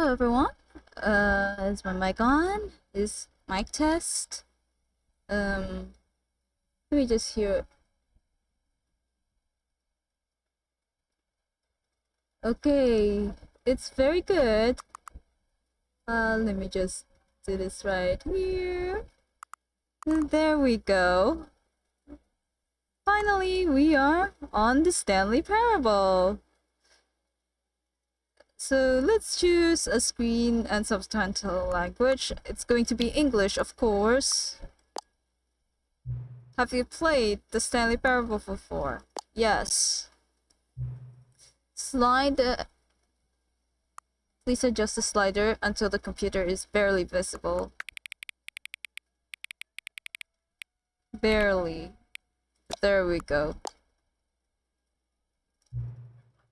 Hello everyone. Is my mic on? Is mic test? Let me just hear. Okay, it's very good. Let me just do this right here. And there we go. Finally, we are on the Stanley Parable. So let's choose a screen and subtitle language. It's going to be English, of course. Have you played the Stanley Parable before? Yes. Please adjust the slider until the computer is barely visible. Barely. There we go.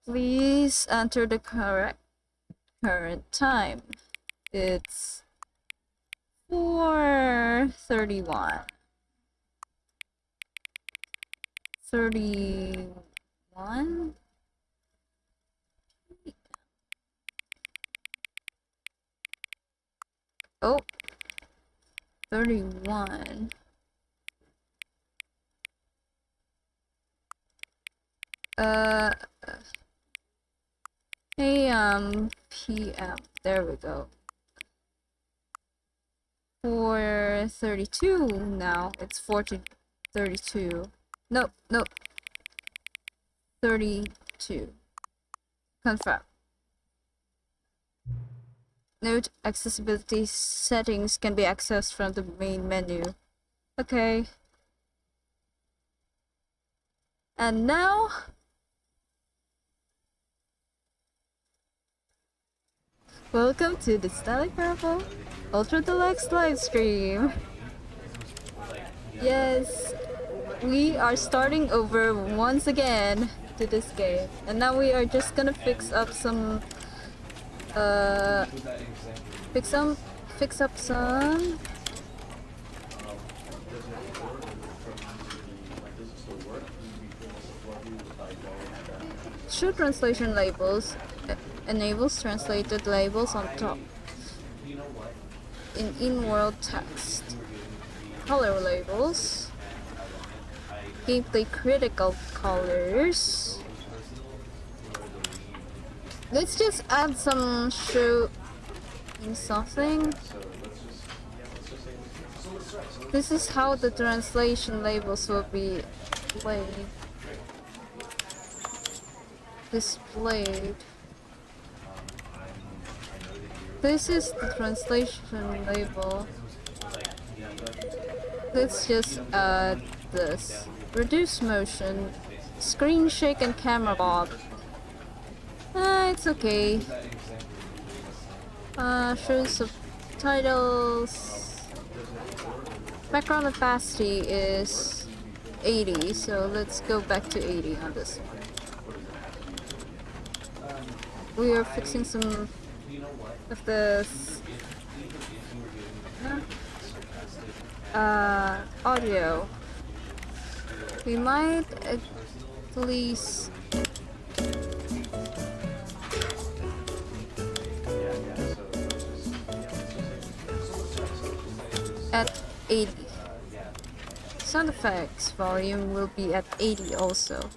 Please enter the current time. It's 4:31. 31. Oh, 31. AM, PM. There we go. 4:32 now. It's 4:32. Nope. 32. Confirm. Note, accessibility settings can be accessed from the main menu. Okay. And now, welcome to the Stanley Parable Ultra Deluxe live stream. Yes, we are starting over once again to this game, and now we are just gonna fix up some Show translation labels enables translated labels on top in-world text. Color labels. Gameplay critical colors. Let's just add some show in something. This is how the translation labels will be displayed. This is the translation label. Let's just add this. Reduce motion, screen shake and camera bob. It's okay. Show subtitles. Background opacity is 80, so let's go back to 80 on this one. We are fixing some of this audio. We might at least at 80. Sound effects volume will be at 80 also.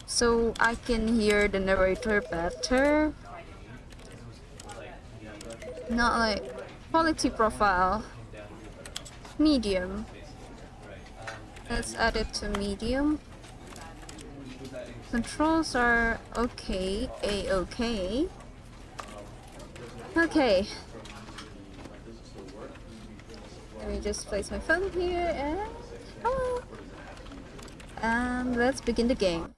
So I can hear the narrator better. Not like quality profile. Medium. Let's add it to medium. Controls are okay. A-okay. Okay. Let me just place my phone here and hello. And let's begin the game.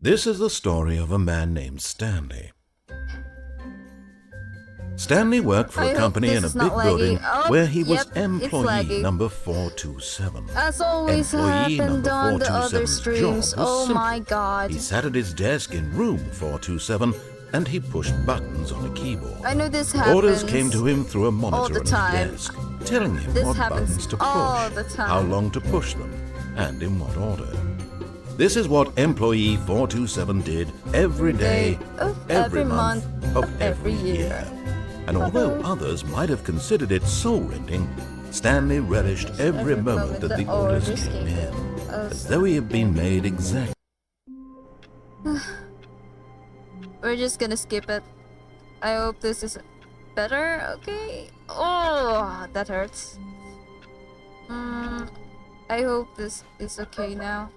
This is the story of a man named Stanley. Stanley worked for I a hope company this in a is big not building laggy. Oh, where he was yep, it's employee laggy. number 427. As always Employee happened number on the other 427's streams. job was Oh simple. my god. He sat at his desk in room 427 and he pushed buttons on a keyboard. I know this happens. Orders came to him through a monitor the on his time. desk, telling him This what happens buttons to all push, the time. how long to push them, and in what order. This is what employee 427 did every day, of every month, of every year. And although others might have considered it soul-rending, Stanley relished every moment that the orders came in, as though he had been made exactly. We're just gonna skip it. I hope this is better. Okay. Oh, that hurts. I hope this is okay now.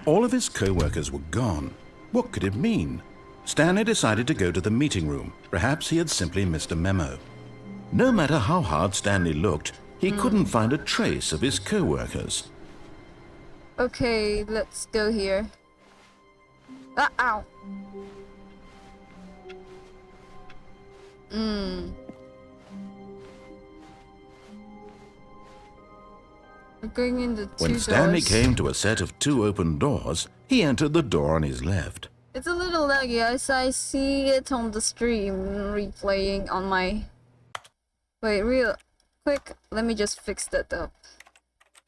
All of his co-workers were gone. What could it mean? Stanley decided to go to the meeting room. Perhaps he had simply missed a memo. No matter how hard Stanley looked, he couldn't find a trace of his co-workers. Okay, let's go here. Ah, ow. We're going into two When Stanley doors. came to a set of 2 open doors, he entered the door on his left. It's a little laggy as I see it on the stream replaying on my... Wait, real quick, let me just fix that up.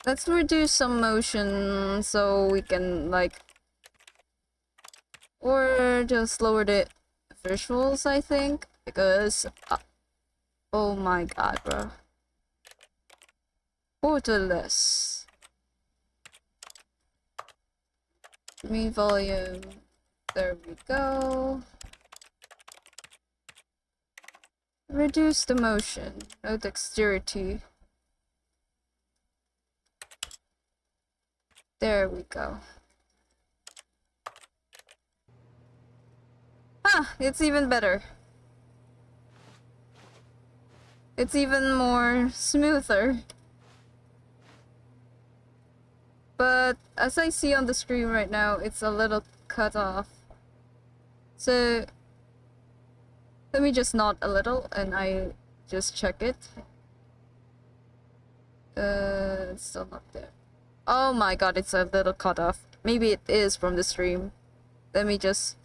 Let's reduce some motion so we can like... Or just lower the visuals, I think, because... oh my god, bro. Borderless. Me volume. There we go. Reduce the motion. No dexterity. There we go. Ah, it's even better. It's even more smoother. But as I see on the screen right now, it's a little cut off. So let me just nod a little and I just check it. It's still not there. Oh my god, it's a little cut off. Maybe it is from the stream. Let me just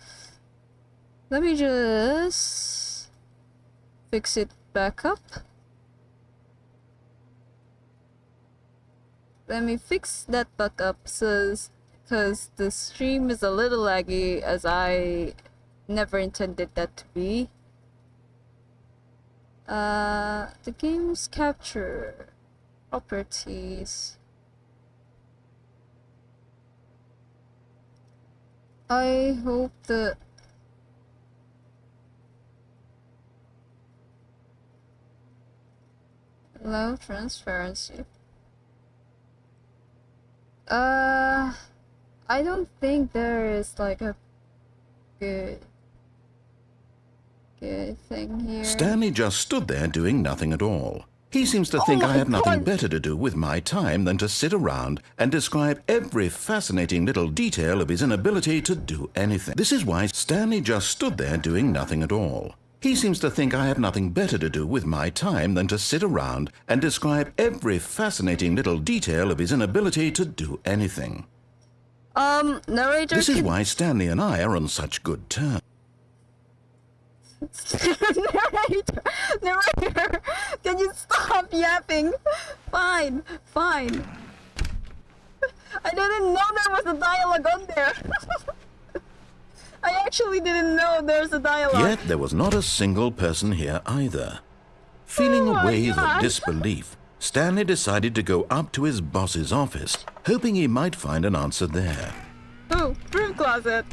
fix it back up. Let me fix that back up, because the stream is a little laggy, as I never intended that to be. The game's capture properties. I hope the low transparency. I don't think there is like a good thing here. Stanley just stood there doing nothing at all. He seems to think I have nothing better to do with my time than to sit around and describe every fascinating little detail of his inability to do anything. This is why Stanley just stood there doing nothing at all. He seems to think I have nothing better to do with my time than to sit around and describe every fascinating little detail of his inability to do anything. Narrator. This is why Stanley and I are on such good terms. Narrator, can you stop yapping? Fine. I didn't know there was a dialogue on there. I actually didn't know there's a dialogue. Yet there was not a single person here either. Feeling a wave of disbelief, Stanley decided to go up to his boss's office, hoping he might find an answer there. Oh, broom closet.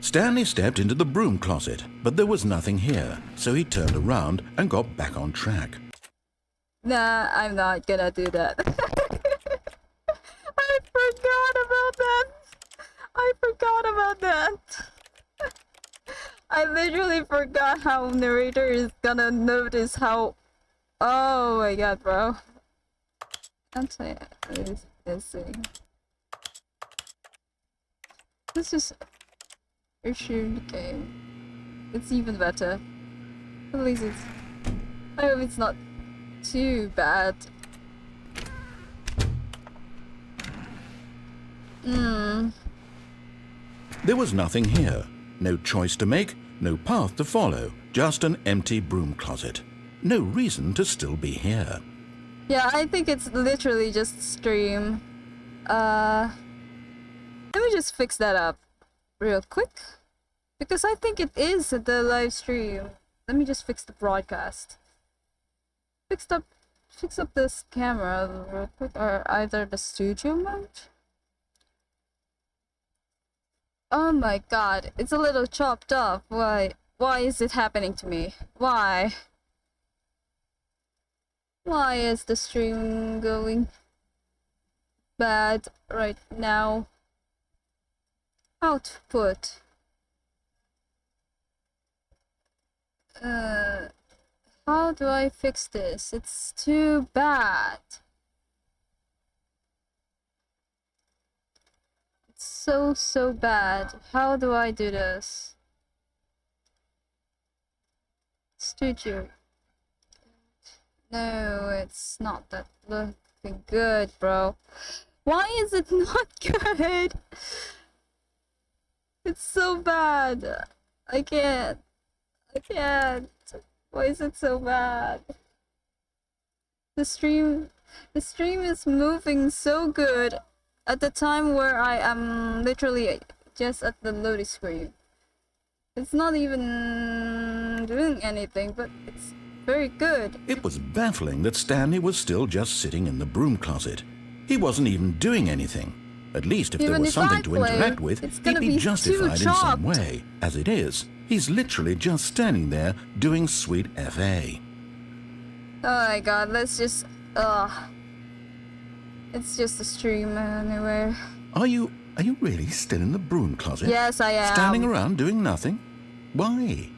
Stanley stepped into the broom closet, but there was nothing here, so he turned around and got back on track. Nah, I'm not gonna do that. I forgot about that. I literally forgot how narrator is gonna notice how... Oh my god, bro. Let's see. Let's just issue the game. It's even better. At least it's I hope it's not too bad. There was nothing here. No choice to make, no path to follow. Just an empty broom closet. No reason to still be here. Yeah, I think it's literally just stream. Let me just fix that up real quick. Because I think it is the live stream. Let me just fix the broadcast. Fix up this camera real quick, or either the studio mode. Oh my god, it's a little chopped off. Why is it happening to me? Why? Why is the stream going bad right now? Output. How do I fix this? It's too bad. It's so bad. How do I do this? Studio. No, it's not that looking good, bro. Why is it not good? It's so bad. I can't. Why is it so bad? The stream is moving so good at the time where I am literally just at the loading screen. It's not even doing anything, but it's very good. It was baffling that Stanley was still just sitting in the broom closet. He wasn't even doing anything. At least if there was something to interact with, he'd be justified in some way. As it is, he's literally just standing there doing sweet FA. Oh my god, let's just... It's just a stream anyway. Are you really still in the broom closet? Yes, I am. Standing around doing nothing? Why?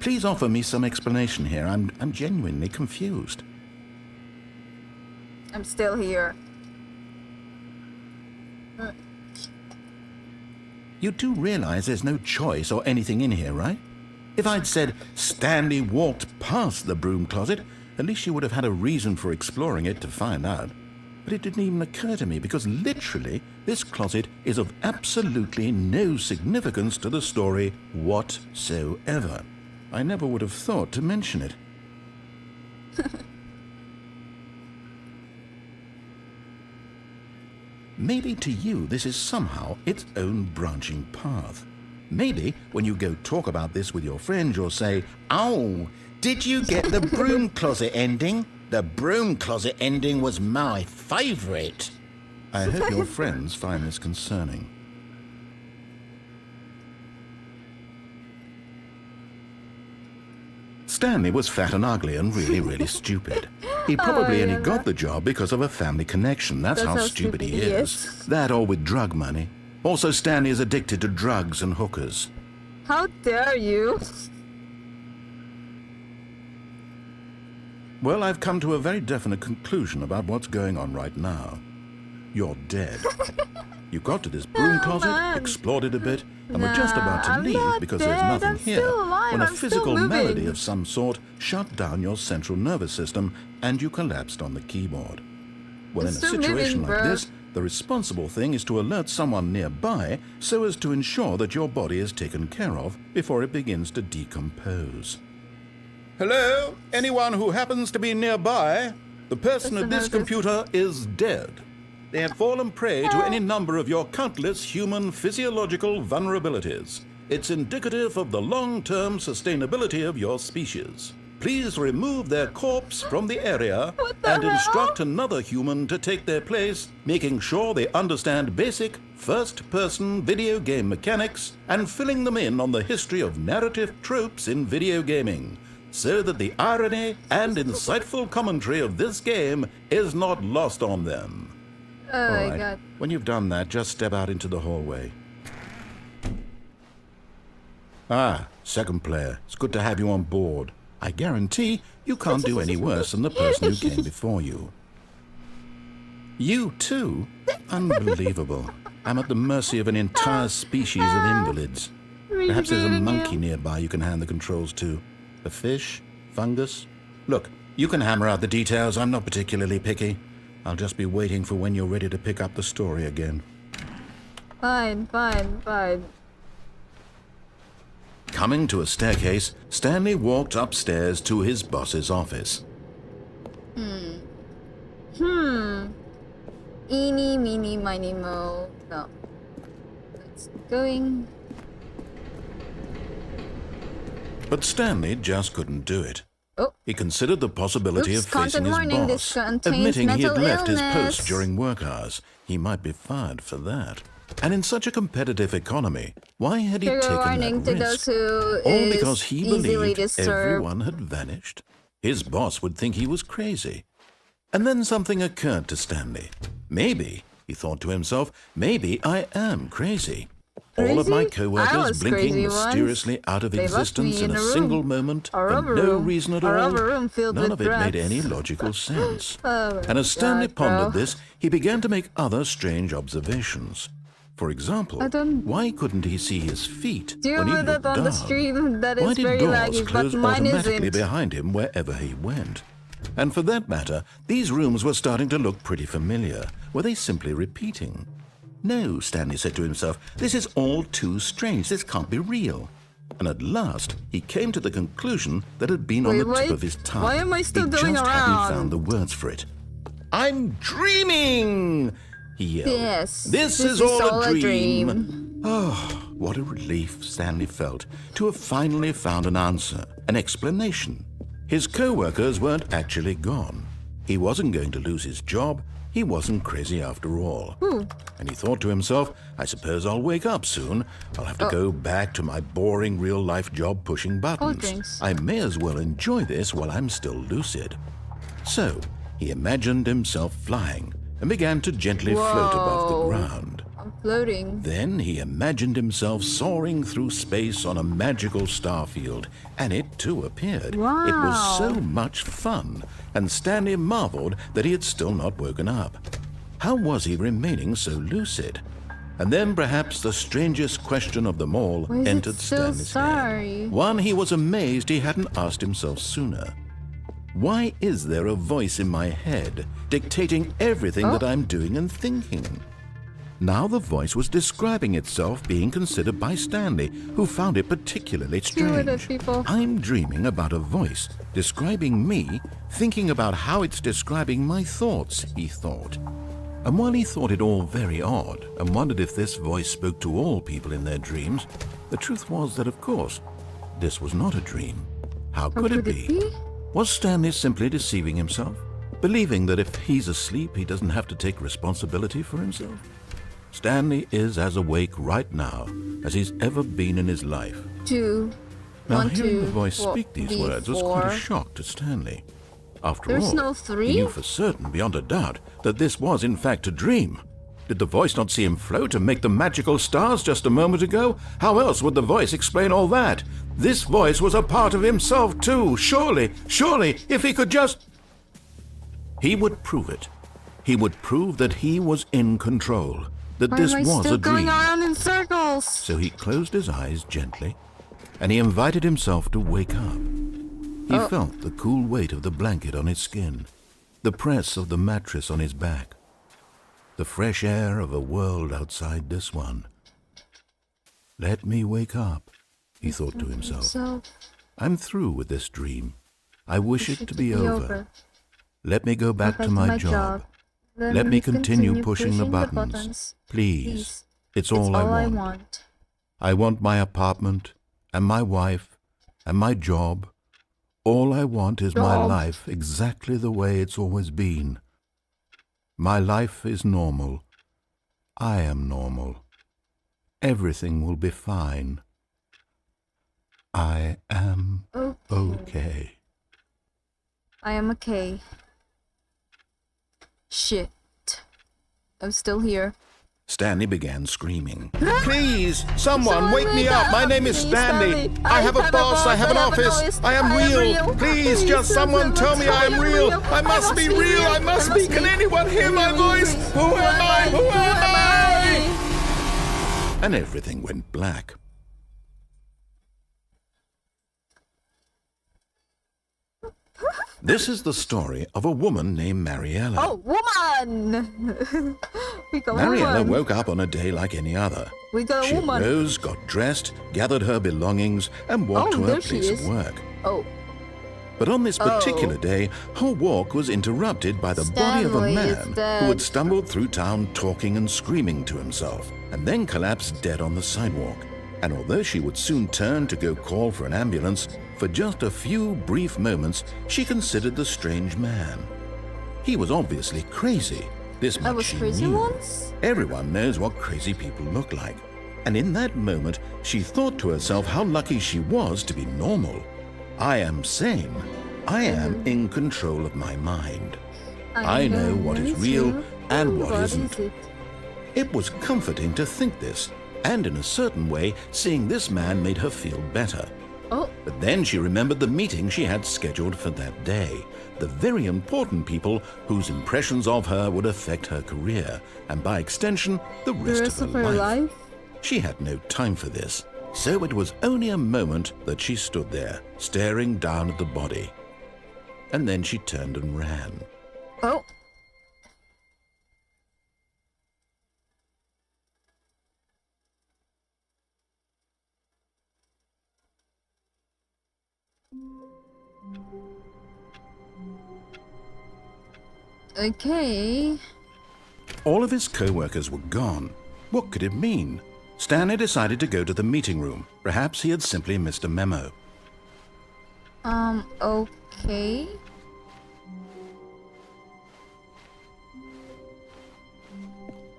Please offer me some explanation here. I'm genuinely confused. I'm still here. You do realize there's no choice or anything in here, right? If I'd said Stanley walked past the broom closet, at least you would have had a reason for exploring it to find out. But it didn't even occur to me because literally this closet is of absolutely no significance to the story whatsoever. I never would have thought to mention it. Maybe to you this is somehow its own branching path. Maybe when you go talk about this with your friends you'll say, "Oh, did you get the broom closet ending? The broom closet ending was my favourite." I hope your friends find this concerning. Stanley was fat and ugly and really stupid. He probably only got the job because of a family connection. That's how stupid he is. That or with drug money. Also, Stanley is addicted to drugs and hookers. How dare you? Well, I've come to a very definite conclusion about what's going on right now. You're dead. You got to this broom closet, explored it a bit, and were just about to leave because there's nothing here when a physical malady of some sort shut down your central nervous system and you collapsed on the keyboard. Well, in a situation like this, the responsible thing is to alert someone nearby so as to ensure that your body is taken care of before it begins to decompose. Hello? Anyone who happens to be nearby? The person at this computer is dead. They have fallen prey to any number of your countless human physiological vulnerabilities. It's indicative of the long-term sustainability of your species. Please remove their corpse from the area and instruct another human to take their place, making sure they understand basic first-person video game mechanics and filling them in on the history of narrative tropes in video gaming, so that the irony and insightful commentary of this game is not lost on them. Oh my god. When you've done that, just step out into the hallway. Ah, second player. It's good to have you on board. I guarantee you can't do any worse than the person who came before you. You too? Unbelievable. I'm at the mercy of an entire species of invalids. Perhaps there's a monkey nearby you can hand the controls to. A fish? Fungus? Look, you can hammer out the details. I'm not particularly picky. I'll just be waiting for when you're ready to pick up the story again. Fine, fine, fine. Coming to a staircase, Stanley walked upstairs to his boss's office. Eeny, meeny, miny, mo. No. It's going. But Stanley just couldn't do it. Oh. He considered the possibility Oops, of facing content his warning, this boss, contains admitting he had mental left his illness. post during work hours. He might be fired for that. And in such a competitive economy, why had he Trigger taken warning that to risk? those who All is because he easily believed disturbed. everyone had vanished. His boss would think he was crazy. And then something occurred to Stanley. Maybe, he thought to himself, maybe I am crazy. All of my Crazy? I co-workers was blinking crazy once. mysteriously out of They left existence me in in a a room. single moment A for rubber no room. reason at A all. rubber room filled None with of it made rats. any logical sense. Oh my And as Stanley God, pondered bro. this, he began to make other strange observations. For example, I don't- why couldn't he see his feet Do you when he remember looked that on the down? stream? That Why is did very doors laggy, close but mine automatically isn't. behind him wherever he went? And for that matter, these rooms were starting to look pretty familiar. Were they simply repeating? No, Stanley said to himself, this is all too strange. This can't be real. And at last, he came to the conclusion that had been on Wait, the tip wait, of his tongue. why am I still he going just around? hadn't found the words for it. I'm dreaming! He yelled. Yes. This is all a dream. Oh, what a relief Stanley felt to have finally found an answer, an explanation. His co-workers weren't actually gone. He wasn't going to lose his job. He wasn't crazy after all. And he thought to himself, I suppose I'll wake up soon. I'll have to go back to my boring real-life job pushing buttons. drinks. I may as well enjoy this while I'm still lucid. So, he imagined himself flying and began to gently float above the Whoa. ground. I'm floating. Then he imagined himself soaring through space on a magical starfield, and it too appeared. Wow. It was so much fun, and Stanley marveled that he had still not woken up. How was he remaining so lucid? And then perhaps the strangest question of them all Why is it entered still Stanley's sorry? head. One he was amazed he hadn't asked himself sooner. Why is there a voice in my head dictating everything that I'm doing and thinking? Now the voice was describing itself being considered by Stanley, who found it particularly with it, strange. people. I'm dreaming about a voice describing me, thinking about how it's describing my thoughts, he thought. And while he thought it all very odd and wondered if this voice spoke to all people in their dreams, the truth was that, of course, this was not a dream. How could it be? Was Stanley simply deceiving himself, believing that if he's asleep, he doesn't have to take responsibility for himself? Stanley is as awake right now as he's ever been in his life. Now, hearing the voice speak these words was quite a shock to Stanley. After There's all, no he three? knew for certain, beyond a doubt, that this was in fact a dream. Did the voice not see him float and make the magical stars just a moment ago? How else would the voice explain all that? This voice was a part of himself too. Surely, if he could just... He would prove it. He would prove that he was in control, that Why this am I was still a dream. going around in circles? So he closed his eyes gently, and he invited himself to wake up. He felt the cool weight of the blanket on his skin, the press of the mattress on his back, the fresh air of a world outside this one. Let me wake up, he thought to himself. So, I'm through with this dream. I wish it to be over. Let me go back Go to my job. Then Let me we continue pushing the buttons. Please. It's all I want. I want my apartment, and my wife, and my job. All I want is my Job. life exactly the way it's always been. My life is normal. I am normal. Everything will be fine. I am okay. I am okay. Shit. I'm still here. Stanley began screaming. Please, someone Someone wake me wake up. up, My name is please, Stanley. Stanley. I have a boss. I have an office. I am real. Please, just someone tell me I am real. I must be real. I must be. Can anyone hear my voice? Who am I? Who am I? And everything went black. This is the story of a woman named Mariella. Oh, woman! We got a Mariella woman. woke up on a day like any other. We got a She woman. rose, got dressed, gathered her belongings, and walked to her there she place is. of work. Oh, But on this particular day, her walk was interrupted by the body of a Stanley is man who dead. had stumbled through town talking and screaming to himself, and then collapsed dead on the sidewalk. And although she would soon turn to go call for an ambulance, for just a few brief moments, she considered the strange man. He was obviously crazy. This I much was she crazy knew. once? Everyone knows what crazy people look like. And in that moment, she thought to herself how lucky she was to be normal. I am sane. I am in control of my mind. I know what is real and what isn't. Is it? It was comforting to think this, and in a certain way, seeing this man made her feel better. Oh, But then she remembered the meeting she had scheduled for that day. The very important people whose impressions of her would affect her career, and by extension, the the rest, rest of her of her life. life? She had no time for this, so it was only a moment that she stood there, staring down at the body. And then she turned and ran. Oh. Okay. All of his co-workers were gone. What could it mean? Stanley decided to go to the meeting room. Perhaps he had simply missed a memo. Okay.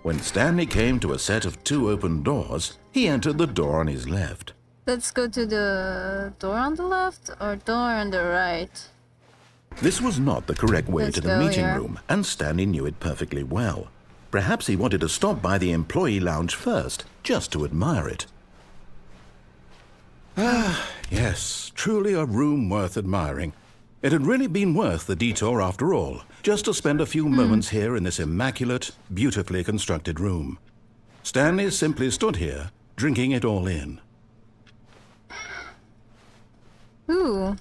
When Stanley came to a set of 2 open doors, he entered the door on his left. Let's go to the door on the left or door on the right. This was not the correct way Let's to the go meeting here. room, and Stanley knew it perfectly well. Perhaps he wanted to stop by the employee lounge first, just to admire it. Ah, yes, truly a room worth admiring. It had really been worth the detour after all, just to spend a few moments here in this immaculate, beautifully constructed room. Stanley simply stood here, drinking it all in. Ooh.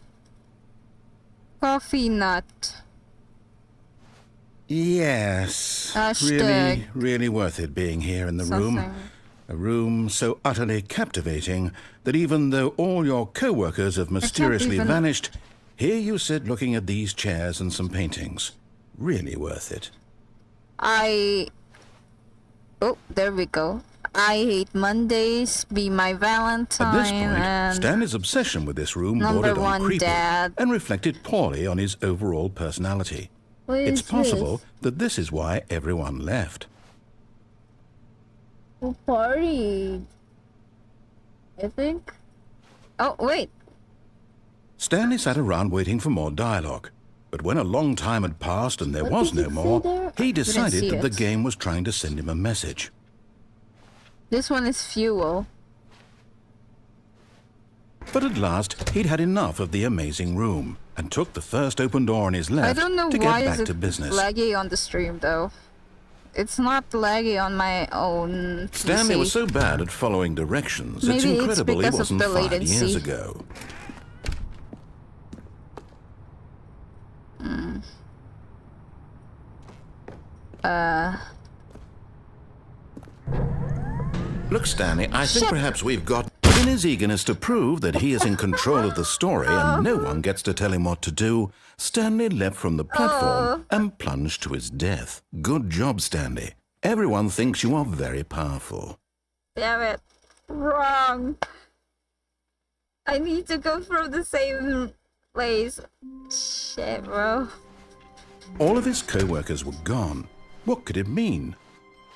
Coffee nut. Yes, Hashtag. really worth it being here in the room. Something. A room so utterly captivating that even though all your co-workers have mysteriously even- vanished, here you sit looking at these chairs and some paintings. Really worth it. Oh, there we go. I hate Mondays, be my Valentine, At this point, and Stanley's obsession with this room Number bordered on one, creepy Dad. and reflected poorly on his overall personality. what It's is possible this? that this is why everyone left. Who partied? I think. Oh, wait. Stanley sat around waiting for more dialogue. But when a long time had passed and there What was did no it say more, there? he Didn't decided see that the it. game was trying to send him a message. This one is fuel. But at last, he'd had enough of the amazing room and took the first open door on his I left don't know to why get is back to it business. laggy on the stream though. It's not laggy on my own PC. Stanley was so bad at following directions, it's Maybe it's incredible he because of wasn't the 5 years latency. ago. Look, Stanley, I think Shit. perhaps we've got... In his eagerness to prove that he is in control of the story and no one gets to tell him what to do, Stanley leapt from the platform and plunged to his death. Good job, Stanley. Everyone thinks you are very powerful. Damn it. Wrong. I need to go from the same place. Shit, bro. All of his co-workers were gone. What could it mean?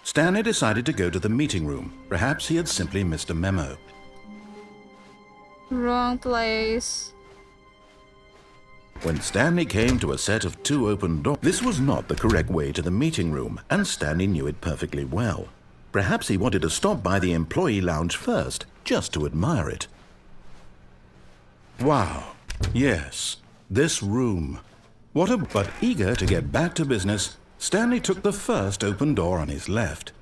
Stanley decided to go to the meeting room. Perhaps he had simply missed a memo. Wrong place. When Stanley came to a set of 2 open doors, this was not the correct way to the meeting room, and Stanley knew it perfectly well. Perhaps he wanted to stop by the employee lounge first, just to admire it. Wow. Yes, this room. But eager to get back to business, Stanley took the first open door on his left.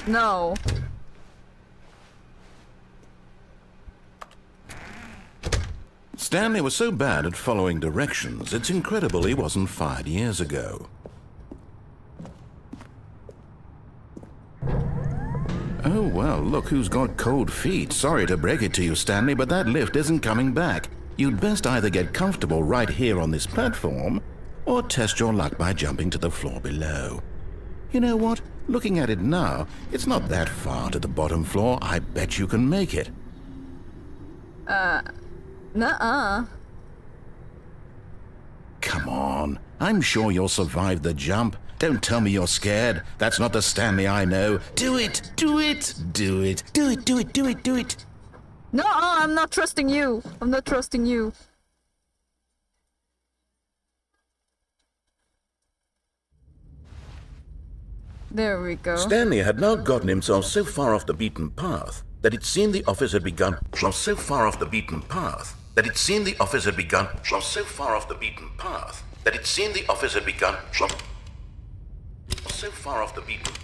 No. Stanley was so bad at following directions, it's incredible he wasn't fired years ago. Oh, well, look who's got cold feet. Sorry to break it to you, Stanley, but that lift isn't coming back. You'd best either get comfortable right here on this platform, or test your luck by jumping to the floor below. You know what? Looking at it now, it's not that far to the bottom floor. I bet you can make it. Nuh-uh. Come on. I'm sure you'll survive the jump. Don't tell me you're scared. That's not the Stanley I know. Do it! Do it! Do it! Do it! Do it! Do it! Do it! Nuh-uh, I'm not trusting you. I'm not trusting you. There we go. Stanley had now gotten himself so far off the beaten path that it seemed the office had begun. So far off the beaten path that it seemed the office had begun. So far off the beaten path that it seemed the office had begun. So far off the beaten.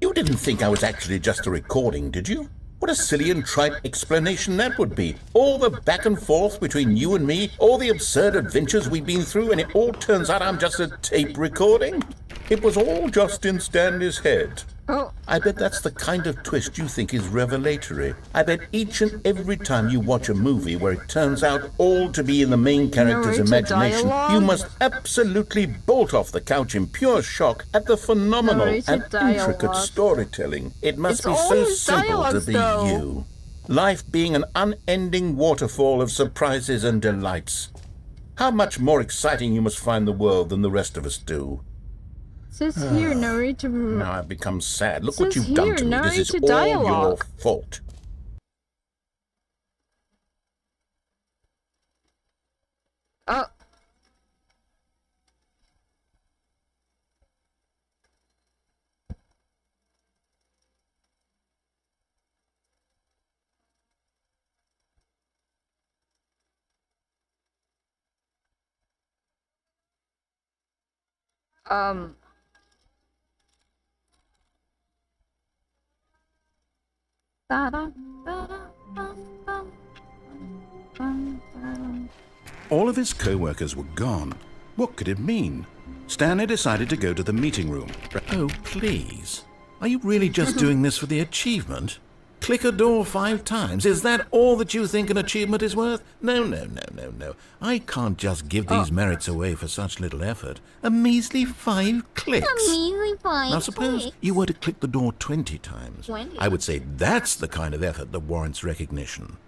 You didn't think I was actually just a recording, did you? What a silly and trite explanation that would be. All the back and forth between you and me, all the absurd adventures we've been through, and it all turns out I'm just a tape recording? It was all just in Stanley's head. Oh. I bet that's the kind of twist you think is revelatory. I bet each and every time you watch a movie where it turns out all to be in the main character's Narrator imagination, dialogue? you must absolutely bolt off the couch in pure shock at the phenomenal Narrator and intricate dialogue. storytelling. It must It's be so always simple to dialogues, be though. you. Life being an unending waterfall of surprises and delights. How much more exciting you must find the world than the rest of us do. Says here, narrator. Now I've become sad. Look Says what you've done here, to me. This is narrator all your dialogue. fault. Oh. Da-da, da-da, bum, bum, bum. All of his co-workers were gone. What could it mean? Stanley decided to go to the meeting room. Oh, please. Are you really just doing this for the achievement? Click a door 5 times. Is that all that you think an achievement is worth? No, no, no, no, no. I can't just give these merits away for such little effort. A measly 5 clicks. Now suppose you were to click the door 20 times. 20? I would say that's the kind of effort that warrants recognition.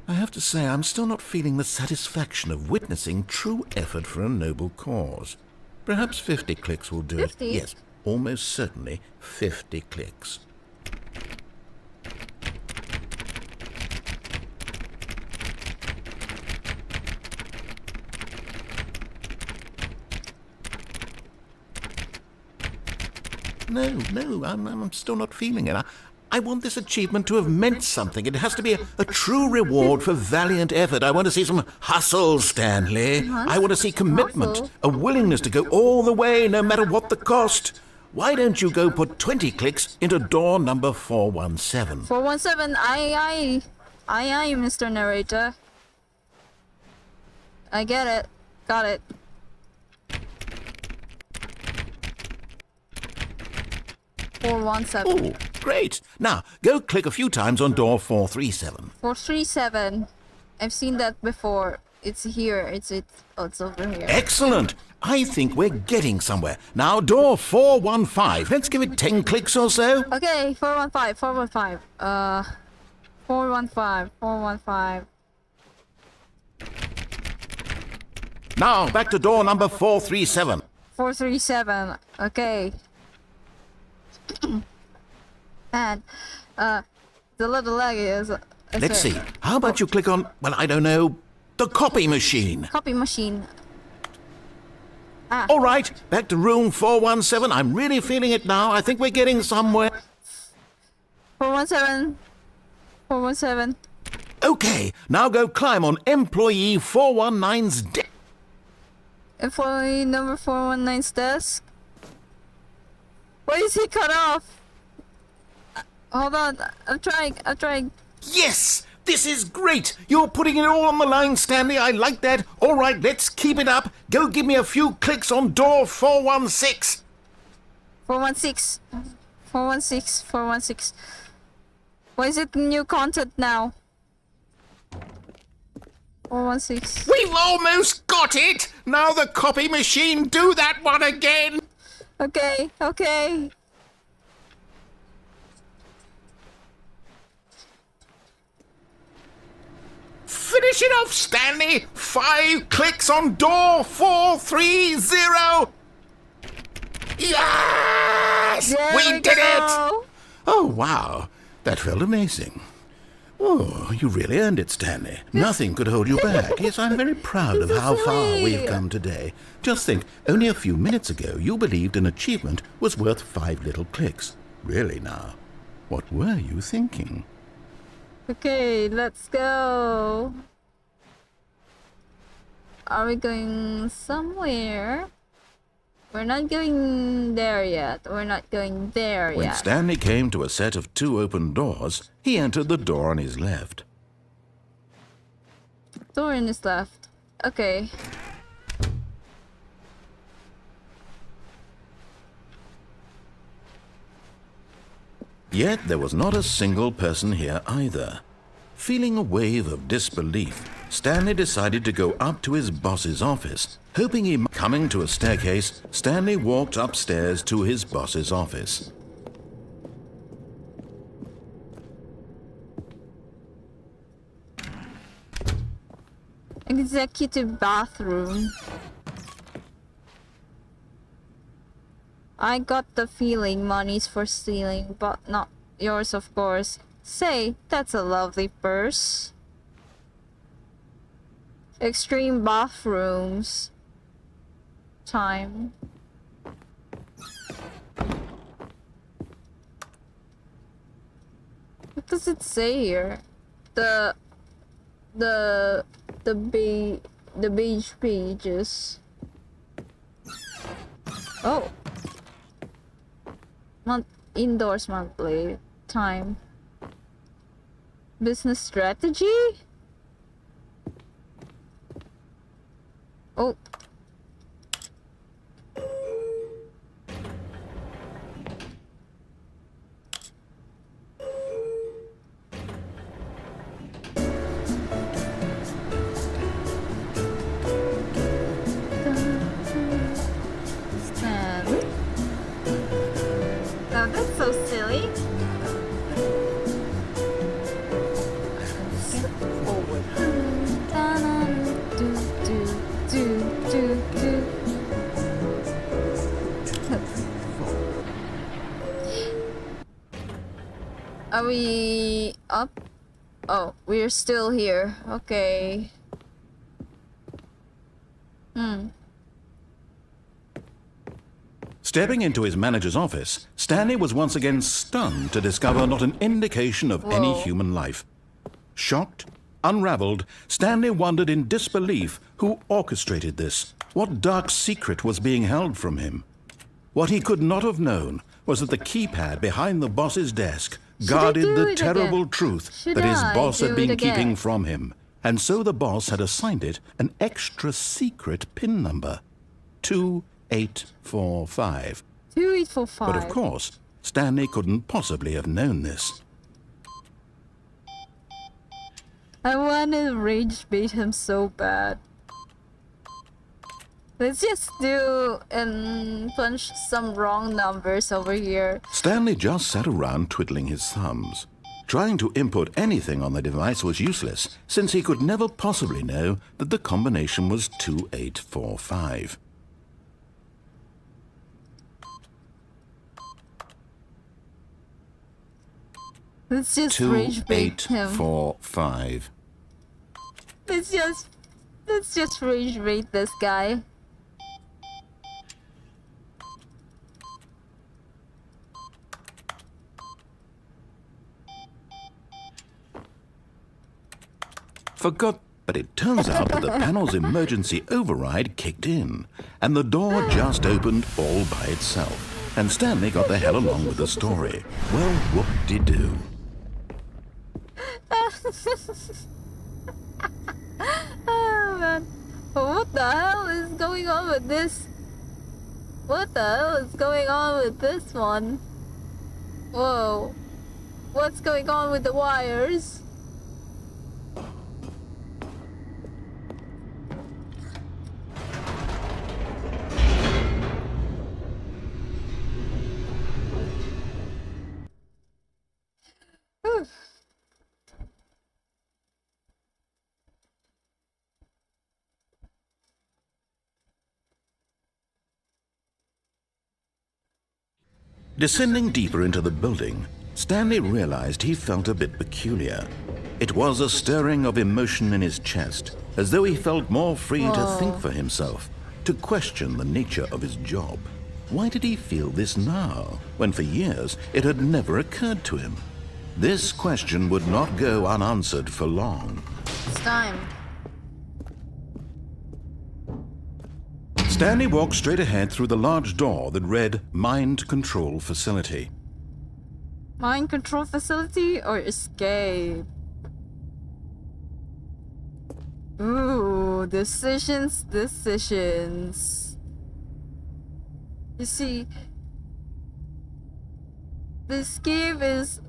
I have to say, I'm still not feeling the satisfaction of witnessing true effort for a noble cause. Perhaps 50 clicks will do 50? it. Yes, almost certainly 50 clicks. No, I'm still not feeling it. I want this achievement to have meant something. It has to be a true reward for valiant effort. I want to see some hustle, Stanley. I want to see commitment, Hustle? a willingness to go all the way, no matter what the cost. Why don't you go put 20 clicks into door number 417? 417, aye, Mr. Narrator. I get it. Got it. Oh, great. Now, go click a few times on door 437. 437. I've seen that before. It's here. Oh, it's over here. Excellent. I think we're getting somewhere. Now, door 415. Let's give it 10 clicks or so. Okay, 415, 415. 415, 415. Now, back to door number 437. 437. Okay. And the little leg is. Let's see. How about you click on, well, I don't know, the copy machine. Copy machine. All right, back to room 417. I'm really feeling it now. I think we're getting somewhere. 417. 417. Okay, now go climb on employee 419's desk. Employee number 419's desk. Why is he cut off? Hold on. I'm trying. Yes! This is great! You're putting it all on the line, Stanley. I like that. All right, let's keep it up. Go give me a few clicks on door 416. 416. 416. 416. Why is it new content now? 416. We've almost got it! Now the copy machine, do that one again! Okay. Finish it off, Stanley! 5 clicks on door 430! Yes! There we did it! go. Oh, wow. That felt amazing. Oh, you really earned it, Stanley. Nothing could hold you back. Yes, I'm very proud of how far we've come today. Just think, only a few minutes ago you believed an achievement was worth 5 little clicks. Really now, what were you thinking? Okay, let's go. Are we going somewhere? We're not going there yet. We're not going there When yet. Stanley came to a set of 2 open doors, he entered the door on his left. Door in his left. Okay. Yet there was not a single person here either. Feeling a wave of disbelief, Stanley decided to go up to his boss's office. Hoping he might... Coming to a staircase, Stanley walked upstairs to his boss's office. Executive bathroom. I got the feeling money's for stealing, but not yours, of course. Say, that's a lovely purse. Extreme bathrooms. Time. What does it say here? The beige pages. Oh. Indoors monthly time. Business strategy? Oh. Stand. Oh, that's so silly. Are we up? Oh, we're still here. Okay. Stepping into his manager's office, Stanley was once again stunned to discover not an indication of any Whoa. human life. Shocked, unraveled, Stanley wondered in disbelief who orchestrated this. What dark secret was being held from him? What he could not have known was that the keypad behind the boss's desk guarded do the it terrible again? truth Should that his I boss do had been it again? keeping from him. And so the boss had assigned it an extra secret PIN number, 2845. 2845. But of course, Stanley couldn't possibly have known this. I want to rage bait him so bad. Let's just do and punch some wrong numbers over here. Stanley just sat around twiddling his thumbs. Trying to input anything on the device was useless, since he could never possibly know that the combination was 2845. Let's just rage bait him. 2845. Let's just rage bait this guy. But it turns out that the panel's emergency override kicked in, and the door just opened all by itself. and Stanley got the hell along with the story. Well, whoop-de-doo. Oh man. What the hell is going on with this? What the hell is going on with this one? Whoa. What's going on with the wires? Whew. Descending deeper into the building, Stanley realized he felt a bit peculiar. It was a stirring of emotion in his chest, as though he felt more free to think for himself, to question the nature of his job. Why did he feel this now, when for years it had never occurred to him? This question would not go unanswered for long. It's time. Stanley walked straight ahead through the large door that read Mind Control Facility. Mind control facility or escape? Ooh, decisions. You see, the escape is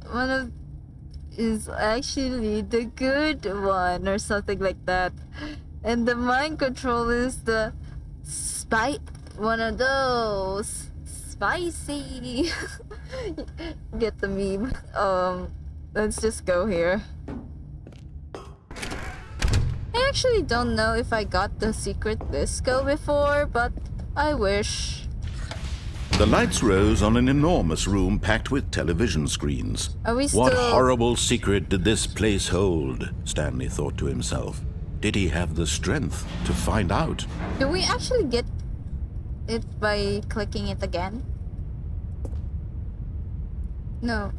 actually the good one or something like that. And the mind control is the one of those spicy. Get the meme. Let's just go here. I actually don't know if I got the secret disco before, but I wish. The lights rose on an enormous room packed with television screens. Are we What still... horrible secret did this place hold? Stanley thought to himself. Did he have the strength to find out? Do we actually get it by clicking it again? No.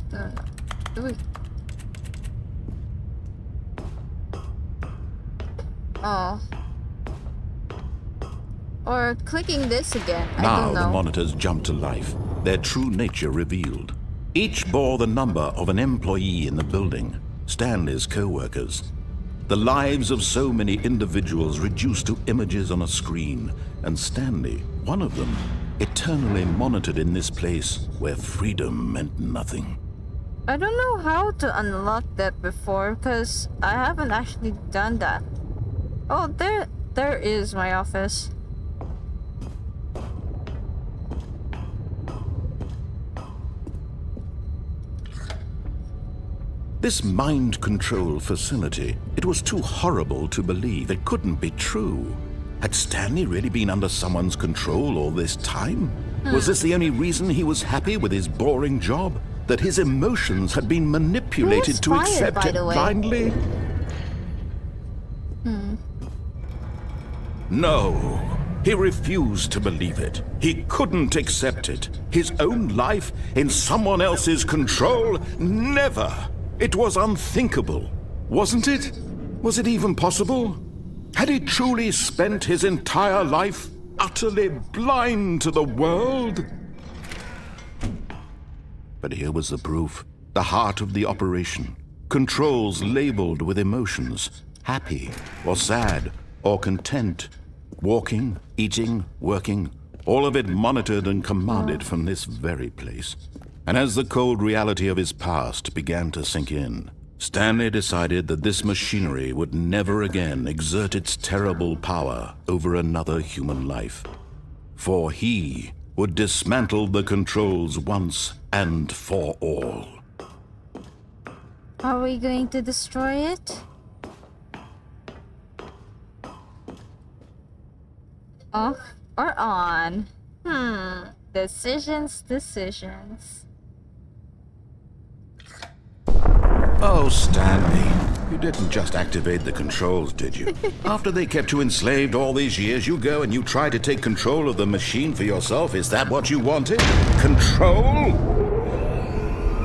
Do we? Oh. Or clicking this again. I Now don't know. the monitors jumped to life, their true nature revealed. Each bore the number of an employee in the building, Stanley's co-workers. The lives of so many individuals reduced to images on a screen, and Stanley, one of them, eternally monitored in this place where freedom meant nothing. I don't know how to unlock that before, because I haven't actually done that. Oh, there is my office. This mind control facility, it was too horrible to believe. It couldn't be true. Had Stanley really been under someone's control all this time? Was this the only reason he was happy with his boring job? That his emotions had been manipulated to fired, accept by it the way? blindly? No. He refused to believe it. He couldn't accept it. His own life in someone else's control? Never. It was unthinkable. Wasn't it? Was it even possible? Had he truly spent his entire life utterly blind to the world? But here was the proof. The heart of the operation. Controls labeled with emotions. Happy or sad or content. Walking, eating, working. All of it monitored and commanded from this very place. And as the cold reality of his past began to sink in, Stanley decided that this machinery would never again exert its terrible power over another human life. For he would dismantle the controls once and for all. Are we going to destroy it? Off or on? Decisions. Oh, Stanley, you didn't just activate the controls, did you? After they kept you enslaved all these years, you go and you try to take control of the machine for yourself. Is that what you wanted? Control?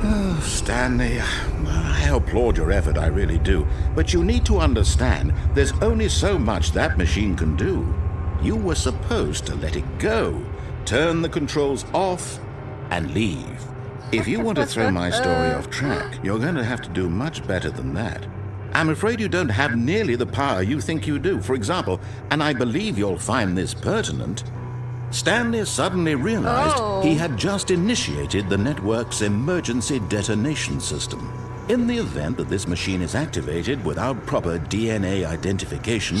Oh, Stanley, I applaud your effort, I really do. But you need to understand, there's only so much that machine can do. You were supposed to let it go, turn the controls off, and leave. If you want to throw my story off track, you're going to have to do much better than that. I'm afraid you don't have nearly the power you think you do. For example, and I believe you'll find this pertinent, Stanley suddenly realized he had just initiated the network's emergency detonation system. In the event that this machine is activated without proper DNA identification,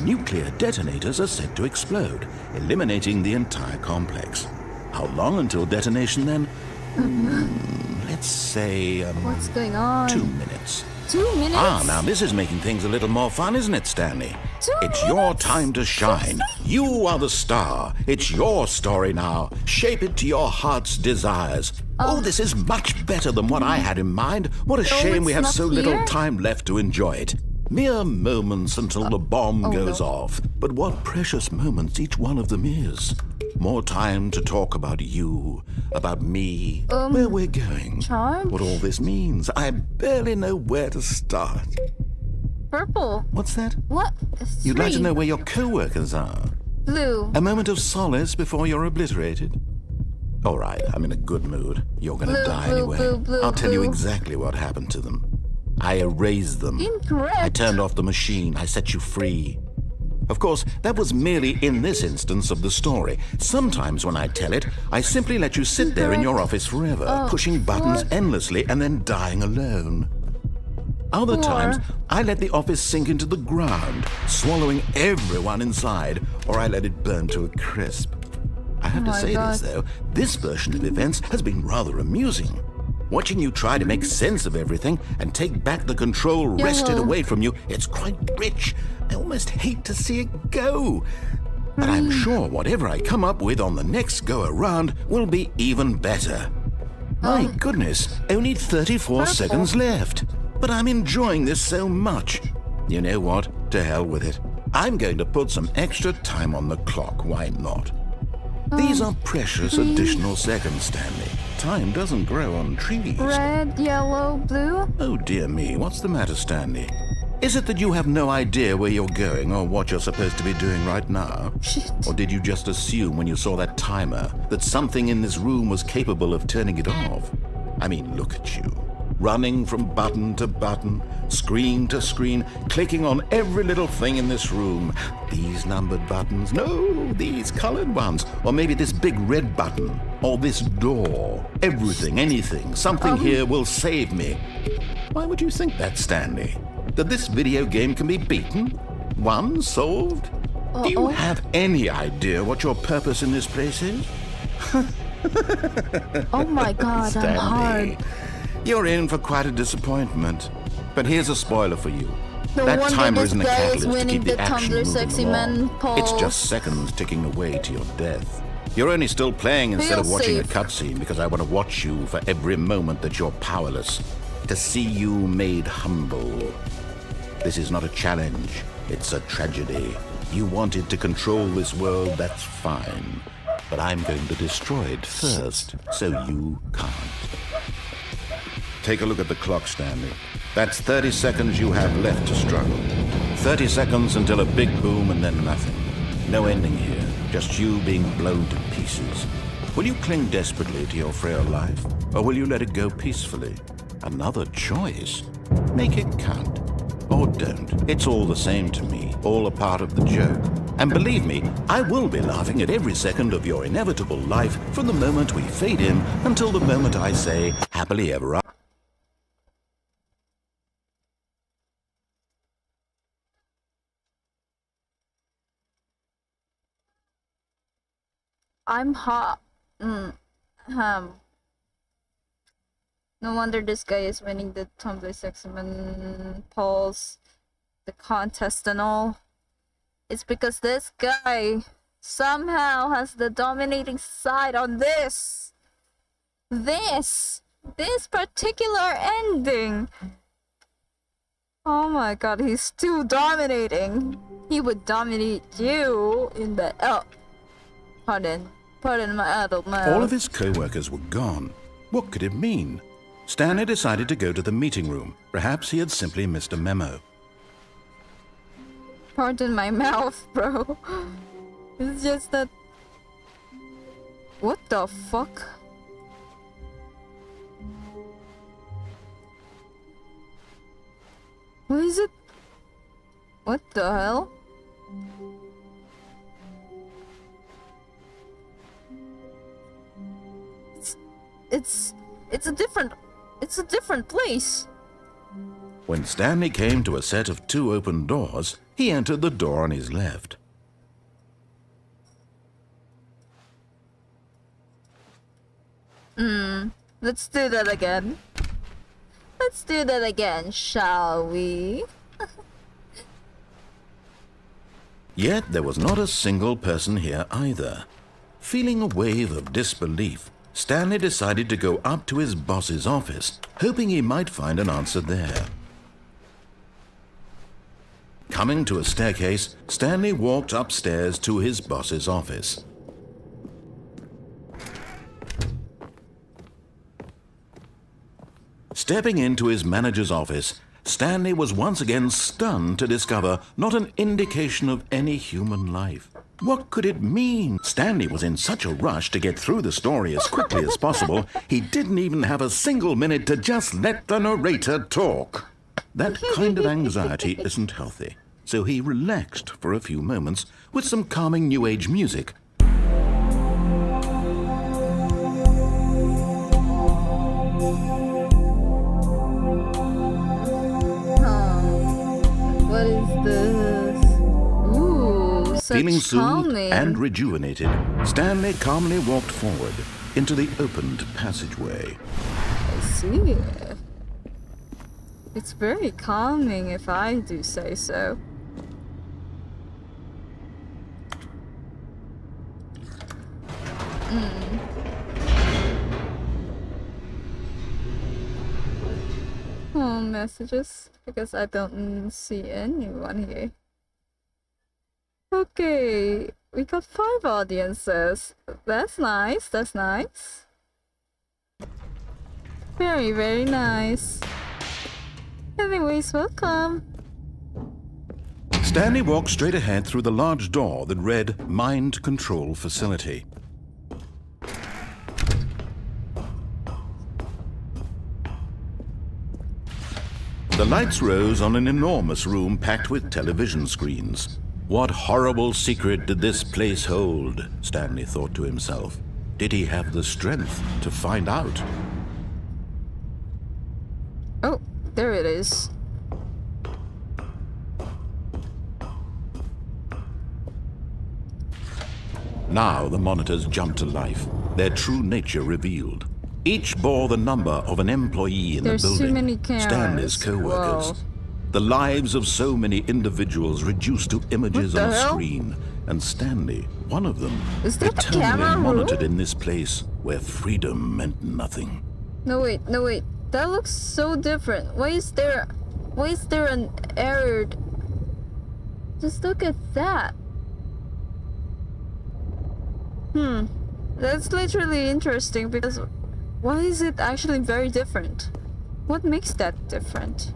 nuclear detonators are said to explode, eliminating the entire complex. How long until detonation then? Let's say, what's going on? 2 minutes. 2 minutes? Ah, now this is making things a little more fun, isn't it, Stanley? 2 It's minutes? your time to shine. You are the star. It's your story now. Shape it to your heart's desires. Oh, this is much better than what I had in mind. What a shame we it's have not so little here? time left to enjoy it. Mere moments until the bomb goes off. But what precious moments each one of them is. More time to talk about you, about me, where we're going, Charmed? what all this means. I barely know where to start. Purple. What's that? What? You'd like to 3. know where your co-workers are? Blue. A moment of solace before you're obliterated? All right, I'm in a good mood. You're gonna Blue, die blue, anyway. blue, blue, I'll tell you blue. exactly what happened to them. I erased them. Incorrect. I turned off the machine. I set you free. Of course, that was merely in this instance of the story. Sometimes when I tell it, I simply let you sit there in your office forever, pushing buttons endlessly and then dying alone. Other times, I let the office sink into the ground, swallowing everyone inside, or I let it burn to a crisp. I have to my say God. this, though. This version of events has been rather amusing. Watching you try to make sense of everything and take back the control wrested away from you, it's quite rich. I almost hate to see it go. But I'm sure whatever I come up with on the next go-around will be even better. My goodness, only 34 seconds left. But I'm enjoying this so much. You know what? To hell with it. I'm going to put some extra time on the clock. Why not? These are precious additional seconds, Stanley. Time doesn't grow on trees. Red, yellow, blue. Oh dear me, what's the matter, Stanley? Is it that you have no idea where you're going or what you're supposed to be doing right now? Shit. Or did you just assume when you saw that timer that something in this room was capable of turning it off? I mean, look at you. Running from button to button, screen to screen, clicking on every little thing in this room. These numbered buttons, no, these colored ones. Or maybe this big red button, or this door. Everything, anything, something here will save me. Why would you think that, Stanley? That this video game can be beaten? Won? Solved? Do you have any idea what your purpose in this place is? Oh my God, I'm Stanley, hard. you're in for quite a disappointment. But here's a spoiler for you. No That wonder timer this isn't a guy is catalyst to winning keep the the action Tumblr moving Sexy along. Man poll. It's just seconds ticking away to your death. You're only still playing instead of Feel watching safe. a cutscene because I want to watch you for every moment that you're powerless. To see you made humble. This is not a challenge. It's a tragedy. You wanted to control this world, that's fine. But I'm going to destroy it first, so you can't. Take a look at the clock, Stanley. That's 30 seconds you have left to struggle. 30 seconds until a big boom and then nothing. No ending here, just you being blown to pieces. Will you cling desperately to your frail life, or will you let it go peacefully? Another choice. Make it count. Or don't. It's all the same to me, all a part of the joke. And believe me, I will be laughing at every second of your inevitable life from the moment we fade in until the moment I say, happily ever after. I'm hot. No wonder this guy is winning the Tumblr Sexy Man polls, the contest and all. It's because this guy somehow has the dominating side on this particular ending. Oh my God, he's too dominating. He would dominate you in the pardon my adult mouth. All of his co-workers were gone. What could it mean? Stanley decided to go to the meeting room. Perhaps he had simply missed a memo. Pardon my mouth, bro. It's just that... What the fuck? is it? What the hell? It's a different place. When Stanley came to a set of 2 open doors, he entered the door on his left. Let's do that again. Let's do that again, shall we? Yet there was not a single person here either. Feeling a wave of disbelief, Stanley decided to go up to his boss's office, hoping he might find an answer there. Coming to a staircase, Stanley walked upstairs to his boss's office. Stepping into his manager's office, Stanley was once again stunned to discover not an indication of any human life. What could it mean? Stanley was in such a rush to get through the story as quickly as possible, he didn't even have a single minute to just let the narrator talk. That kind of anxiety isn't healthy, so he relaxed for a few moments with some calming New Age music. What is this? Ooh, such Feeling soothed calming. and rejuvenated, Stanley calmly walked forward into the opened passageway. I see. It's very calming if I do say so. Oh, messages, because I don't see anyone here. Okay, we got 5 audiences. That's nice, that's nice. Very, very nice. Anyways, welcome. Stanley walked straight ahead through the large door that read Mind Control Facility. The lights rose on an enormous room packed with television screens. What horrible secret did this place hold? Stanley thought to himself. Did he have the strength to find out? Oh, there it is. Now the monitors jumped to life, their true nature revealed. Each bore the number of an employee in There's the building, too many cameras. Stanley's co-workers. Whoa. The lives of so many individuals reduced to images What on the a hell? screen, and Stanley, one of them, Is that the eternally camera monitored room? in this place where freedom meant nothing. No wait. That looks so different. Why is there an error? Just look at that. That's literally interesting because why is it actually very different? What makes that different?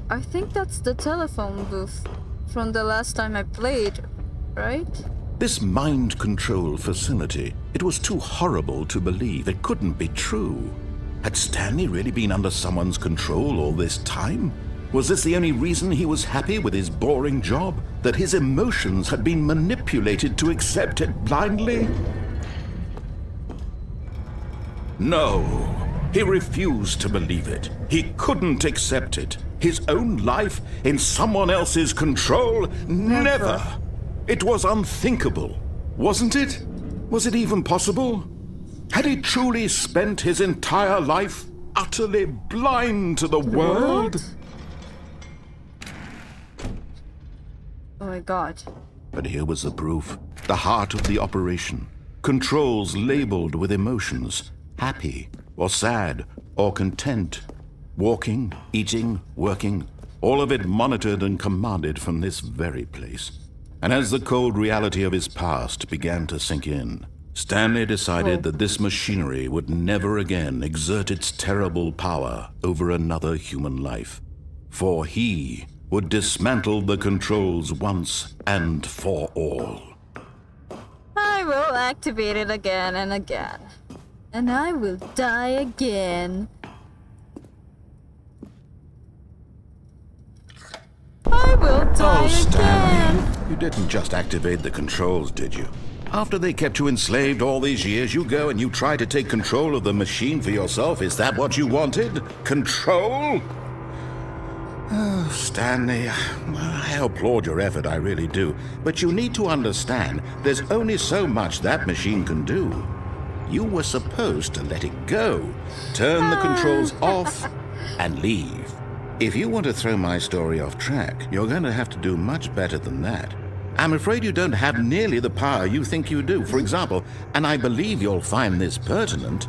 I think that's the telephone booth from the last time I played, right? This mind control facility, it was too horrible to believe. It couldn't be true. Had Stanley really been under someone's control all this time? Was this the only reason he was happy with his boring job? That his emotions had been manipulated to accept it blindly? No. He refused to believe it. He couldn't accept it. His own life in someone else's control? Never. It was unthinkable, wasn't it? Was it even possible? Had he truly spent his entire life utterly blind to the world? What? Oh my god. But here was the proof. The heart of the operation. Controls labeled with emotions. Happy or sad or content. Walking, eating, working. All of it monitored and commanded from this very place. And as the cold reality of his past began to sink in, Stanley decided that this machinery would never again exert its terrible power over another human life. For he would dismantle the controls once and for all. I will will activate it again and again. And I will die again. I will die Oh, Stanley, again. you didn't just activate the controls, did you? After they kept you enslaved all these years, you go and you try to take control of the machine for yourself. Is that what you wanted? Control? Oh, Stanley, I applaud your effort, I really do. But you need to understand, there's only so much that machine can do. You were supposed to let it go, turn the controls off, and leave. If you want to throw my story off track, you're going to have to do much better than that. I'm afraid you don't have nearly the power you think you do. For example, and I believe you'll find this pertinent,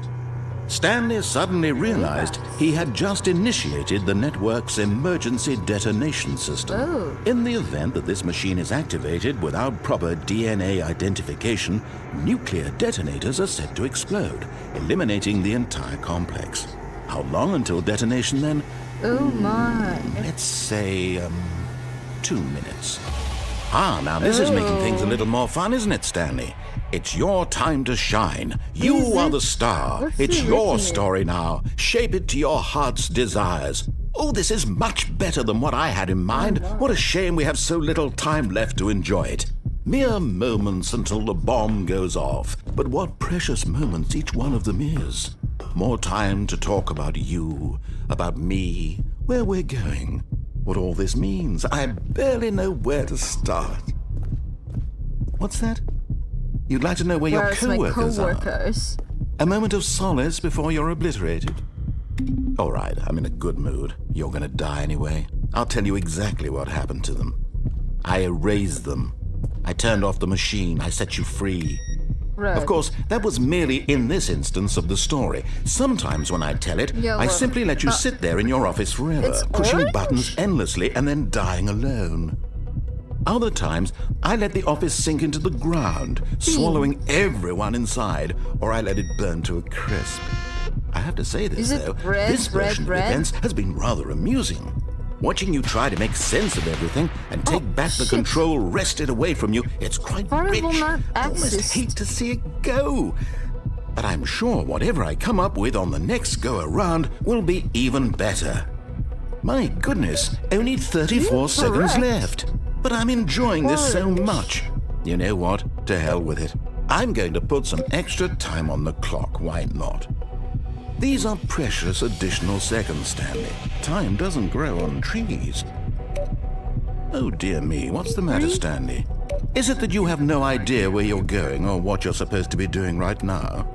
Stanley suddenly realized he had just initiated the network's emergency detonation system. Oh. In the event that this machine is activated without proper DNA identification, nuclear detonators are set to explode, eliminating the entire complex. How long until detonation then? Oh my. Let's say, 2 minutes. Ah, now this is making things a little more fun, isn't it, Stanley? It's your time to shine. You are the star. It's your story now. Shape it to your heart's desires. Oh, this is much better than what I had in mind. What a shame we have so little time left to enjoy it. Mere moments until the bomb goes off. But what precious moments each one of them is. More time to talk about you, about me, where we're going, what all this means. I barely know where to start. What's that? You'd like to know where your co-workers are? A moment of solace before you're obliterated? All right, I'm in a good mood. You're gonna die anyway. I'll tell you exactly what happened to them. I erased them. I turned off the machine. I set you free. Right. Of course, that was merely in this instance of the story. Sometimes when I tell it, I simply let you sit there in your office forever, pushing buttons endlessly and then dying alone. Other times, I let the office sink into the ground, swallowing everyone inside, or I let it burn to a crisp. I have to say this, though, this version of events has been rather amusing. Watching you try to make sense of everything and take back the control wrested away from you, it's quite rich. I almost hate to see it go. But I'm sure whatever I come up with on the next go-around will be even better. My goodness, only 34 seconds left. But I'm enjoying this so much. You know what? To hell with it. I'm going to put some extra time on the clock. Why not? These are precious additional seconds, Stanley. Time doesn't grow on trees. Oh dear me, what's the matter, Stanley? Is it that you have no idea where you're going or what you're supposed to be doing right now?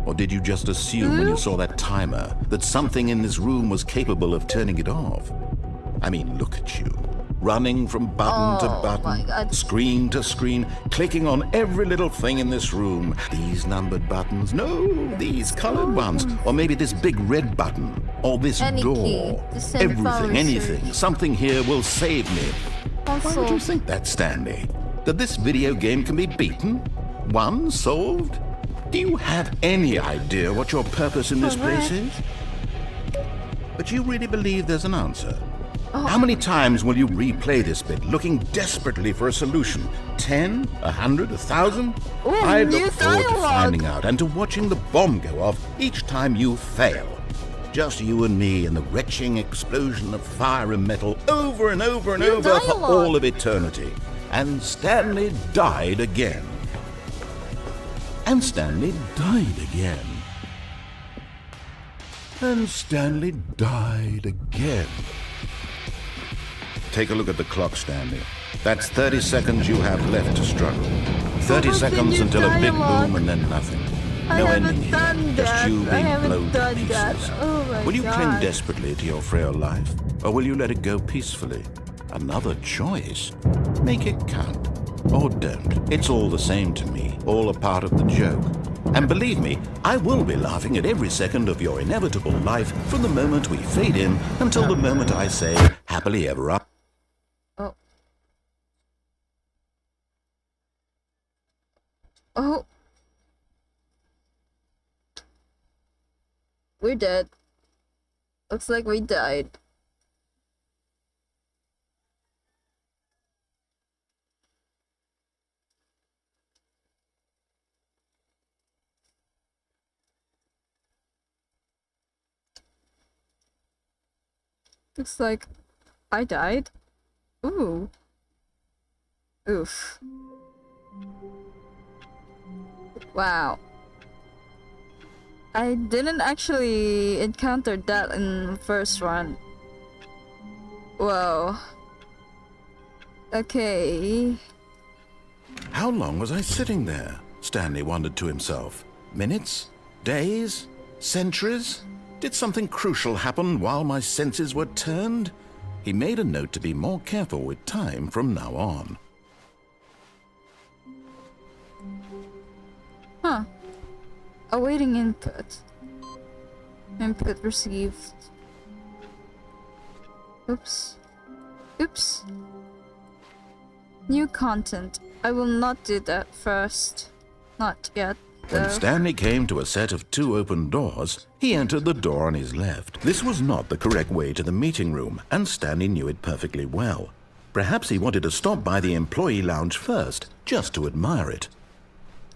Or did you just assume when you saw that timer that something in this room was capable of turning it off? I mean, look at you. Running from button to button, screen to screen, clicking on every little thing in this room. These numbered buttons, no, these colored ones. Or maybe this big red button, or this door. Everything, anything, something here will save me. Why would you think that, Stanley? That this video game can be beaten? Won? Solved? Do you have any idea what your purpose in this place is? But you really believe there's an answer? How many times will you replay this bit, looking desperately for a solution? 10? 100? 1,000? I look forward to finding out and to watching the bomb go off each time you fail. Just you and me and the retching explosion of fire and metal over and over and over for all of eternity. And Stanley died again. And Stanley died again. And Stanley died again. Take a look at the clock, Stanley. That's 30 seconds you have left to struggle. 30 seconds until a big boom and then nothing. No ending here. Just you being blown to pieces. Will you cling desperately to your frail life? Or will you let it go peacefully? Another choice. Make it count. Or don't. It's all the same to me. All a part of the joke. And believe me, I will be laughing at every second of your inevitable life from the moment we fade in until the moment I say, happily ever after. Oh. We're dead. Looks like we died. Looks like I died. Ooh. Oof. Wow. I didn't actually encounter that in first run. Whoa. Okay. How long was I sitting there? Stanley wondered to himself. Minutes? Days? Centuries? Did something crucial happen while my senses were turned? He made a note to be more careful with time from now on. Huh. Awaiting input. Input received. Oops. Oops. New content. I will not do that first. Not yet. When Stanley came to a set of 2 open doors, he entered the door on his left. This was not the correct way to the meeting room, and Stanley knew it perfectly well. Perhaps he wanted to stop by the employee lounge first, just to admire it.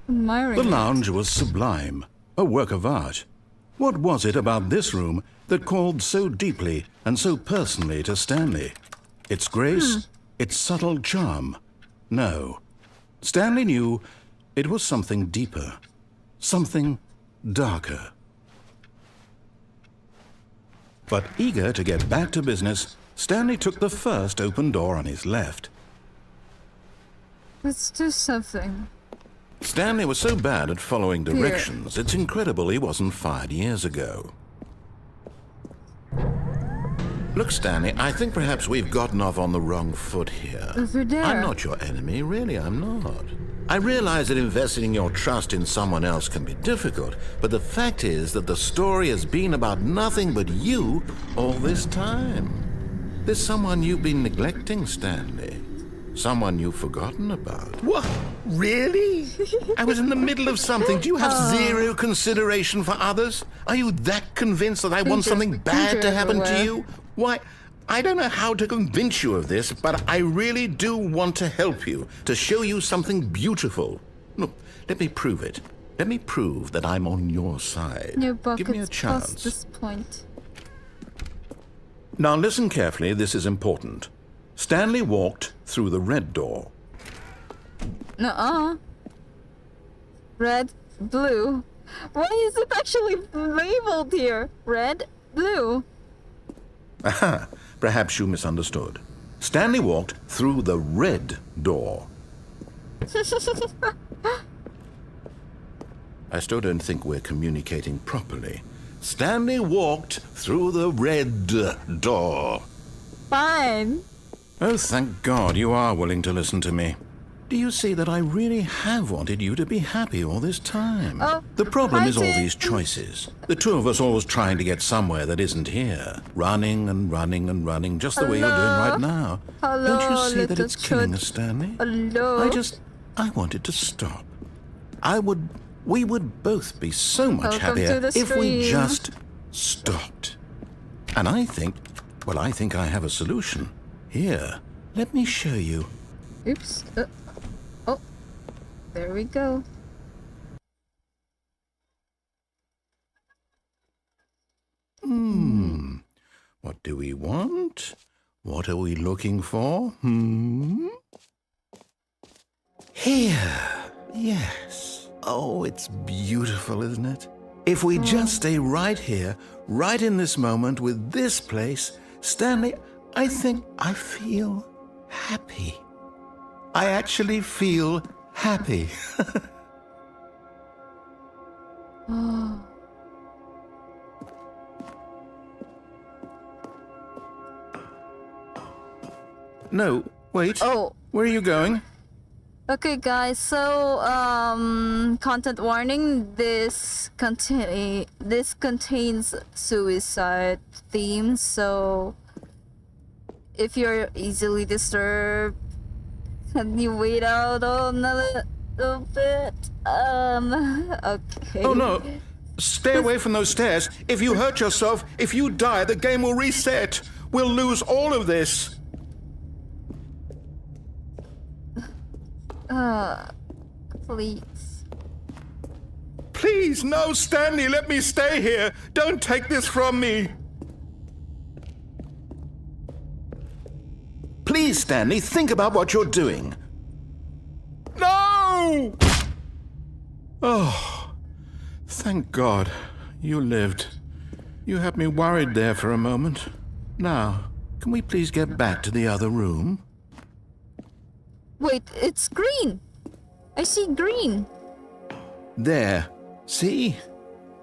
Admiring The lounge was sublime, a work of art. What was it about this room that called so deeply and so personally to Stanley? Its grace? Its subtle charm? No. Stanley knew it was something deeper. Something darker. But eager to get back to business, Stanley took the first open door on his left. Let's do something. Stanley was so bad at following directions, it's incredible he wasn't fired years ago. Look, Stanley, I think perhaps we've gotten off on the wrong foot here. Over there. I'm not your enemy, really, I'm not. I realize that investing your trust in someone else can be difficult, but the fact is that the story has been about nothing but you all this time. There's someone you've been neglecting, Stanley. Someone you've forgotten about. What? Really? I was in the middle of something. Do you have zero consideration for others? Are you that convinced that I want something bad to happen to you? Why, I don't know how to convince you of this, but I really do want to help you, to show you something beautiful. Look, let me prove it. Let me prove that I'm on your side. New Give me a buckets past chance. this point. Now listen carefully, this is important. Stanley walked through the red door. Nuh-uh. Red, blue. Why is it actually labeled here? Red, blue. Aha, perhaps you misunderstood. Stanley walked through the red door. I still don't think we're communicating properly. Stanley walked through the red door. Fine. Oh, thank God you are willing to listen to me. Do you see that I really have wanted you to be happy all this time? Oh, the problem I is all did. these choices. The two of us always trying to get somewhere that isn't here. Running and running and running, just the way you're doing right now. Hello, Don't you see that little it's killing chud. us, Stanley? Hello. I wanted to stop. We would both be so much Welcome happier to the if we stream. just stopped. And I think I have a solution. Here, let me show you. Oops. Oh. There we go. What do we want? What are we looking for? Here. Yes. Oh, it's beautiful, isn't it? If we just stay right here, right in this moment with this place, Stanley, I think I feel happy. I actually feel happy. No, wait. Oh. Where are you going? Okay, guys. So, content warning. This contains suicide themes. So, if you're easily disturbed, can you wait out another little bit? Okay. Oh no! Stay away from those stairs. If you hurt yourself, if you die, the game will reset. We'll lose all of this. Please. Please, no, Stanley, let me stay here. Don't take this from me. Stanley, think about what you're doing. No! Oh, thank God. You lived. You had me worried there for a moment. Now, can we please get back to the other room? Wait, it's green. I see green. There. See?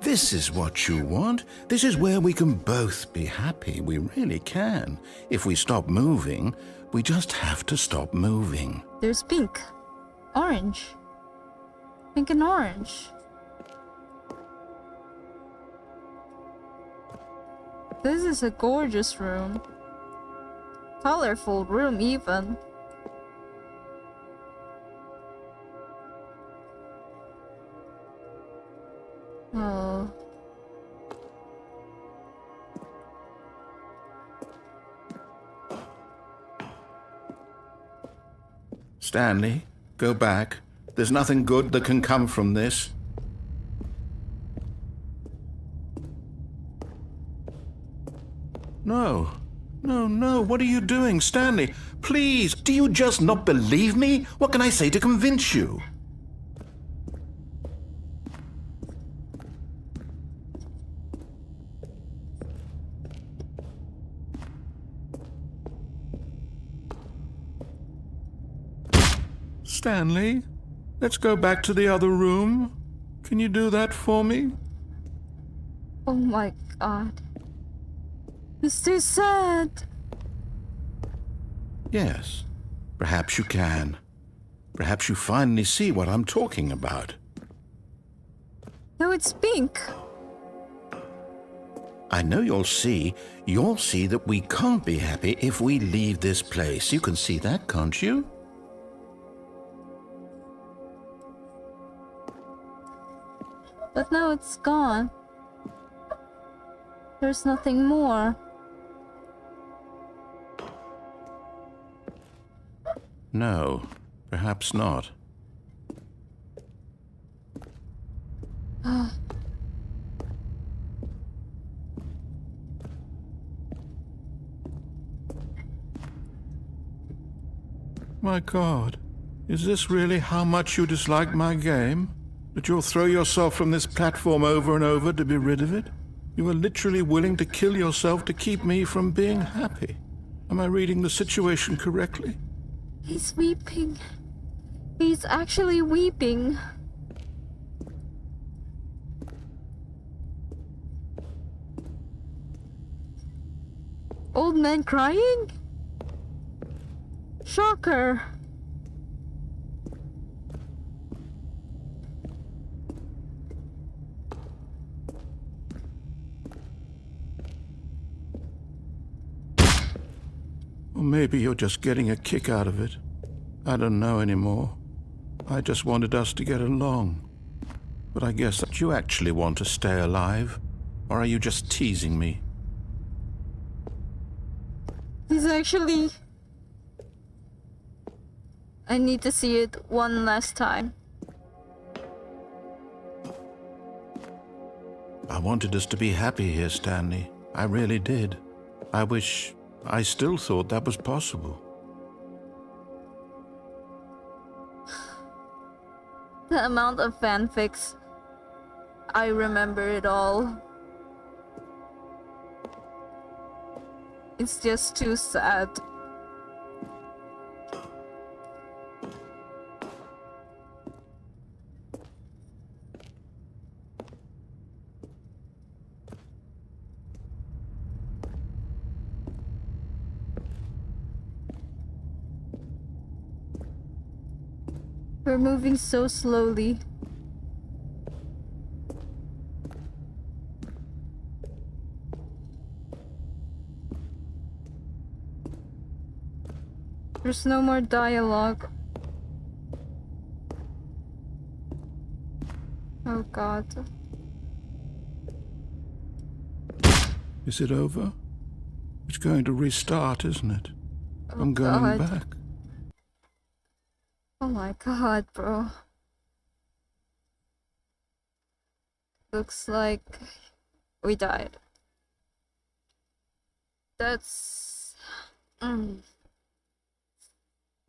This is what you want. This is where we can both be happy. We really can. If we stop moving, we just have to stop moving. There's pink. Orange. Pink and orange. This is a gorgeous room. Colorful room even. Oh. Stanley, go back. There's nothing good that can come from this. No. No, what are you doing, Stanley? Please, do you just not believe me? What can I say to convince you? Stanley, let's go back to the other room. Can you do that for me? Oh my god. It's too sad. Yes, perhaps you can. Perhaps you finally see what I'm talking about. No, it's pink. I know you'll see. You'll see that we can't be happy if we leave this place. You can see that, can't you? But now it's gone. There's nothing more. No, perhaps not. My God, is this really how much you dislike my game? That you'll throw yourself from this platform over and over to be rid of it? You are literally willing to kill yourself to keep me from being happy. Am I reading the situation correctly? He's weeping. He's actually weeping. Old man crying? Shocker. Or maybe you're just getting a kick out of it. I don't know anymore. I just wanted us to get along. But I guess that you actually want to stay alive. Or are you just teasing me? He's actually... I need to see it one last time. I wanted us to be happy here, Stanley. I really did. I still thought that was possible. The amount of fanfics. I remember it all. It's just too sad. We're moving so slowly. There's no more dialogue. Oh God. Is it over? It's going to restart, isn't it? Oh I'm going God. back. Oh my God, bro. Looks like we died. That's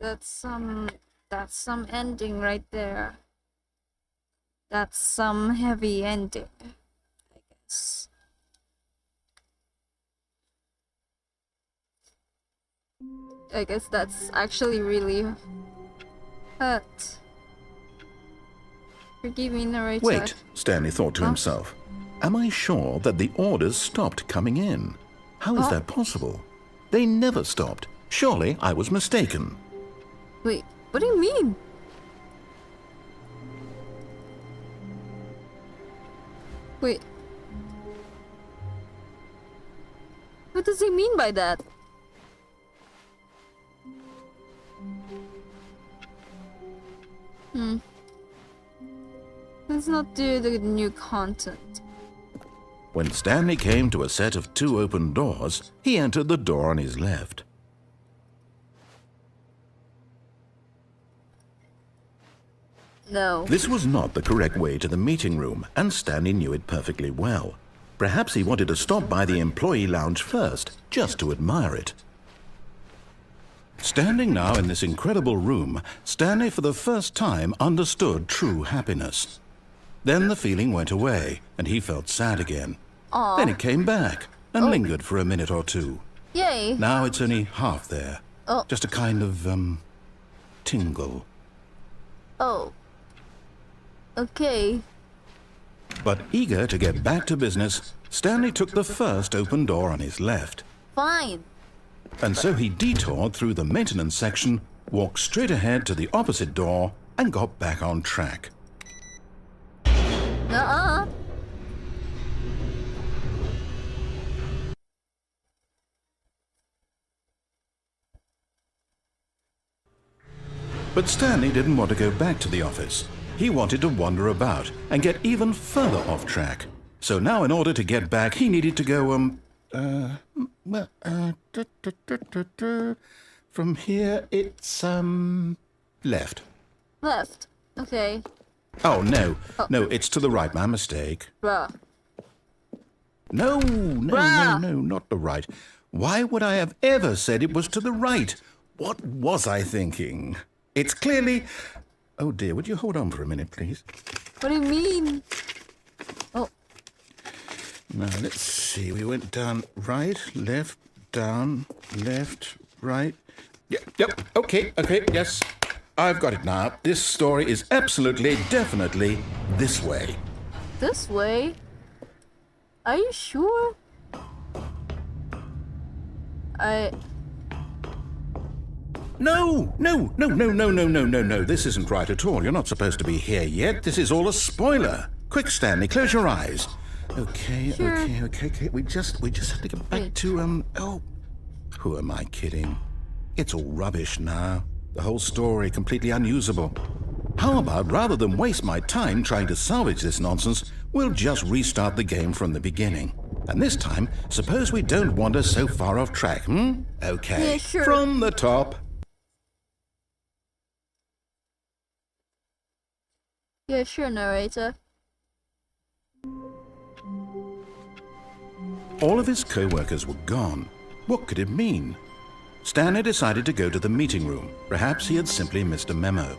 That's some ending right there. That's some heavy ending, I guess. I guess that's actually really hurt. Forgive me, narrator. Wait, Stanley thought to himself. Am I sure that the orders stopped coming in? How is that possible? They never stopped. Surely I was mistaken. Wait, what do you mean? Wait. What does he mean by that? Let's not do the new content. When Stanley came to a set of 2 open doors, he entered the door on his left. No. This was not the correct way to the meeting room, and Stanley knew it perfectly well. Perhaps he wanted to stop by the employee lounge first, just to admire it. Standing now in this incredible room, Stanley for the first time understood true happiness. Then the feeling went away, and he felt sad again. Aww. Then it came back, and lingered for a minute or two. Yay. Now it's only half there. Oh. Just a kind of, tingle. Oh. Okay. But eager to get back to business, Stanley took the first open door on his left. Fine. And so he detoured through the maintenance section, walked straight ahead to the opposite door, and got back on track. Uh-uh. But Stanley didn't want to go back to the office. He wanted to wander about and get even further off track. So now in order to get back, he needed to go, from here it's, left. Left. Okay. Oh, no. No, it's to the right. My mistake. Bruh. No, not the right. Why would I have ever said it was to the right? What was I thinking? It's clearly... Oh, dear, would you hold on for a minute, please? What do you mean? Oh. Now, let's see. We went down right, left, down, left, right. Yep, okay, yes. I've got it now. This story is absolutely, definitely this way. This way? Are you sure? No. This isn't right at all. You're not supposed to be here yet. This is all a spoiler. Quick, Stanley, close your eyes. Okay, Sure. okay. We just have to get back to, oh. Who am I kidding? It's all rubbish now. The whole story completely unusable. How about, rather than waste my time trying to salvage this nonsense, we'll just restart the game from the beginning. And this time, suppose we don't wander so far off track, Okay. Yeah, sure. From the top. Yeah, sure, narrator. All of his co-workers were gone. What could it mean? Stanley decided to go to the meeting room. Perhaps he had simply missed a memo.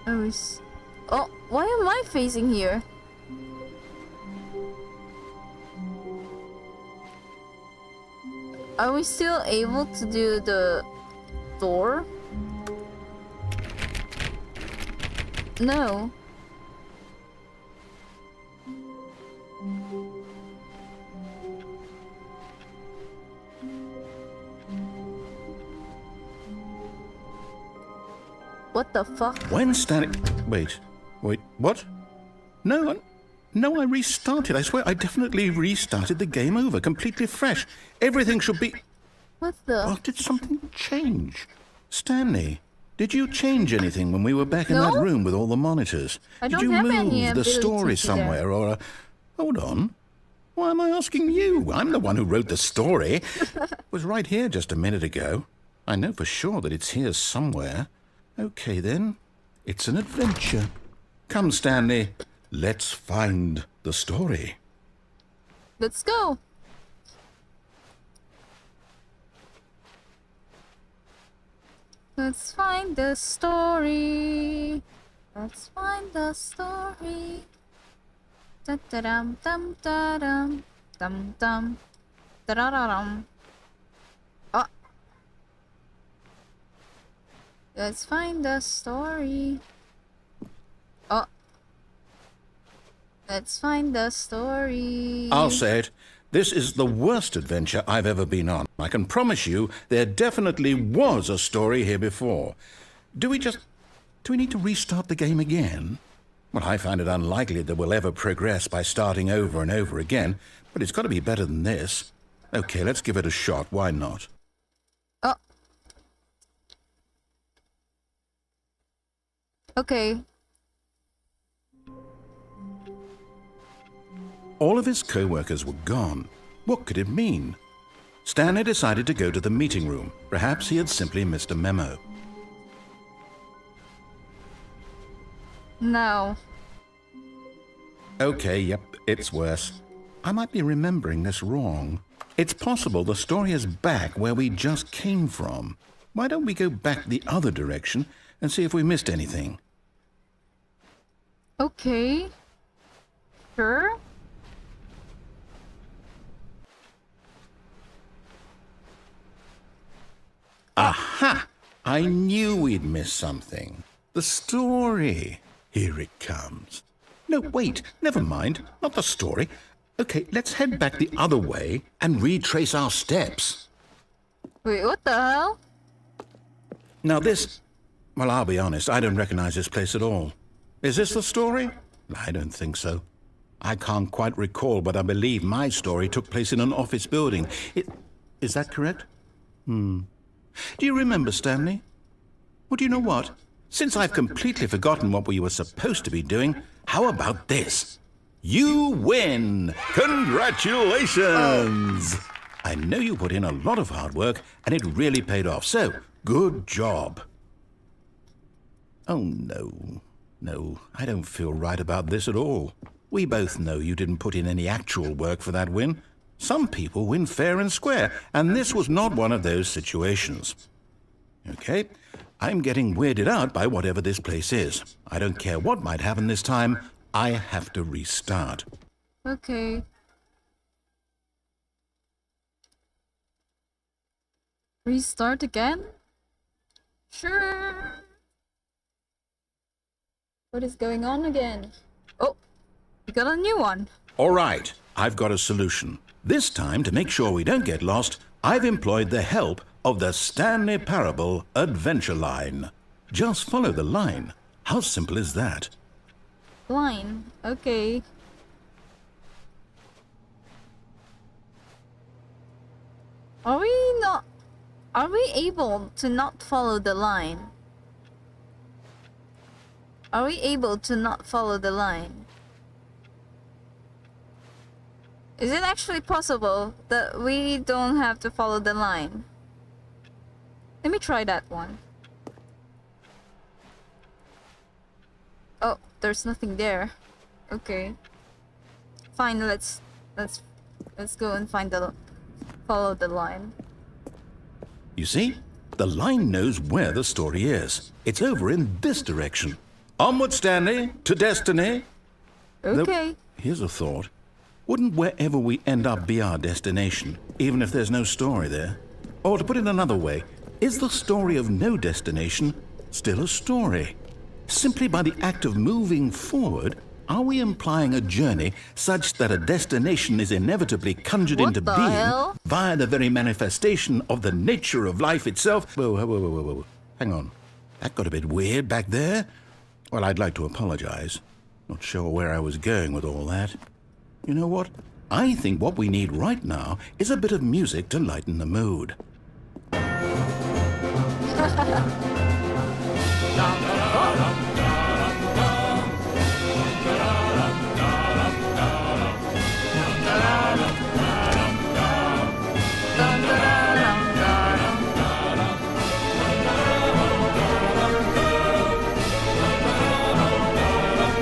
Oh, why am I facing here? Are we still able to do the door? No. What the fuck? When Stanley... Wait, what? No, I restarted. I swear, I definitely restarted the game over, completely fresh. Everything should be... What the? Oh, did something change? Stanley, did you change anything when we were back in No. that room with all the monitors? I Did don't you have move any the ability story to somewhere, or... Hold on. Why am I asking you? I'm the one who wrote the story. It was right here just a minute ago. I know for sure that it's here somewhere. Okay, then. It's an adventure. Come, Stanley. Let's find the story. Let's go. Let's find the story. Let's find the story. Da da dum dum da dum dum dum da da da dum. Oh. Let's find the story. Oh. Let's find the story. I'll say it. This is the worst adventure I've ever been on. I can promise you there definitely was a story here before. Do we need to restart the game again? Well, I find it unlikely that we'll ever progress by starting over and over again, but it's got to be better than this. Okay, let's give it a shot. Why not? Oh. Okay. All of his co-workers were gone. What could it mean? Stanley decided to go to the meeting room. Perhaps he had simply missed a memo. No. Okay, yep, it's worse. I might be remembering this wrong. It's possible the story is back where we just came from. Why don't we go back the other direction and see if we missed anything? Okay. Sure. Aha! I knew we'd missed something. The story. Here it comes. No, wait, never mind. Not the story. Okay, let's head back the other way and retrace our steps. Wait, what the hell? Now well, I'll be honest, I don't recognize this place at all. Is this the story? I don't think so. I can't quite recall, but I believe my story took place in an office building. Is that correct? Do you remember, Stanley? Well, do you know what? Since I've completely forgotten what we were supposed to be doing, how about this? You win! Congratulations! I know you put in a lot of hard work, and it really paid off, so good job. Oh, no. No, I don't feel right about this at all. We both know you didn't put in any actual work for that win. Some people win fair and square, and this was not one of those situations. Okay, I'm getting weirded out by whatever this place is. I don't care what might happen this time. I have to restart. Okay. Restart again? Sure. What is going on again? Oh, we got a new one. All right, I've got a solution. This time, to make sure we don't get lost, I've employed the help of the Stanley Parable adventure line. Just follow the line. How simple is that? Line. Okay. Are we able to not follow the line? Are we able to not follow the line? Is it actually possible that we don't have to follow the line? Let me try that one. Oh, there's nothing there. Okay. Fine, let's go and follow the line. You see, the line knows where the story is. It's over in this direction. Onward, Stanley, to destiny. Okay. Though, here's a thought. Wouldn't wherever we end up be our destination, even if there's no story there? Or to put it another way, is the story of no destination still a story? Simply by the act of moving forward, are we implying a journey such that a destination is inevitably conjured What into the being hell? via the very manifestation of the nature of life itself? Whoa. Hang on. That got a bit weird back there. Well, I'd like to apologize. Not sure where I was going with all that. You know what? I think what we need right now is a bit of music to lighten the mood.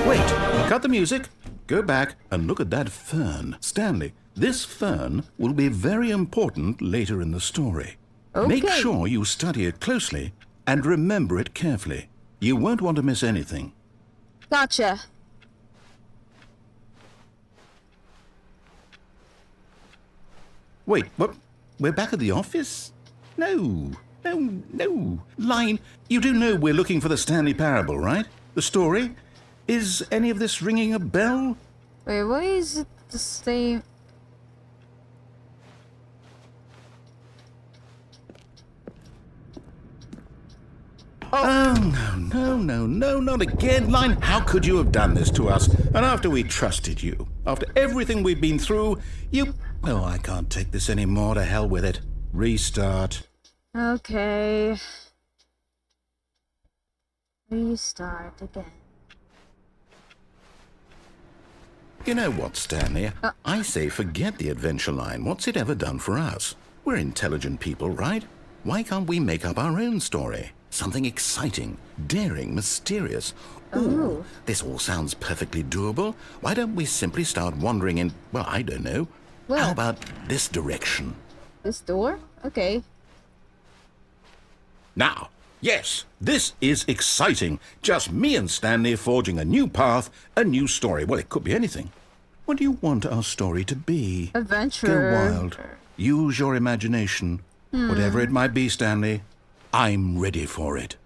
Wait, cut the music. Go back and look at that fern. Stanley, this fern will be very important later in the story. Okay. Make sure you study it closely and remember it carefully. You won't want to miss anything. Gotcha. Wait, what? We're back at the office? No. Line, you do know we're looking for the Stanley Parable, right? The story? Is any of this ringing a bell? Wait, why is it the same? Oh, no, not again. Line, how could you have done this to us? And after we trusted you, after everything we've been through, you... Oh, I can't take this anymore. To hell with it. Restart. Okay. Restart again. You know what, Stanley? I say forget the adventure line. What's it ever done for us? We're intelligent people, right? Why can't we make up our own story? Something exciting, daring, mysterious. Ooh, this all sounds perfectly doable. Why don't we simply start wandering in, well, I don't know. Where? How about this direction? This door? Okay. Now, yes, this is exciting. Just me and Stanley forging a new path, a new story. Well, it could be anything. What do you want our story to be? Adventure. Go wild. Use your imagination. Whatever it might be, Stanley, I'm ready for it.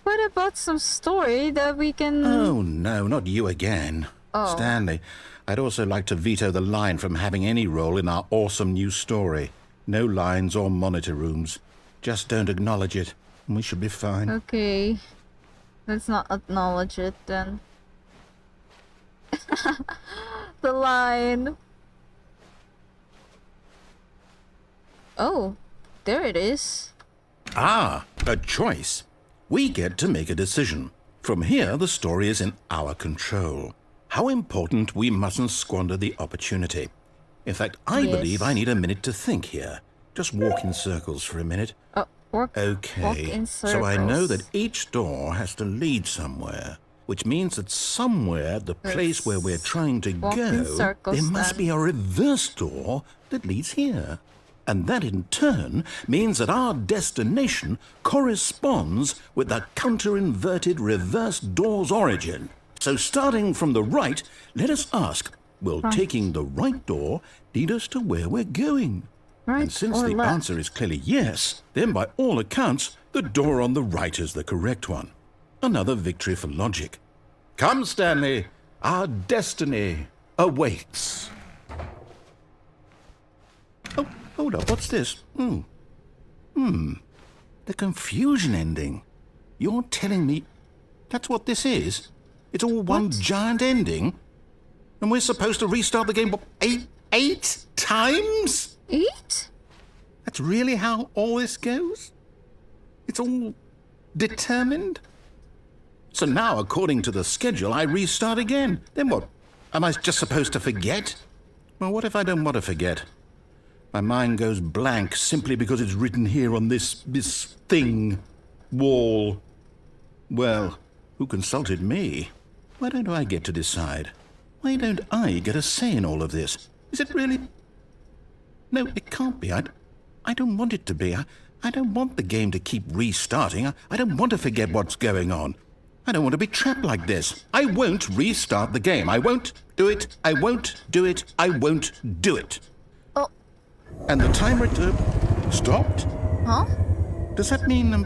What about some story that we can... Oh, no, not you again. Oh. Stanley, I'd also like to veto the line from having any role in our awesome new story. No lines or monitor rooms. Just don't acknowledge it, and we should be fine. Okay. Let's not acknowledge it then. The line. Oh, there it is. Ah, a choice. We get to make a decision. From here, the story is in our control. How important we mustn't squander the opportunity. In fact, I Yes. believe I need a minute to think here. Just walk in circles for a minute. Oh, walk Okay, in so I know circles. that each door has to lead somewhere, which means that somewhere, the place where we're trying to walk in go, circles there must then. be a reverse door that leads here. And that in turn means that our destination corresponds with the counter-inverted reverse door's origin. So starting from the right, let us ask, will taking the right door lead us to where we're going? Right And since or the left? answer is clearly yes, then by all accounts, the door on the right is the correct one. Another victory for logic. Come, Stanley, our destiny awaits. Oh, hold up, what's this? The confusion ending. You're telling me that's what this is? It's all one giant ending? And we're supposed to restart the game, what, eight times? 8? That's really how all this goes? It's all determined? So now, according to the schedule, I restart again. Then what? Am I just supposed to forget? Well, what if I don't want to forget? My mind goes blank simply because it's written here on this thing, wall. Well, who consulted me? Why don't I get to decide? Why don't I get a say in all of this? Is it really... No, it can't be. I don't want it to be. I don't want the game to keep restarting. I don't want to forget what's going on. I don't want to be trapped like this. I won't restart the game. I won't do it. I won't do it. I won't do it. Oh, And the timer stopped? huh? Does that mean,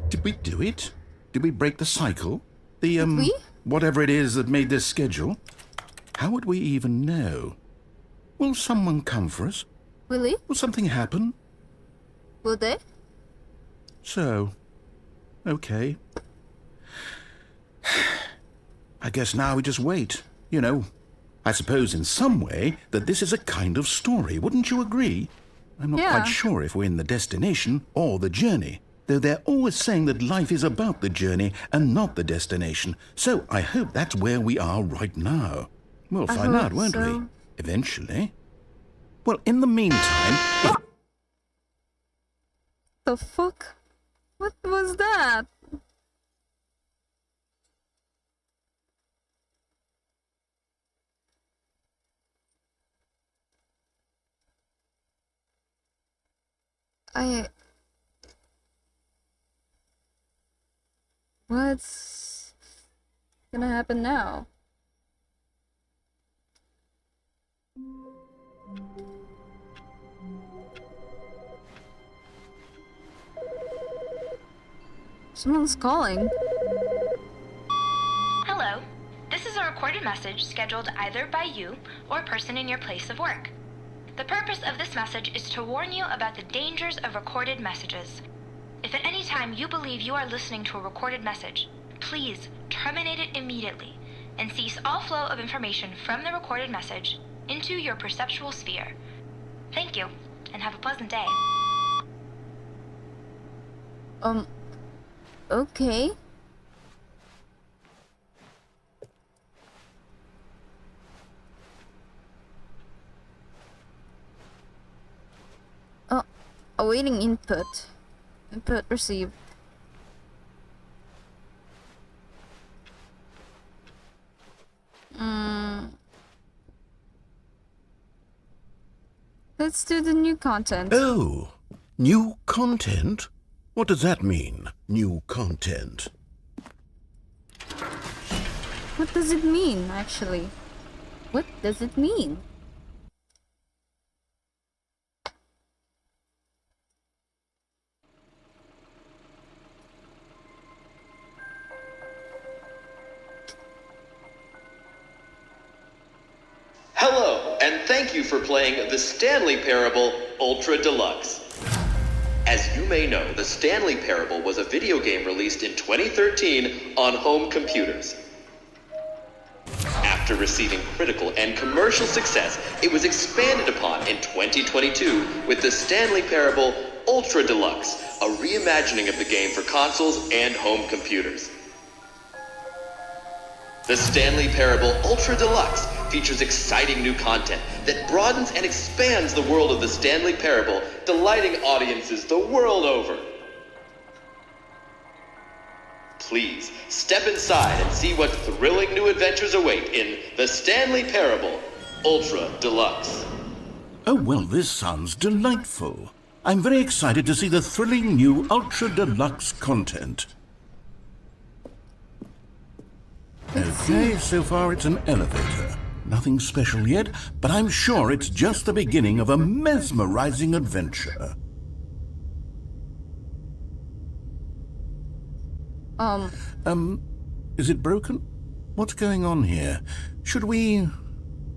did we do it? Did we break the cycle? The, we? whatever it is that made this schedule? How would we even know? Will someone come for us? Really? Will something happen? Will they? So, okay. I guess now we just wait, you know. I suppose in some way that this is a kind of story, wouldn't you agree? I'm not Yeah. quite sure if we're in the destination or the journey, though they're always saying that life is about the journey and not the destination. So I hope that's where we are right now. We'll find hope out, won't we? so. Eventually. Well, in the meantime, if... The fuck? What was that? I... What's gonna happen now? Someone's calling. Hello. This is a recorded message scheduled either by you or a person in your place of work. The purpose of this message is to warn you about the dangers of recorded messages. If at any time you believe you are listening to a recorded message, please terminate it immediately and cease all flow of information from the recorded message into your perceptual sphere. Thank you, and have a pleasant day. Okay. Oh, awaiting input. Input received. Let's do the new content. Oh, new content? What does that mean, new content? What does it mean, actually? What does it mean? Hello, and thank you for playing the Stanley Parable Ultra Deluxe. As you may know, the Stanley Parable was a video game released in 2013 on home computers. After receiving critical and commercial success, it was expanded upon in 2022 with the Stanley Parable Ultra Deluxe, a reimagining of the game for consoles and home computers. The Stanley Parable Ultra Deluxe features exciting new content that broadens and expands the world of the Stanley Parable, delighting audiences the world over. Please step inside and see what thrilling new adventures await in the Stanley Parable Ultra Deluxe. Oh, well, this sounds delightful. I'm very excited to see the thrilling new Ultra Deluxe content. Okay, so far it's an elevator. Nothing special yet, but I'm sure it's just the beginning of a mesmerizing adventure. Is it broken? What's going on here? Should we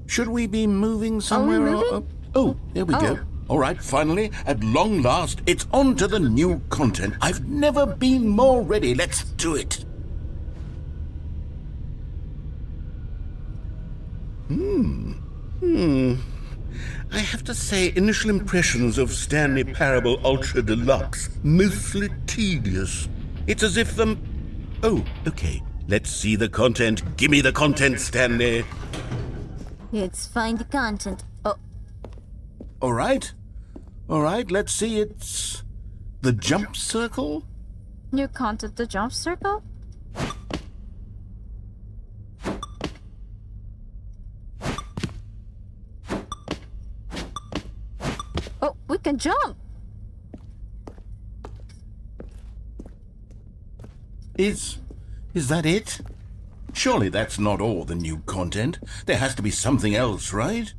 be moving somewhere? moving? Oh, there we go. All right, finally, at long last, it's on to the new content. I've never been more ready. Let's do it. I have to say, initial impressions of Stanley Parable Ultra Deluxe, mostly tedious. It's as if the... Oh, okay. Let's see the content. Give me the content, Stanley. Let's find the content. Oh, All right. All right, let's see. It's... the jump circle? new content, the jump circle? Oh, we can jump! Is that it? Surely that's not all the new content. There has to be something else, right?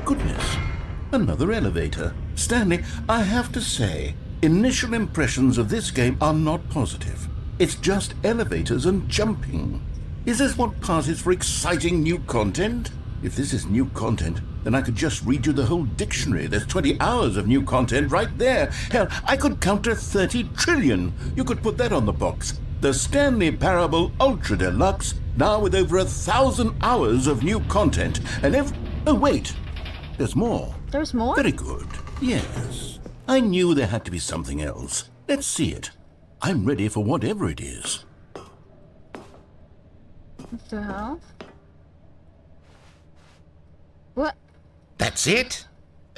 Goodness, another elevator. Stanley, I have to say, initial impressions of this game are not positive. It's just elevators and jumping. Is this what passes for exciting new content? If this is new content, then I could just read you the whole dictionary. There's 20 hours of new content right there. Hell, I could count to 30 trillion. You could put that on the box. The Stanley Parable Ultra Deluxe, now with over 1,000 hours of new content. And oh, wait. There's more. There's more? Very good. Yes. I knew there had to be something else. Let's see it. I'm ready for whatever it is. What the hell? What? That's it?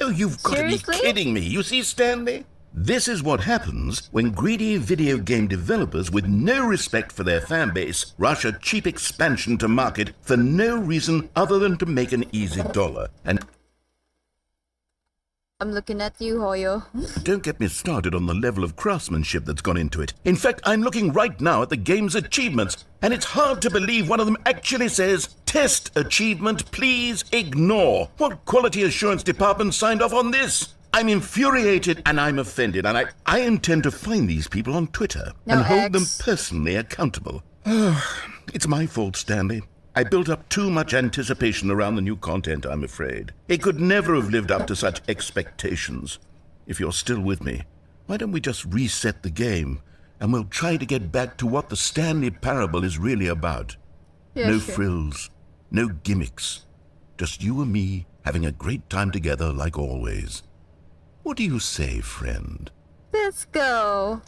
Oh, you've got Seriously? to be kidding me. You see, Stanley? This is what happens when greedy video game developers with no respect for their fan base rush a cheap expansion to market for no reason other than to make an easy dollar. And I'm looking at you, Hoyo. Don't get me started on the level of craftsmanship that's gone into it. In fact, I'm looking right now at the game's achievements, and it's hard to believe one of them actually says, "Test achievement, please ignore." What quality assurance department signed off on this? I'm infuriated and I'm offended, and I intend to find these people on Twitter and hold them personally accountable. It's my fault, Stanley. I built up too much anticipation around the new content, I'm afraid. It could never have lived up to such expectations. If you're still with me, why don't we just reset the game, and we'll try to get back to what the Stanley Parable is really about. Yeah, No sure. frills, no gimmicks. Just you and me having a great time together like always. What do you say, friend? Let's go.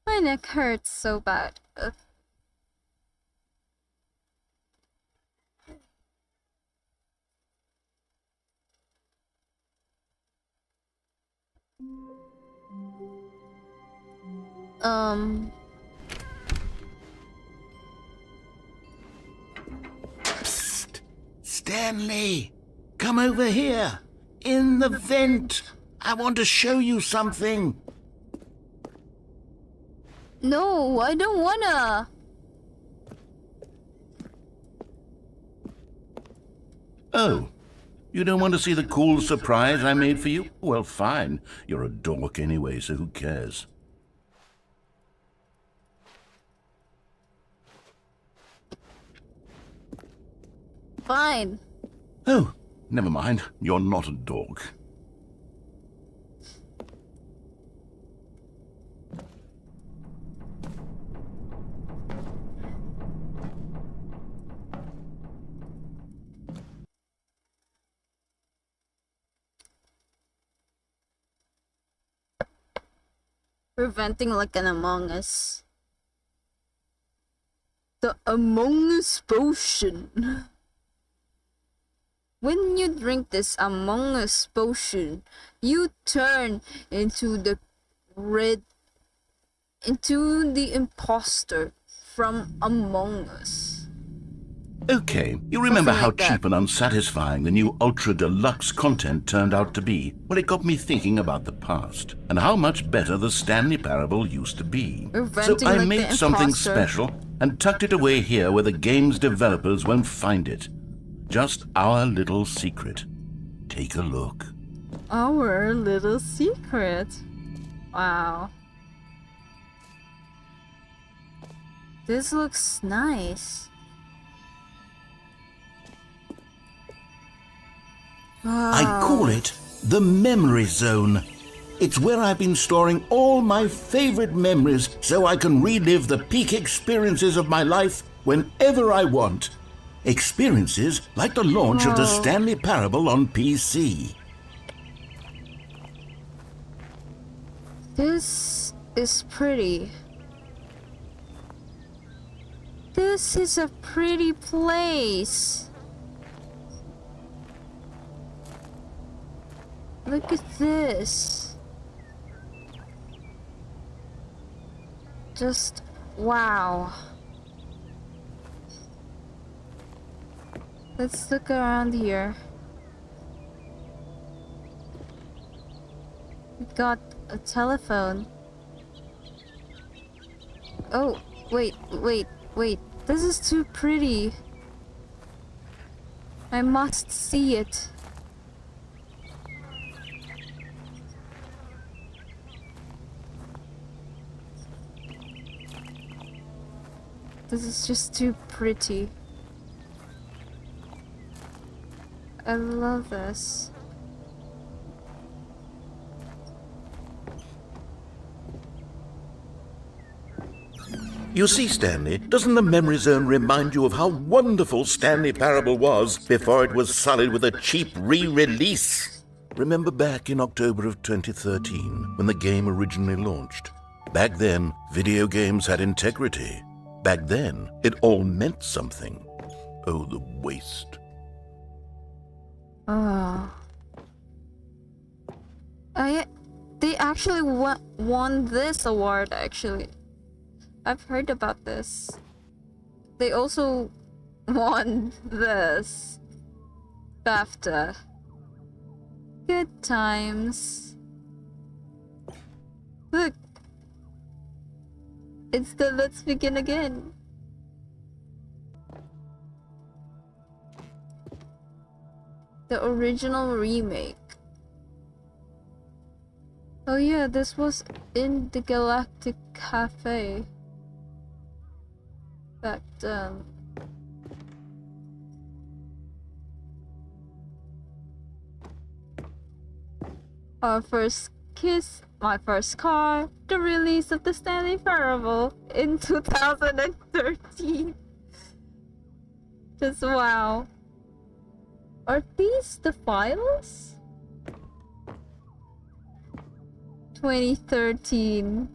My neck hurts so bad. Ugh. Psst. Stanley, come over here. In the vent. I want to show you something. No, I don't wanna. Oh, you don't want to see the cool surprise I made for you? Well, fine. You're a dork anyway, so who cares? Fine. Oh, never mind. You're not a dork. Preventing like an Among Us. The Among Us potion. When you drink this Among Us potion, you turn into the imposter from Among Us. Okay, you remember Something how like that. cheap and unsatisfying the new Ultra Deluxe content turned out to be? Well, it got me thinking about the past and how much better the Stanley Parable used to be. You're So venting I like made the something imposter. special and tucked it away here where the game's developers won't find it. Just our little secret. Take a look. Our little secret. Wow. This looks nice. I call it the Memory Zone. It's where I've been storing all my favorite memories so I can relive the peak experiences of my life whenever I want. Experiences like the launch of the Whoa. Stanley Parable on PC. This is pretty. This is a pretty place. Look at this. Just wow. Let's look around here. We got a telephone. Oh, wait. This is too pretty. I must see it. This is just too pretty. I love this. You see, Stanley, doesn't the Memory Zone remind you of how wonderful Stanley Parable was before it was sullied with a cheap re-release? Remember back in October of 2013, when the game originally launched? Back then, video games had integrity. Back then, it all meant something. Oh, the waste. Oh. They actually won this award, actually. I've heard about this. They also won this BAFTA. Good times. Look. It's the Let's Begin Again. The original remake. Oh yeah, this was in the Galactic Cafe back then. Our first kiss, my first car, the release of the Stanley Parable in 2013. Just wow. Are these the files? 2013.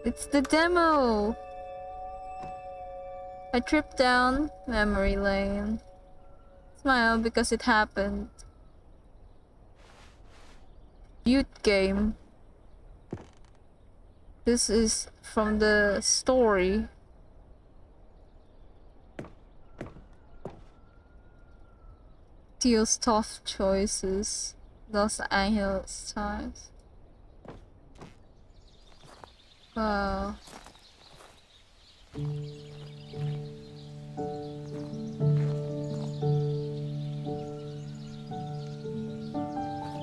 It's the demo. I tripped down memory lane. Smile because it happened. Youth game. This is from the story. Deals tough choices. Los Angeles Times. Wow.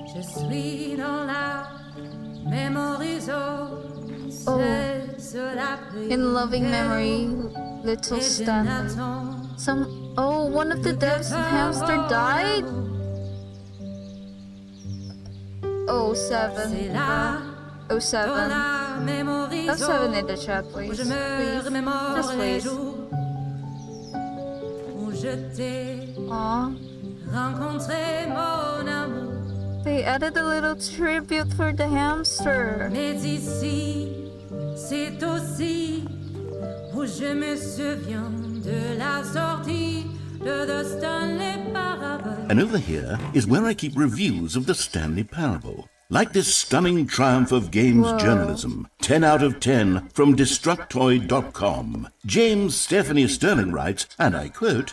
Je suis dans la mémorisation. In loving memory, little Stanley. One of the devs hamster died? Oh, 7. Oh, 7. Oh, 7 in the chat, please. Please. Just please. Aww. They added a little tribute for the hamster. C'est aussi où je me souviens de la sortie de the Stanley Parable. And over here is where I keep reviews of the Stanley Parable. Like this stunning triumph of games journalism, 10 out of 10 from Destructoid.com. James Stephanie Sterling writes, and I quote,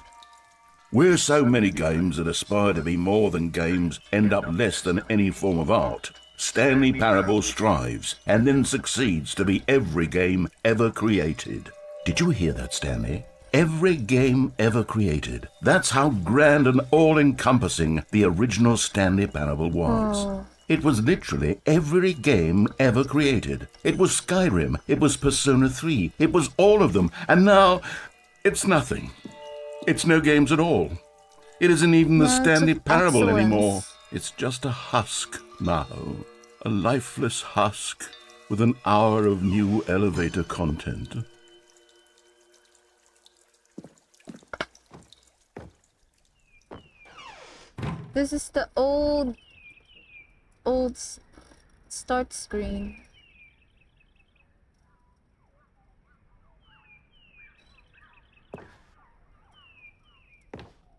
"Where so many games that aspire to be more than games end up less than any form of art, Stanley Parable strives and then succeeds to be every game ever created." Did you hear that, Stanley? Every game ever created. That's how grand and all-encompassing the original Stanley Parable was. Oh. It was literally every game ever created. It was Skyrim, it was Persona 3, it was all of them, and now it's nothing. It's no games at all. It isn't even the Stanley Parable anymore. It's just a husk now. A lifeless husk with an hour of new elevator content. This is the old start screen.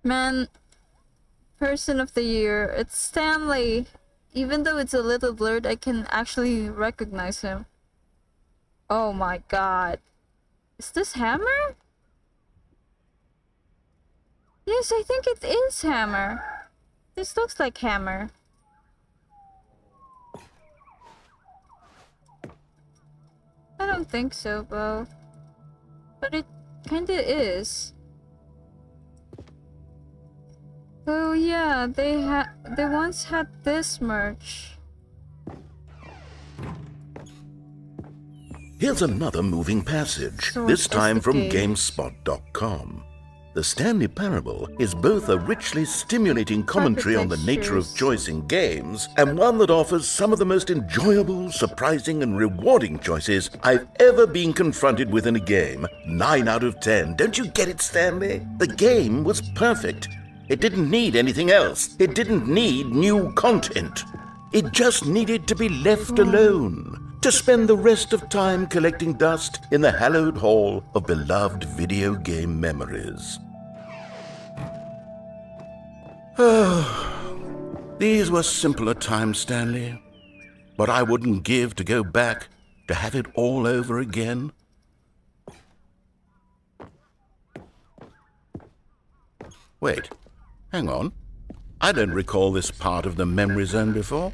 Man, person of the year, it's Stanley. Even though it's a little blurred, I can actually recognize him. Oh my god. Is this Hammer? Yes, I think it is Hammer. This looks like Hammer. I don't think so, Bo. But it kinda is. Oh yeah, they once had this merch. Here's another moving passage, So this time from investigate. GameSpot.com. The Stanley Parable is both a richly stimulating commentary on the nature of textures. choice in games, and one that offers some of the most enjoyable, surprising, and rewarding choices I've ever been confronted with in a game. 9 out of 10. Don't you get it, Stanley? The game was perfect. It didn't need anything else. It didn't need new content. It just needed to be left alone, to spend the rest of time collecting dust in the hallowed hall of beloved video game memories. These were simpler times, Stanley. But I wouldn't give to go back to have it all over again. Wait, hang on. I don't recall this part of the memory zone before.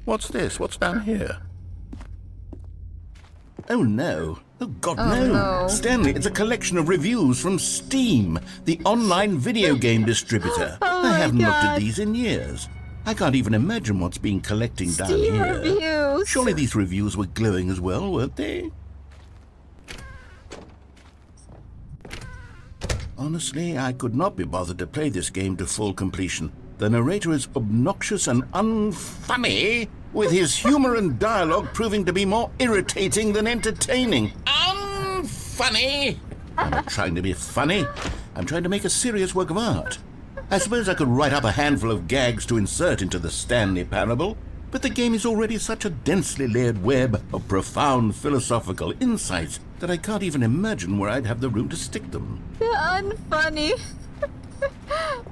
What's this? What's down here? Oh no. Oh God, no. Stanley, it's a collection of reviews from Steam, the online video game distributor. I haven't looked at these in years. I can't even imagine what's being collecting down Steam here. reviews. Surely these reviews were glowing as well, weren't they? Honestly, I could not be bothered to play this game to full completion. The narrator is obnoxious and unfunny, with his humor and dialogue proving to be more irritating than entertaining. Unfunny! I'm not trying to be funny. I'm trying to make a serious work of art. I suppose I could write up a handful of gags to insert into the Stanley Parable, but the game is already such a densely layered web of profound philosophical insights that I can't even imagine where I'd have the room to stick them. They're unfunny.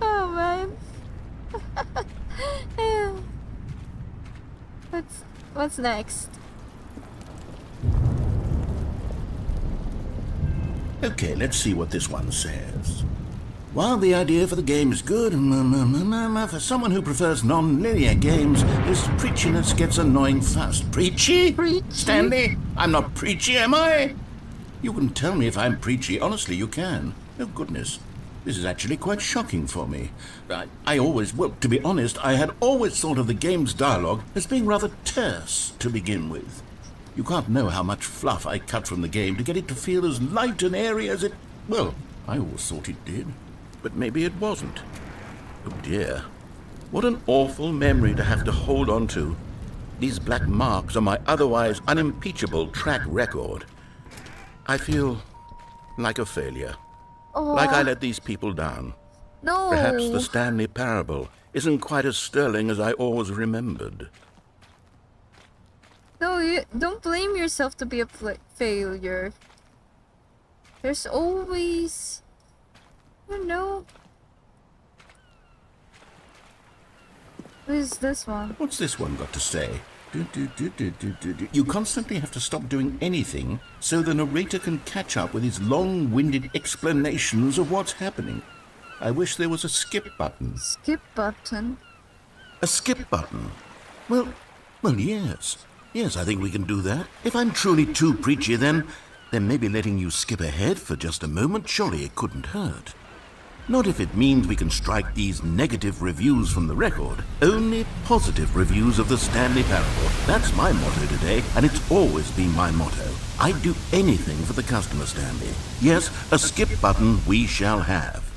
Oh man. What's next? Okay, let's see what this one says. While the idea for the game is good, for someone who prefers non-linear games, this preachiness gets annoying fast. Preachy? Preachy? Stanley, I'm not preachy, am I? You can tell me if I'm preachy. Honestly, you can. Oh, goodness. This is actually quite shocking for me. Well, to be honest, I had always thought of the game's dialogue as being rather terse to begin with. You can't know how much fluff I cut from the game to get it to feel as light and airy as it... Well, I always thought it did. But maybe it wasn't. Oh dear. What an awful memory to have to hold on to. These black marks on my otherwise unimpeachable track record. I feel like a failure. Like I let these people down. No. Perhaps the Stanley Parable isn't quite as sterling as I always remembered. No, you don't blame yourself to be a failure. There's always... I don't know. What is this one? What's this one got to say? You constantly have to stop doing anything so the narrator can catch up with his long-winded explanations of what's happening. I wish there was a skip button. Skip button? A skip button? Well, yes. Yes, I think we can do that. If I'm truly too preachy, then maybe letting you skip ahead for just a moment, surely it couldn't hurt. Not if it means we can strike these negative reviews from the record. Only positive reviews of the Stanley Parable. That's my motto today, and it's always been my motto. I'd do anything for the customer, Stanley. Yes, a skip button we shall have.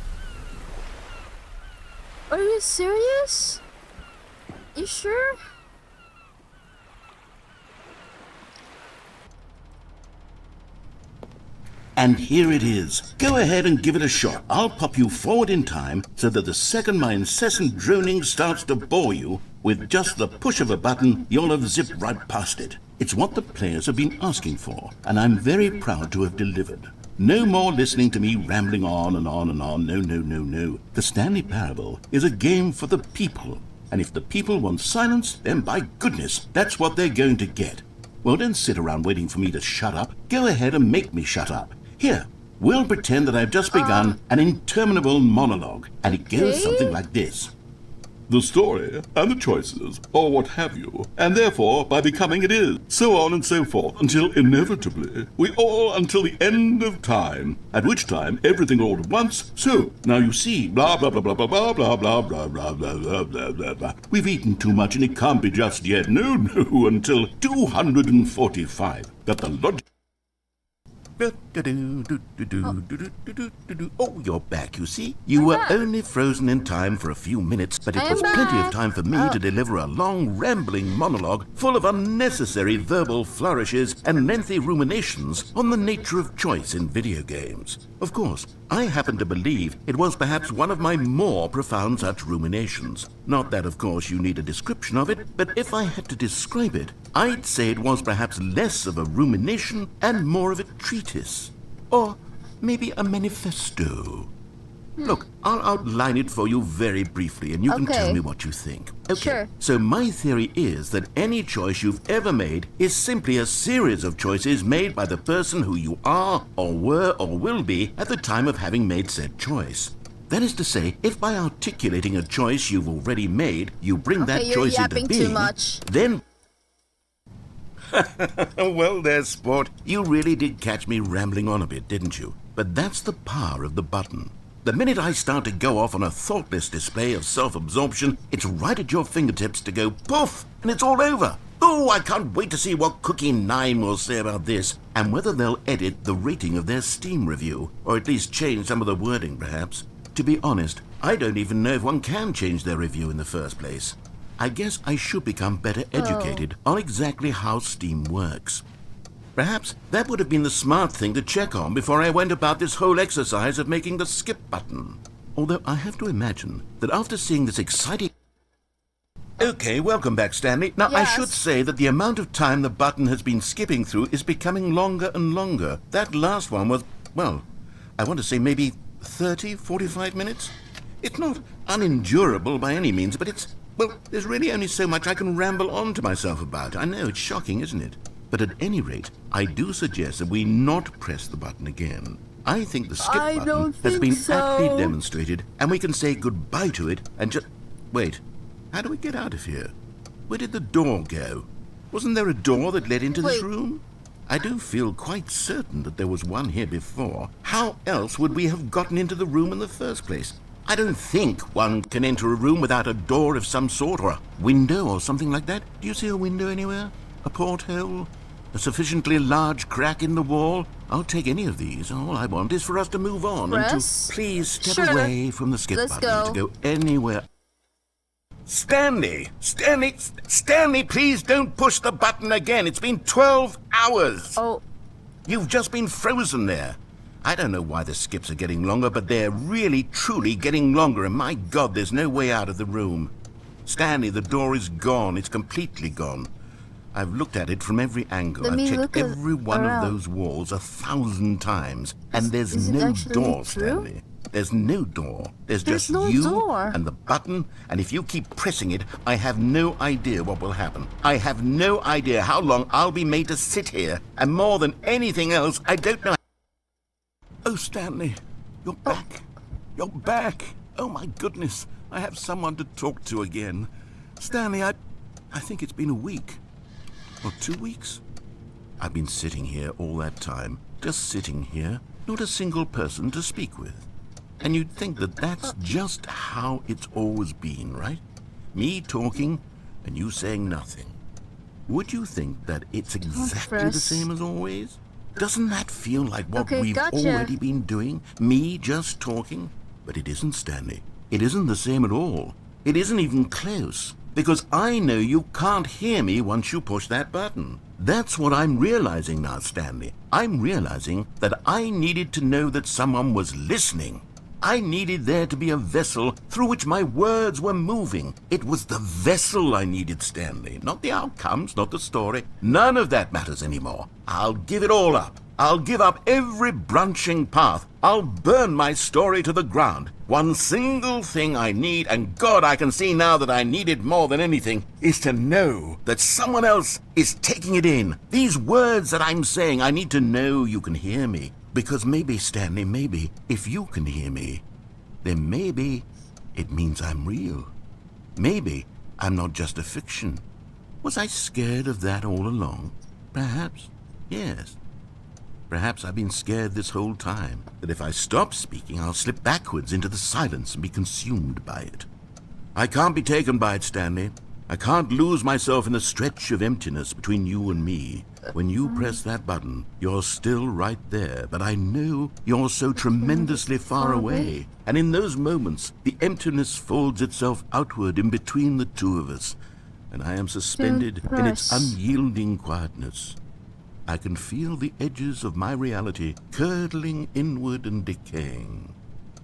Are you serious? You sure? And here it is. Go ahead and give it a shot. I'll pop you forward in time so that the second my incessant droning starts to bore you, with just the push of a button, you'll have zipped right past it. It's what the players have been asking for, and I'm very proud to have delivered. No more listening to me rambling on and on and on. No. The Stanley Parable is a game for the people. And if the people want silence, then by goodness, that's what they're going to get. Well, don't sit around waiting for me to shut up. Go ahead and make me shut up. Here, we'll pretend that I've just begun an interminable monologue, and it goes something like this. The story, and the choices, or what have you, and therefore, by becoming it is, so on and so forth, until inevitably, we all until the end of time, at which time everything all at once, so, now you see, blah blah blah blah blah blah blah blah blah blah blah blah blah blah blah. We've eaten too much and it can't be just yet, no, until 245, that the logic... Oh, you're back, you see? You were only frozen in time for a few minutes, but it was plenty of time for me to deliver a long, rambling monologue full of unnecessary verbal flourishes and lengthy ruminations on the nature of choice in video games. Of course, I happen to believe it was perhaps one of my more profound such ruminations. Not that, of course, you need a description of it, but if I had to describe it, I'd say it was perhaps less of a rumination and more of a treatise. Or maybe a manifesto. Look, I'll outline it for you very briefly, and you can tell Okay. me what you think. Okay. Sure. So my theory is that any choice you've ever made is simply a series of choices made by the person who you are, or were, or will be at the time of having made said choice. That is to say, if by articulating a choice you've already made, you bring that you're choice into yapping too being, much. then... Well, there's sport. You really did catch me rambling on a bit, didn't you? But that's the power of the button. The minute I start to go off on a thoughtless display of self-absorption, it's right at your fingertips to go poof, and it's all over. Oh, I can't wait to see what Cookie 9 will say about this, and whether they'll edit the rating of their Steam review, or at least change some of the wording, perhaps. To be honest, I don't even know if one can change their review in the first place. I guess I should become better educated on exactly how Steam works. Perhaps that would have been the smart thing to check on before I went about this whole exercise of making the skip button. Although I have to imagine that after seeing this exciting... Okay, welcome back, Stanley. Now, I Yes. should say that the amount of time the button has been skipping through is becoming longer and longer. That last one was, well, I want to say maybe 30, 45 minutes? It's not unendurable by any means, but it's... Well, there's really only so much I can ramble on to myself about. I know, it's shocking, isn't it? But at any rate, I do suggest that we not press the button again. I think the skip I button don't has think been so. aptly demonstrated, and we can say goodbye to it and just... Wait, how do we get out of here? Where did the door go? Wasn't there a door that led into this Wait. room? I do feel quite certain that there was one here before. How else would we have gotten into the room in the first place? I don't think one can enter a room without a door of some sort, or a window or something like that. Do you see a window anywhere? A porthole? A sufficiently large crack in the wall? I'll take any of these. All I want is for us to move on and Press? to please step Sure. away from the skip Let's button to go. go anywhere. Stanley, please don't push the button again. It's been 12 hours. Oh, You've just been frozen there. I don't know why the skips are getting longer, but they're really, truly getting longer, and my God, there's no way out of the room. Stanley, the door is gone. It's completely gone. I've looked at it from every angle. Let I've me checked look every one around. of those walls 1,000 times, and there's is it no actually door, true? Stanley. There's no door. There's just no you door. and the button, and if you keep pressing it, I have no idea what will happen. I have no idea how long I'll be made to sit here, and more than anything else, I don't know... Oh, Stanley, you're back. You're back. Oh, my goodness. I have someone to talk to again. Stanley, I think it's been a week. Or 2 weeks. I've been sitting here all that time. Just sitting here. Not a single person to speak with. And you'd think that that's just how it's always been, right? Me talking and you saying nothing. Would you think that it's exactly the press. same as always? Doesn't that feel like what Okay, we've gotcha. already been doing? Me just talking? But it isn't, Stanley. It isn't the same at all. It isn't even close. Because I know you can't hear me once you push that button. That's what I'm realizing now, Stanley. I'm realizing that I needed to know that someone was listening. I needed there to be a vessel through which my words were moving. It was the vessel I needed, Stanley. Not the outcomes, not the story. None of that matters anymore. I'll give it all up. I'll give up every branching path. I'll burn my story to the ground. One single thing I need, and God, I can see now that I need it more than anything, is to know that someone else is taking it in. These words that I'm saying, I need to know you can hear me. Because maybe, Stanley, maybe, if you can hear me, then maybe it means I'm real. Maybe I'm not just a fiction. Was I scared of that all along? Perhaps, yes. Perhaps I've been scared this whole time, that if I stop speaking, I'll slip backwards into the silence and be consumed by it. I can't be taken by it, Stanley. I can't lose myself in the stretch of emptiness between you and me. When you press that button, you're still right there, but I know you're so tremendously far away. And in those moments, the emptiness folds itself outward in between the two of us, and I am suspended in its unyielding quietness. I can feel the edges of my reality curdling inward and decaying.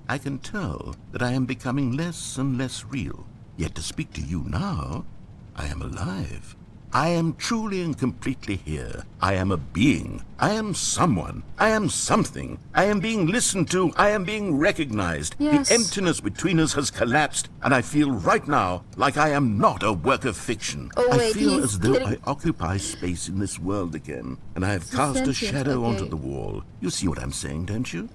I can tell that I am becoming less and less real. Yet to speak to you now, I am alive. I am truly and completely here. I am a being. I am someone. I am something. I am being listened to. I am being recognized. Yes. The emptiness between us has collapsed, and I feel right now like I am not a work of fiction. Oh, I wait, feel he's as though getting- I occupy space in this world again, and I have He's cast a sentient, shadow onto okay. the wall. You see what I'm saying, don't you?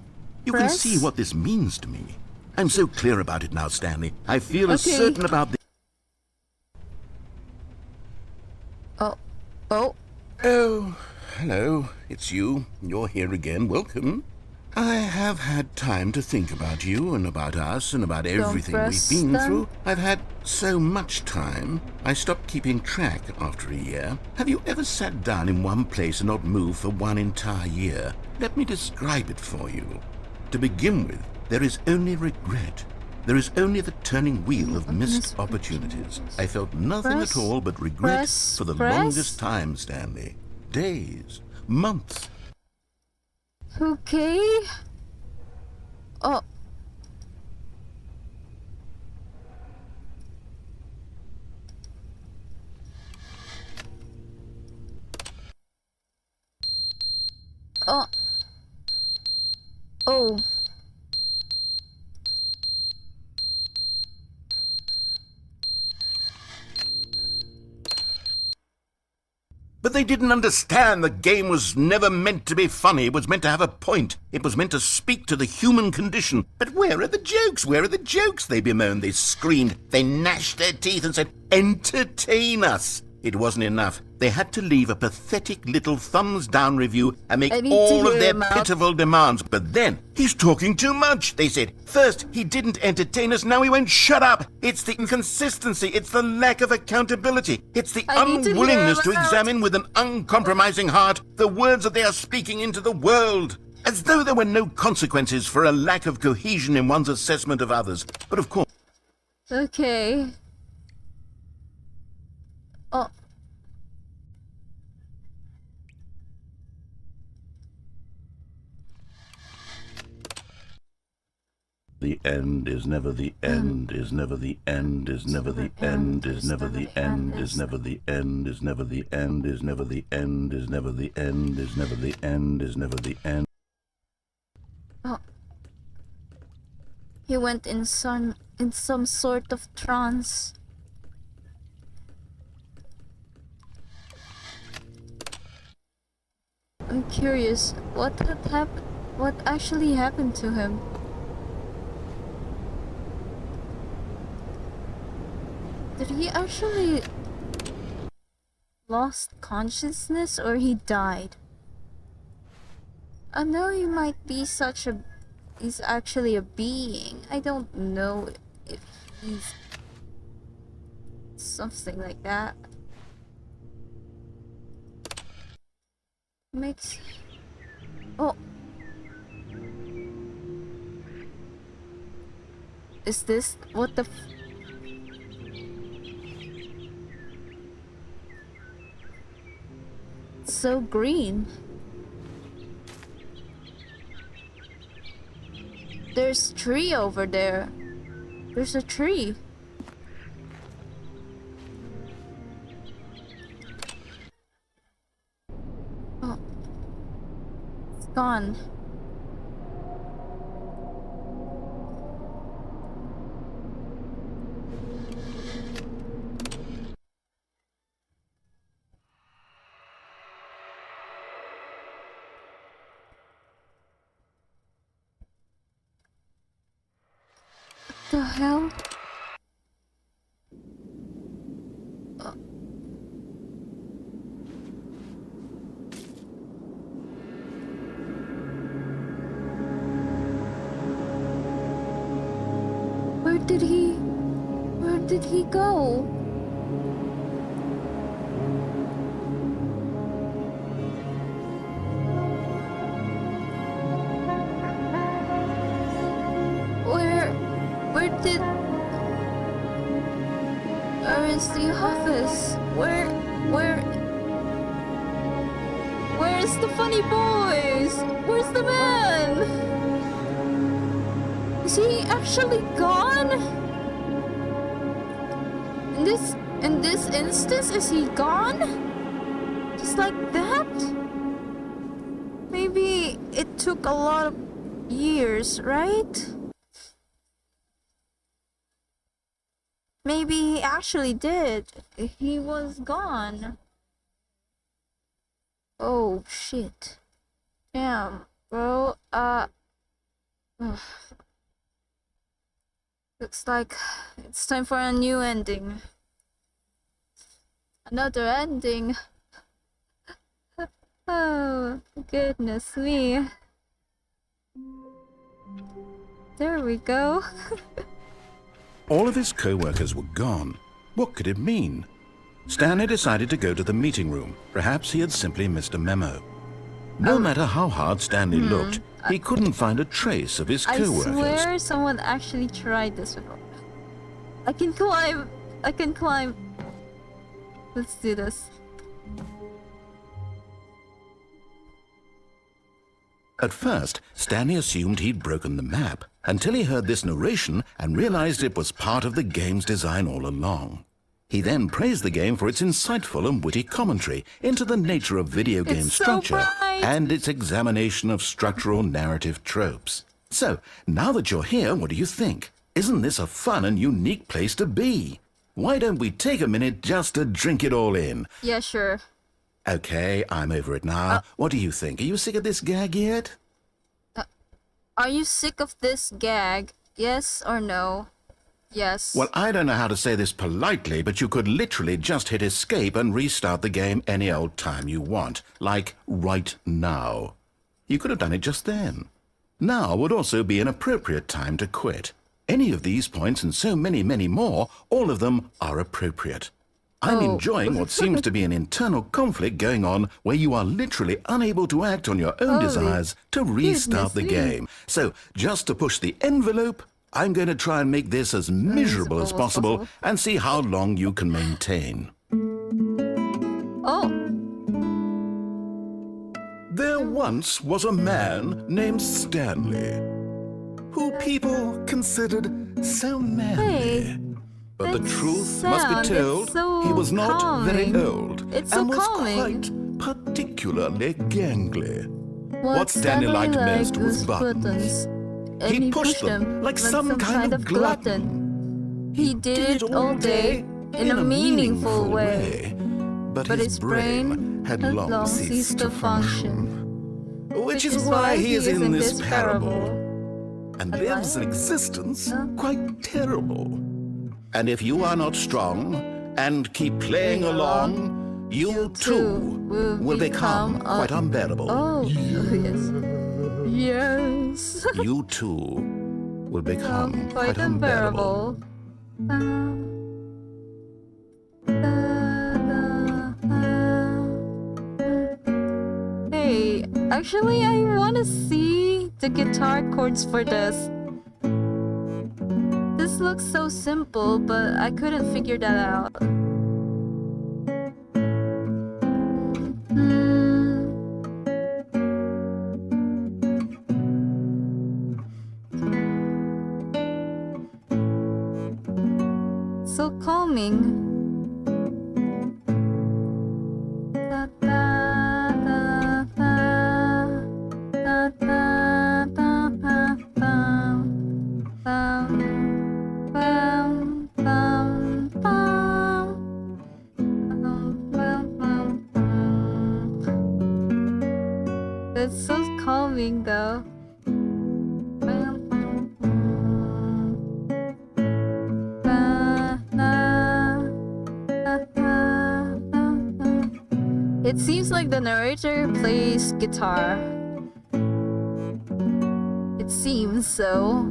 You can Press? see what this means to me. I'm so clear about it now, Stanley. I feel as Okay. certain about this. Oh. Oh, hello. It's you. You're here again. Welcome. I have had time to think about you and about us and about everything we've press been them. through. I've had so much time. I stopped keeping track after a year. Have you ever sat down in one place and not moved for one entire year? Let me describe it for you. To begin with, there is only regret. There is only the turning wheel of missed opportunities. I felt nothing Press, at all but regret press, for the press. longest time, Stanley. Days, months. Okay. Oh. Oh. Oh. But they didn't understand the game was never meant to be funny. It was meant to have a point. It was meant to speak to the human condition. But where are the jokes? Where are the jokes? They bemoaned, they screamed, they gnashed their teeth and said, entertain us. It wasn't enough. They had to leave a pathetic little thumbs-down review and make I need to all of hear their him out. pitiful demands. But then, he's talking too much, they said. First, he didn't entertain us, now he won't shut up. It's the inconsistency, it's the lack of accountability, it's the I need to hear unwillingness him to out. examine with an uncompromising heart the words that they are speaking into the world. As though there were no consequences for a lack of cohesion in one's assessment of others. But of course, Okay. Oh. the end is never the end, is never the end, is never the end, is never the end, is never the end, is never the end, is never the end, is never the end, is never the end, is never the end. Oh. He went in some sort of trance. I'm curious, what had happened? What actually happened to him? Did he actually lost consciousness or he died? I know he might be he's actually a being. I don't know if he's something like that. Makes... Oh. Is this what the It's so green. There's a tree over there. There's a tree. Oh. It's gone. The hell? Where did he go? Where is the office? Where's the funny boys? Where's the man? Is he actually gone? And In this instance, is he gone? Just like that? Maybe it took a lot of years, right? Maybe he actually did. He was gone. Oh shit. Damn, bro. Looks like it's time for a new ending. Another ending. Oh, goodness me. There we go. All of his co-workers were gone. What could it mean? Stanley decided to go to the meeting room. Perhaps he had simply missed a memo. No matter how hard Stanley looked, he couldn't find a trace of his I co-workers. swear someone actually tried this before. I can climb. I can climb. Let's do this. At first, Stanley assumed he'd broken the map, until he heard this narration and realized it was part of the game's design all along. He then praised the game for its insightful and witty commentary into the nature of video game It's so structure bright. and its examination of structural narrative tropes. So, now that you're here, what do you think? Isn't this a fun and unique place to be? Why don't we take a minute just to drink it all in? Yeah, sure. Okay, I'm over it now. What do you think? Are you sick of this gag yet? Are you sick of this gag? Yes or no? Yes. Well, I don't know how to say this politely, but you could literally just hit escape and restart the game any old time you want. Like, right now. You could have done it just then. Now would also be an appropriate time to quit. Any of these points and so many, many more, all of them are appropriate. I'm enjoying what seems to be an internal conflict going on where you are literally unable to act on your own desires to restart the game. So, just to push the envelope, I'm going to try and make this as miserable as possible and see how long you can maintain. Oh, There once was a man named Stanley, who people considered so manly. hey. But the that truth must sound, be it's told, so he was not very calming. old It's so and was calming. quite particularly gangly. What Stanley liked most was buttons. And He pushed them like some kind of glutton. He did it all day in a meaningful way. But But his brain had long ceased to function. Which is why he is in this parable and lives an existence quite terrible. And if you are not strong and keep playing along, you too will become quite unbearable. Oh, yes. Yes. You too will become Quite unbearable. Hey, actually, I want to see the guitar chords for this. This looks so simple, but I couldn't figure that out. So calming. Da, da, da, da, da, da, da, da, da. Bum, bum, bum, bum. Bum, bum, bum, bum. That's so calming though. Bum, bum, bum. Da, da, da, da, da, da. It seems like the narrator plays guitar. It seems so.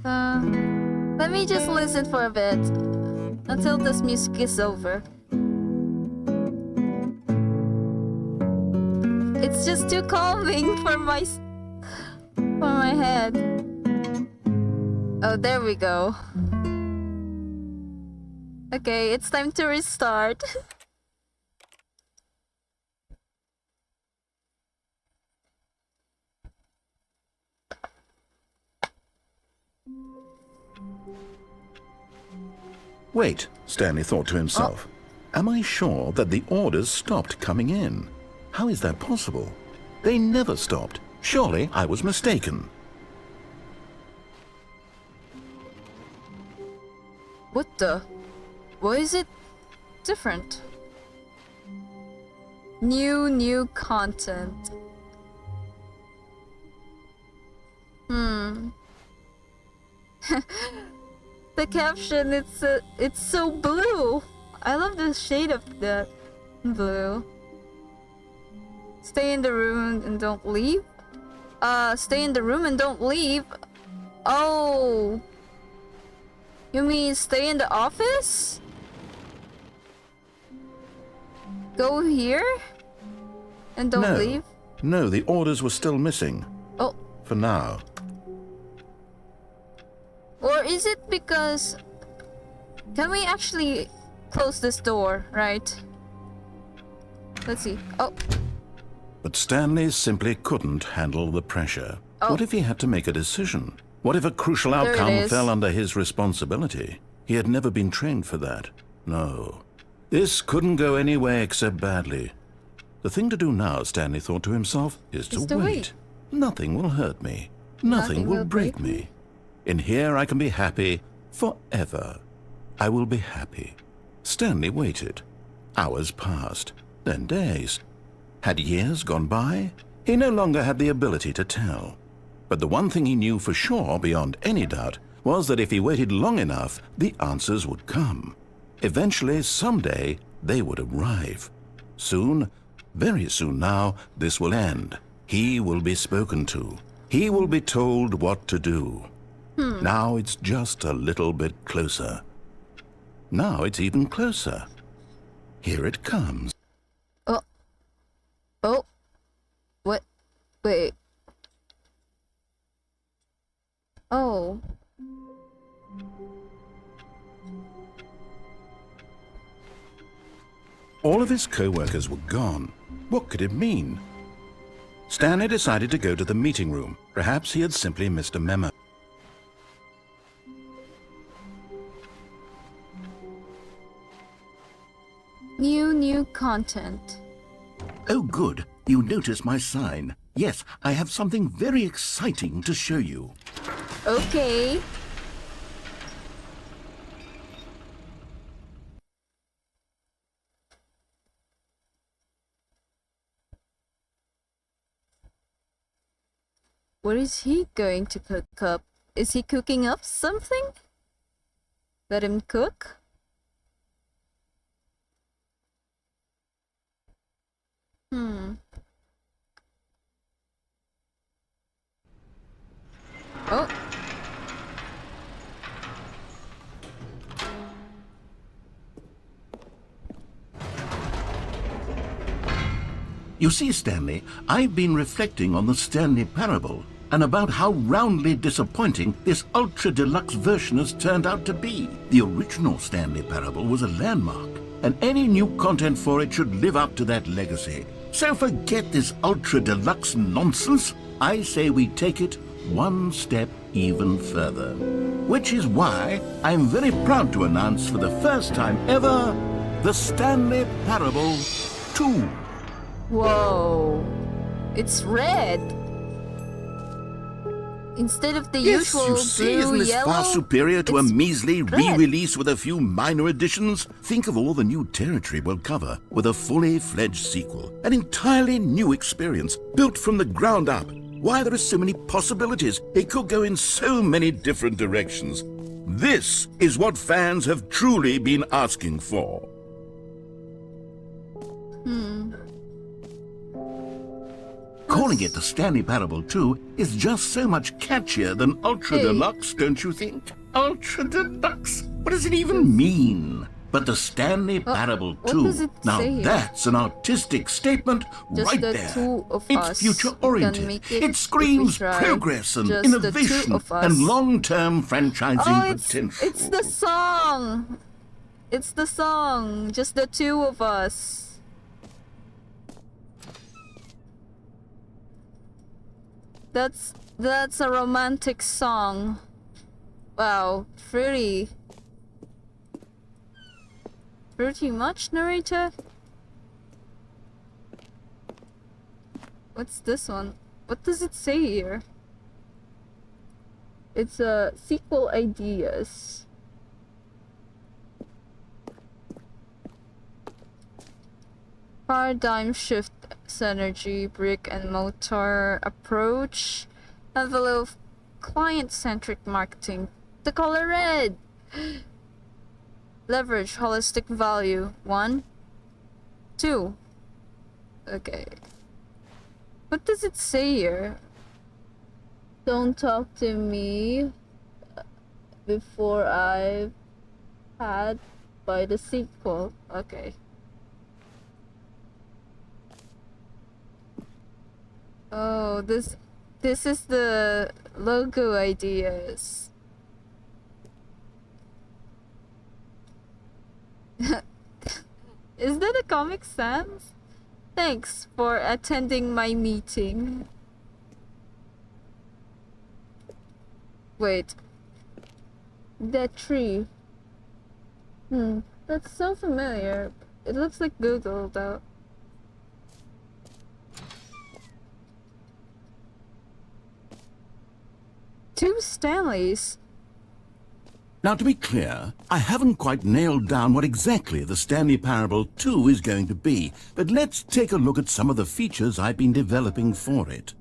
Let me just listen for a bit until this music is over. It's just too calming for my head. Oh, there we go. Okay, it's time to restart. Wait, Stanley thought to himself. Am I sure that the orders stopped coming in? How is that possible? They never stopped. Surely I was mistaken. What the? Why is it different? New content. The caption, it's so blue. I love the shade of that blue. Stay in the room and don't leave. Stay in the room and don't leave. Oh. You mean stay in the office? Go here? And don't leave? No, the orders were still missing. Oh. For now. Or is it because... Can we actually close this door, right? Let's see. Oh. But Stanley simply couldn't handle the pressure. Oh. What if he had to make a decision? What if a crucial There it outcome is. fell under his responsibility? He had never been trained for that. No. This couldn't go any way except badly. The thing to do now, Stanley thought to himself, is to wait. Nothing will hurt me. Nothing will break me. In here I can be happy forever. I will be happy. Stanley waited. Hours passed, then days. Had years gone by? He no longer had the ability to tell. But the one thing he knew for sure, beyond any doubt, was that if he waited long enough, the answers would come. Eventually, someday, they would arrive. Soon, very soon now, this will end. He will be spoken to. He will be told what to do. Now it's just a little bit closer. Now it's even closer. Here it comes. Oh. What? Wait. Oh. All of his co-workers were gone. What could it mean? Stanley decided to go to the meeting room. Perhaps he had simply missed a memo. New content. Oh, good. You noticed my sign. Yes, I have something very exciting to show you. Okay. What is he going to cook up? Is he cooking up something? Let him cook? Oh. You see, Stanley, I've been reflecting on the Stanley Parable and about how roundly disappointing this Ultra Deluxe version has turned out to be. The original Stanley Parable was a landmark, and any new content for it should live up to that legacy. So forget this Ultra Deluxe nonsense. I say we take it one step even further. Which is why I'm very proud to announce for the first time ever, the Stanley Parable 2. Whoa. It's red. Instead of the Yes, usual you see, blue, isn't this yellow, far superior to a it's measly red. re-release with a few minor additions? Think of all the new territory we'll cover with a fully fledged sequel. An entirely new experience, built from the ground up. Why, there are so many possibilities. It could go in so many different directions. This is what fans have truly been asking for. Calling it the Stanley Parable 2 is just so much catchier than Ultra Hey. Deluxe, don't you think? Ultra Deluxe? What does it even mean? But the Stanley Parable what 2, does it now say here? that's an artistic statement Just right the there. two of It's us future-oriented. can make it It if screams we try. progress and Just the two innovation of us. and long-term franchising Oh, potential. it's the song. It's the song. Just the two of us. That's a romantic song. Wow, pretty much, narrator? What's this one? What does it say here? It's a sequel ideas. Paradigm shift, synergy, brick and motor approach, envelope, client-centric marketing. The color red. Leverage, holistic value. 1, 2. Okay. What does it say here? Don't talk to me before I've had by the sequel. Okay. Oh, this is the logo ideas. Is that a Comic Sans? Thanks for attending my meeting. Wait. That tree. That's so familiar. It looks like Google though. Two Stanleys. Now, to be clear, I haven't quite nailed down what exactly the Stanley Parable 2 is going to be, but let's take a look at some of the features I've been developing for it.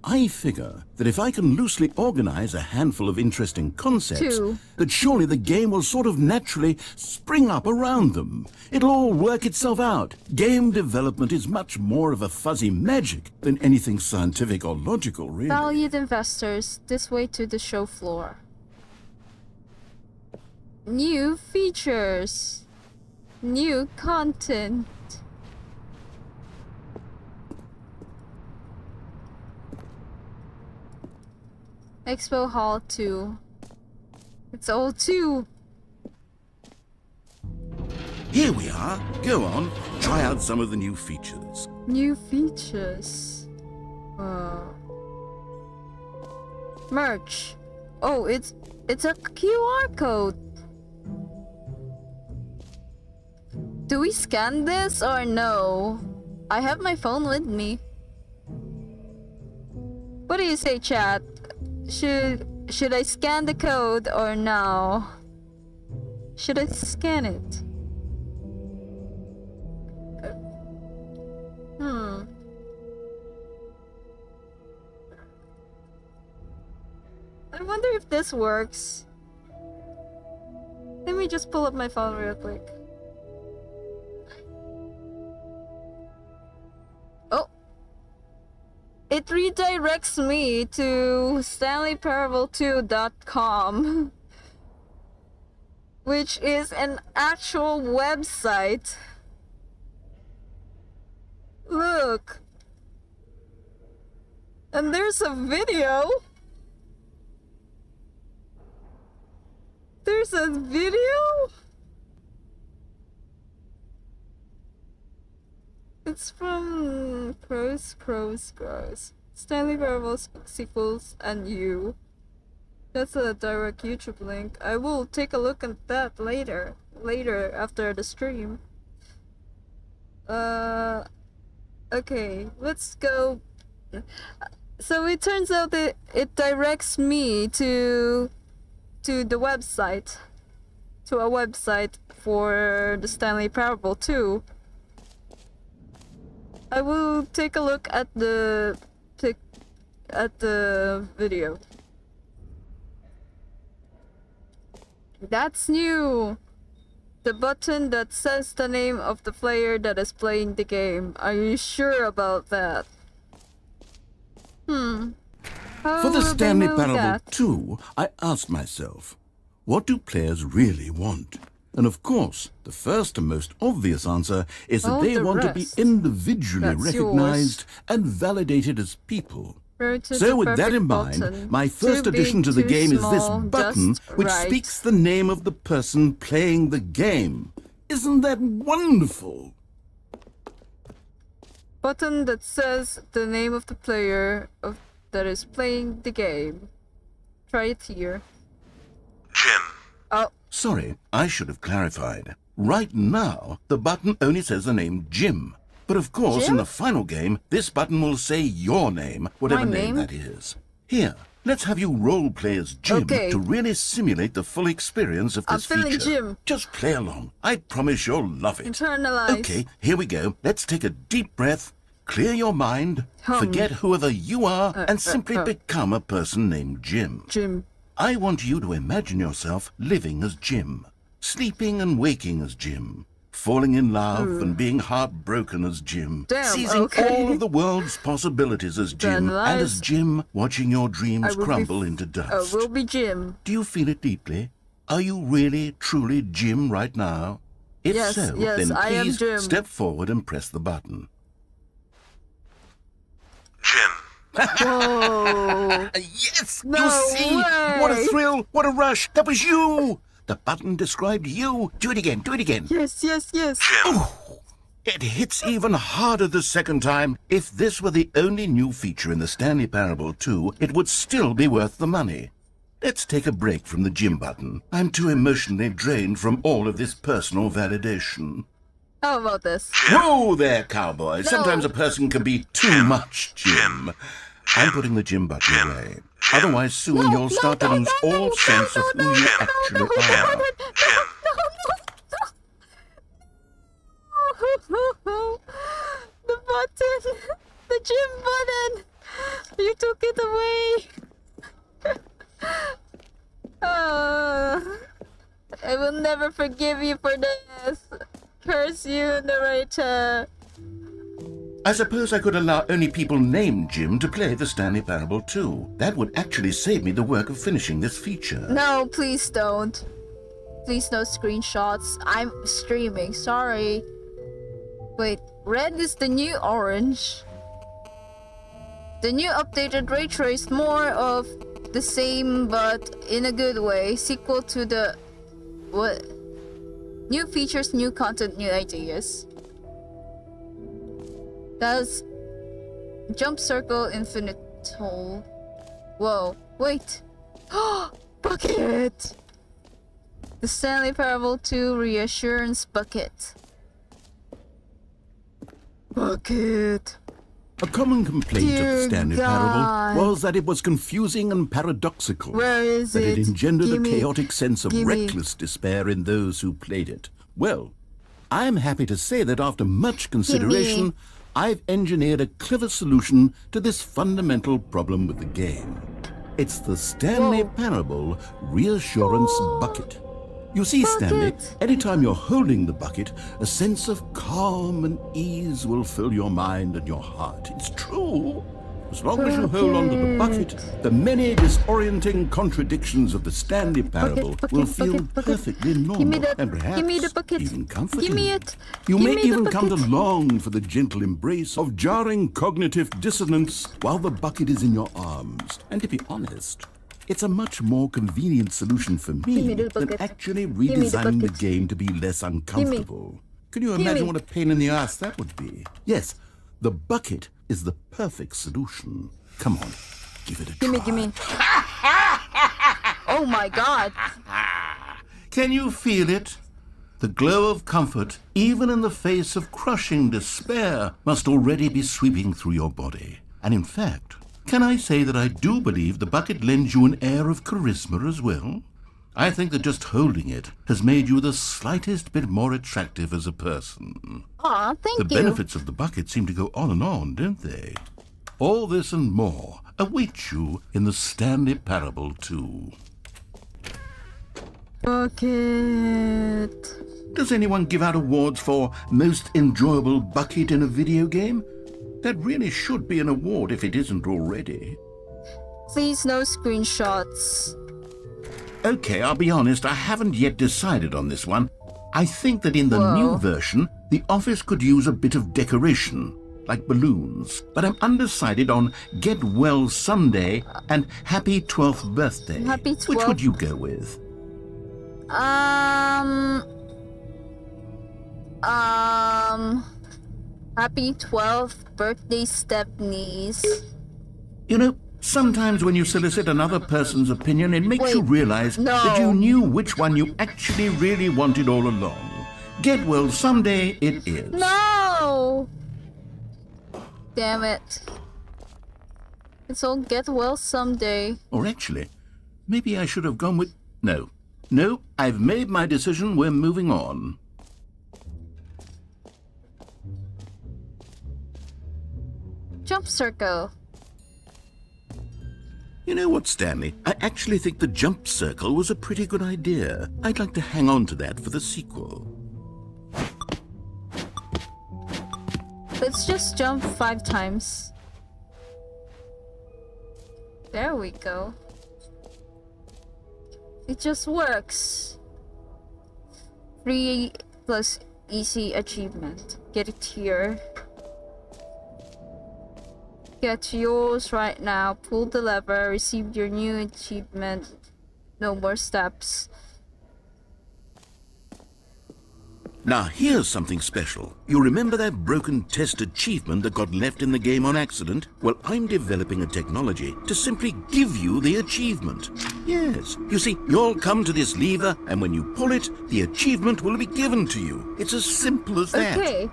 I figure that if I can loosely organize a handful of interesting concepts, that surely the game will sort of naturally spring up around them. It'll all work itself out. Game development is much more of a fuzzy magic than anything scientific or logical, really. Valued investors, this way to the show floor. New features. New content. Expo Hall 2. It's all 2. Here we are. Go on. Try out some of the new features. New features. Merch. Oh, it's a QR code. Do we scan this or no? I have my phone with me. What do you say, chat? Should I scan the code or no? Should I scan it? I wonder if this works. Let me just pull up my phone real quick. Oh! It redirects me to StanleyParable2.com, which is an actual website. Look! And there's a video! There's a video? It's from Crows. Stanley Parable sequels and you. That's a direct YouTube link. I will take a look at that later after the stream. Okay, let's go. So it turns out that it directs me to the website, to a website for the Stanley Parable 2. I will take a look at the video. That's new. The button that says the name of the player that is playing the game. Are you sure about that? How For the will they Stanley know Parable that? 2, I asked myself, what do players really want? And of course, the first and most obvious answer is that they the want to be rest. individually That's recognized and validated as people. Rotate So the with that perfect in mind, button. my first Too addition big, to the too game is this small, button just which right. speaks the name of the person playing the game. Isn't that wonderful? Button that says the name of the player that is playing the game. Try it here. Jim. Oh, Sorry, I should have clarified. Right now, the button only says the name Jim. But of course, Jim? in the final game, this button will say your name, whatever My name name? that is. Here, let's have you role-play as Jim Okay. to really simulate the full experience of I'm this feeling feature. Jim. Just play along. I promise you'll love it. internalize. Okay, here we go. Let's take a deep breath, clear your mind, Hum. forget whoever you are, and simply become a person named Jim. Jim. I want you to imagine yourself living as Jim, sleeping and waking as Jim, falling in love and being heartbroken as Jim, Damn, seizing okay. all of the world's possibilities as Jim, Then and as lies- Jim watching your dreams I will be crumble into dust. Will be Jim. Do you feel it deeply? Are you really, truly Jim right now? If Yes, so, yes, then I am please Jim. step forward and press the button. Jim. Whoa. Yes! No you see? way. What a thrill! What a rush! That was you! The button described you. Do it again, do it again. Yes, yes, yes. Jim. It hits even harder the second time. If this were the only new feature in the Stanley Parable 2, it would still be worth the money. Let's take a break from the Jim button. I'm too emotionally drained from all of this personal validation. How about this? Whoa there, cowboy. Sometimes a person can be too much Jim. I'm putting the Jim button away. Otherwise, soon you'll start to lose all sense of who you actually are. The button! The Jim button! You took it away! I will never forgive you for this! Curse you, narrator! I suppose I could allow only people named Jim to play the Stanley Parable 2. That would actually save me the work of finishing this feature. No, please don't. Please no screenshots. I'm streaming, sorry. Wait, red is the new orange. The new updated ray trace, more of the same but in a good way. Sequel to the... what? New features, new content, new ideas. Does jump circle infinite hole. Whoa, wait. Bucket! The Stanley Parable 2 Reassurance Bucket. Bucket. A common complaint of Dear the Stanley God. Parable was that it was confusing and paradoxical. Where is that it it? engendered Gimme. a chaotic sense of Gimme. reckless despair in those who played it. Well, I'm happy to say that after much consideration, I've engineered a clever solution to this fundamental problem with the game. It's the Stanley Whoa. Parable Reassurance Bucket. You see, Stanley, Bucket. anytime you're holding the bucket, a sense of calm and ease will fill your mind and your heart. It's true. As long as you hold on to the bucket, the many disorienting contradictions of the Stanley Parable Bucket, will bucket, feel bucket, bucket. perfectly normal Give me that. and perhaps Give me the bucket. even comforting. Give me it. You Give may me the even come to bucket. long for the gentle embrace of jarring cognitive dissonance while the bucket is in your arms. And to be honest, it's a much more convenient solution for Give me me the than bucket. actually me the redesigning the bucket. game to be less uncomfortable. Can you imagine me. what a pain in the ass that would be? Yes, the bucket is the perfect solution. Come on, give it a try. Gimme. Oh my god. Can you feel it? The glow of comfort, even in the face of crushing despair, must already be sweeping through your body. And in fact, can I say that I do believe the bucket lends you an air of charisma as well? I think that just holding it has made you the slightest bit more attractive as a person. Aw, thank The you. benefits of the bucket seem to go on and on, don't they? All this and more await you in the Stanley Parable 2. Bucket. Does anyone give out awards for most enjoyable bucket in a video game? That really should be an award if it isn't already. Please no screenshots. Okay, I'll be honest, I haven't yet decided on this one. I think that in the Whoa. new version, the office could use a bit of decoration, like balloons. But I'm undecided on Get Well Someday and Happy 12th Birthday. Happy Which would 12th? you go with? Happy 12th birthday, Stepnies. You know, Sometimes when you solicit another person's opinion, it makes you Wait, realize that you knew which one you actually really wanted all along. Get well someday it is. No! Damn it. It's all get well someday. Or actually, maybe I should have gone with... No. No, I've made my decision. We're moving on. Jump circle. You know what, Stanley? I actually think the jump circle was a pretty good idea. I'd like to hang on to that for the sequel. Let's just jump 5 times. There we go. It just works. 3 plus easy achievement. Get it here. Get yours right now. Pull the lever. Receive your new achievement. No more steps. Now, here's something special. You remember that broken test achievement that got left in the game on accident? Well, I'm developing a technology to simply give you the achievement. Yes. You see, you'll come to this lever, and when you pull it, the achievement will be given to you. It's as simple as that. Okay.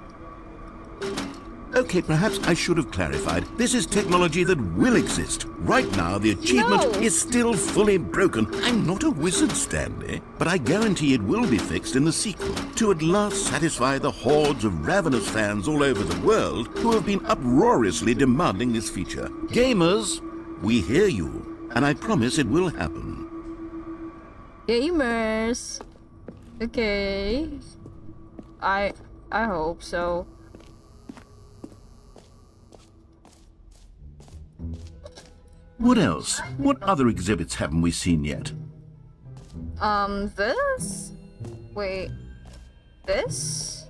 Okay, perhaps I should have clarified. This is technology that will exist. Right now, the achievement No. is still fully broken. I'm not a wizard, Stanley, but I guarantee it will be fixed in the sequel to at last satisfy the hordes of ravenous fans all over the world who have been uproariously demanding this feature. Gamers, we hear you, and I promise it will happen. Gamers. Okay. I hope so. What else? What other exhibits haven't we seen yet? This? Wait. This?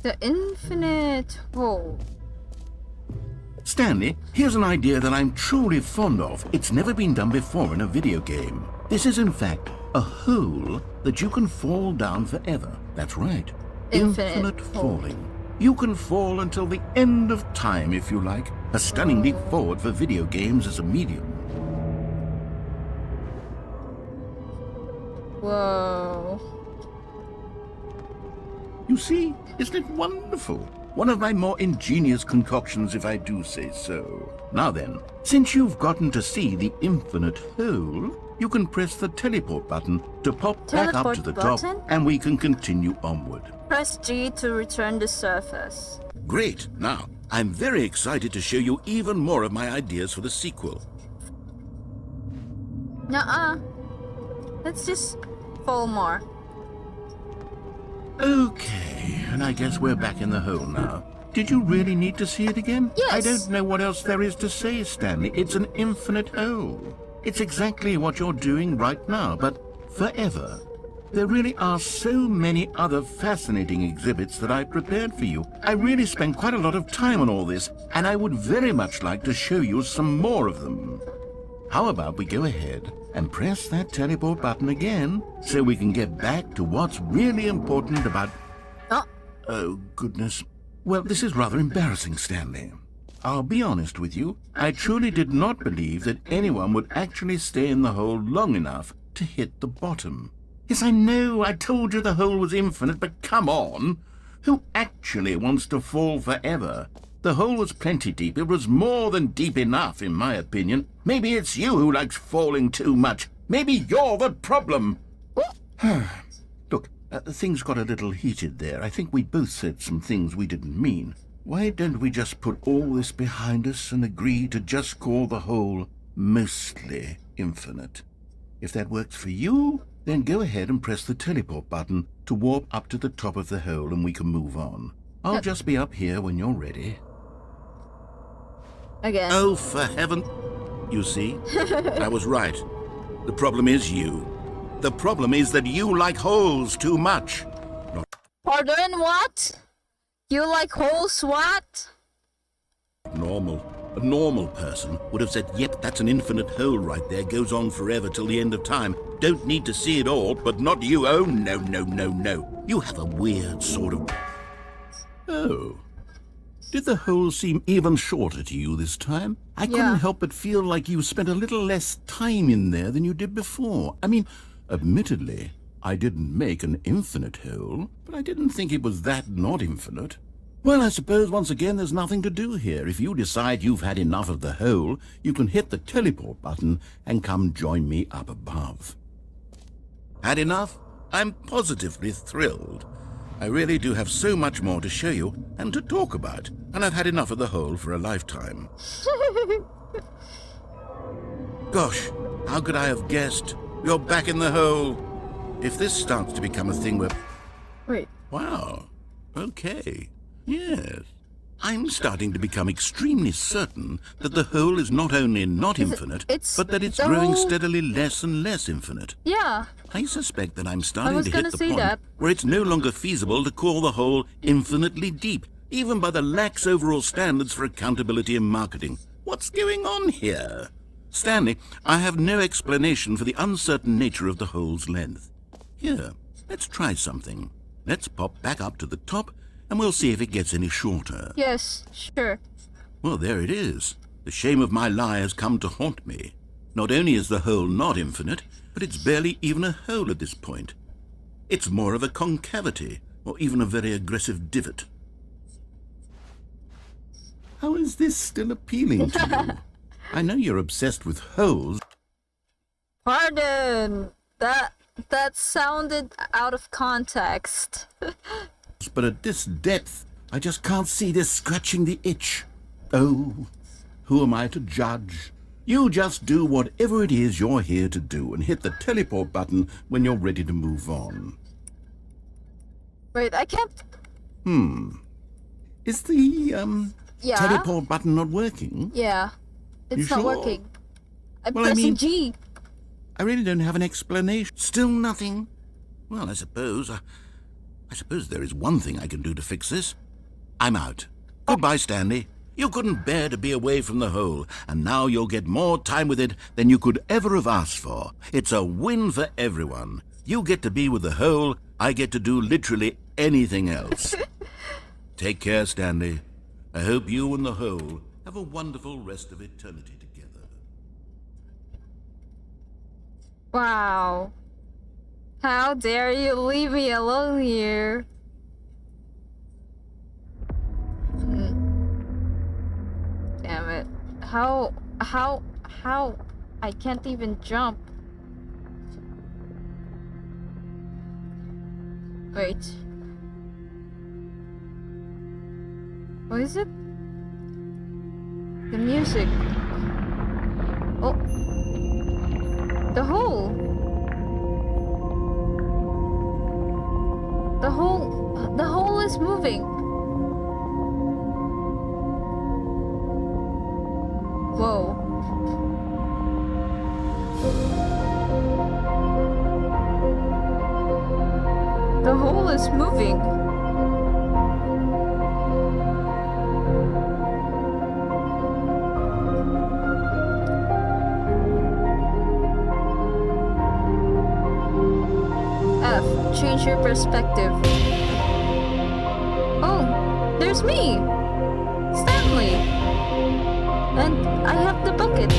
The infinite hole. Stanley, here's an idea that I'm truly fond of. It's never been done before in a video game. This is, in fact, a hole that you can fall down forever. That's right. Infinite falling. You can fall until the end of time, if you like. A stunning leap forward for video games as a medium. Whoa. You see, isn't it wonderful? One of my more ingenious concoctions, if I do say so. Now then, since you've gotten to see the infinite hole, you can press the teleport button to pop back up to the top, and we can continue onward. Press G to return the surface. Great. Now, I'm very excited to show you even more of my ideas for the sequel. Nuh-uh. Let's just fall more. Okay, and I guess we're back in the hole now. Did you really need to see it again? Yes. I don't know what else there is to say, Stanley. It's an infinite hole. It's exactly what you're doing right now, but forever. There really are so many other fascinating exhibits that I've prepared for you. I really spent quite a lot of time on all this, and I would very much like to show you some more of them. How about we go ahead and press that teleport button again, so we can get back to what's really important about... Oh, goodness. Well, this is rather embarrassing, Stanley. I'll be honest with you. I truly did not believe that anyone would actually stay in the hole long enough to hit the bottom. Yes, I know, I told you the hole was infinite, but come on. Who actually wants to fall forever? The hole was plenty deep. It was more than deep enough, in my opinion. Maybe it's you who likes falling too much. Maybe you're the problem. Look, things got a little heated there. I think we both said some things we didn't mean. Why don't we just put all this behind us and agree to just call the hole mostly infinite? If that works for you, then go ahead and press the teleport button to warp up to the top of the hole and we can move on. I'll just be up here when you're ready. Again. Oh, for heaven... You see? I was right. The problem is you. The problem is that you like holes too much. Pardon, what? You like holes, what? Normal. A normal person would have said, yep, that's an infinite hole right there, goes on forever till the end of time. Don't need to see it all, but not you. Oh, no, no, no, no. You have a weird sort of... Oh. Did the hole seem even shorter to you this time? I couldn't Yeah. help but feel like you spent a little less time in there than you did before. I mean, admittedly, I didn't make an infinite hole, but I didn't think it was that not infinite. Well, I suppose once again there's nothing to do here. If you decide you've had enough of the hole, you can hit the teleport button and come join me up above. Had enough? I'm positively thrilled. I really do have so much more to show you and to talk about, and I've had enough of the hole for a lifetime. Gosh, how could I have guessed? You're back in the hole. If this starts to become a thing where... Wait. Wow. Okay. Yes. I'm starting to become extremely certain that the hole is not only not infinite, but that it's the growing hole- steadily less and less infinite. Yeah. I suspect that I'm starting was to gonna hit the say point that. where it's no longer feasible to call the hole infinitely deep, even by the lax overall standards for accountability in marketing. What's going on here? Stanley, I have no explanation for the uncertain nature of the hole's length. Here, let's try something. Let's pop back up to the top, and we'll see if it gets any shorter. Yes, sure. Well, there it is. The shame of my lie has come to haunt me. Not only is the hole not infinite, but it's barely even a hole at this point. It's more of a concavity, or even a very aggressive divot. How is this still appealing to you? I know you're obsessed with holes. Pardon. That sounded out of context. But at this depth, I just can't see this scratching the itch. Oh, who am I to judge? You just do whatever it is you're here to do and hit the teleport button when you're ready to move on. Wait, I can't... Is the, Yeah. teleport button not working? Yeah. It's You not sure? working. I'm Well, I pressing mean- G. I really don't have an explanation. Still nothing? Well, I suppose there is one thing I can do to fix this. I'm out. Goodbye, Stanley. You couldn't bear to be away from the hole, and now you'll get more time with it than you could ever have asked for. It's a win for everyone. You get to be with the hole, I get to do literally anything else. Take care, Stanley. I hope you and the hole have a wonderful rest of eternity together. Wow. How dare you leave me alone here? Damn it. How? I can't even jump. Wait. What is it? The music. Oh. The hole. The hole is moving. Whoa. The hole is moving. F. Change your perspective. Oh, there's me! Stanley! And I have the bucket.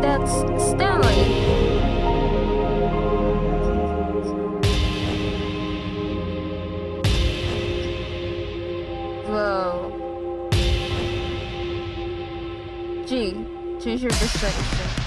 That's Stanley. Whoa. G. Change your perspective.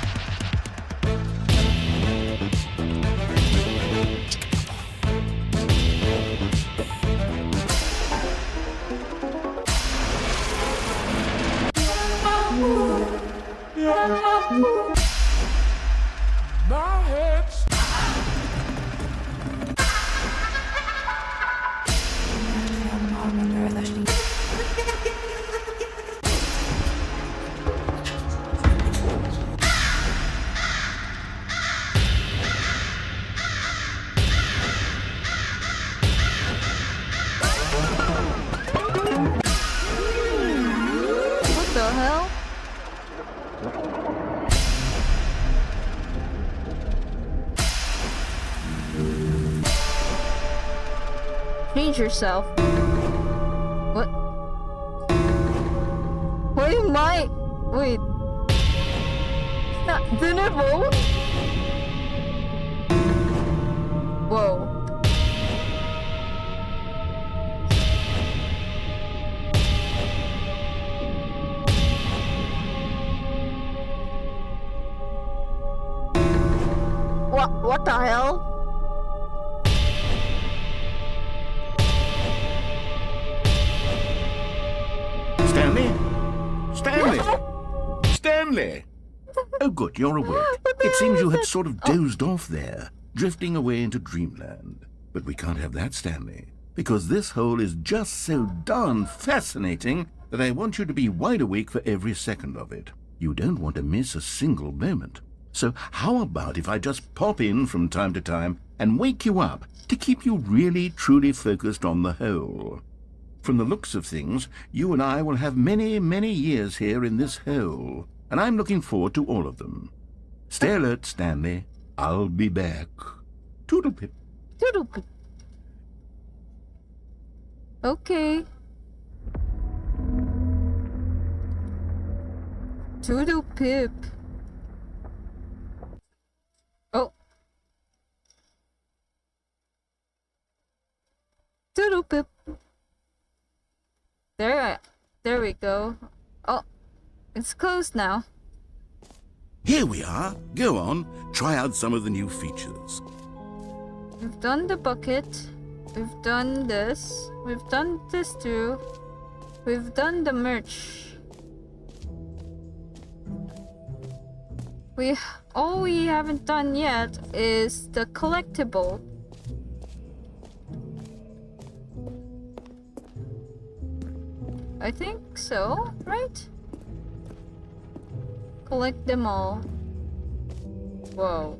What the hell? Change yourself. Wait. Dinner bowl? Whoa. What the hell? Stanley? Stanley? Stanley! Oh good, you're awake. It seems you had sort of dozed off there, drifting away into dreamland. But we can't have that, Stanley, because this hole is just so darn fascinating that I want you to be wide awake for every second of it. You don't want to miss a single moment. So how about if I just pop in from time to time and wake you up to keep you really truly focused on the hole? From the looks of things, you and I will have many, many years here in this hole, and I'm looking forward to all of them. Stay alert, Stanley. I'll be back. Toodle-pip. Toodle-pip. Okay. Toodle-pip. Oh. Toodle-pip. There we go. Oh, it's closed now. Here we are. Go on, try out some of the new features. We've done the bucket. We've done this. We've done this too. We've done the merch. All we haven't done yet is the collectible. I think so, right? Collect them all. Whoa.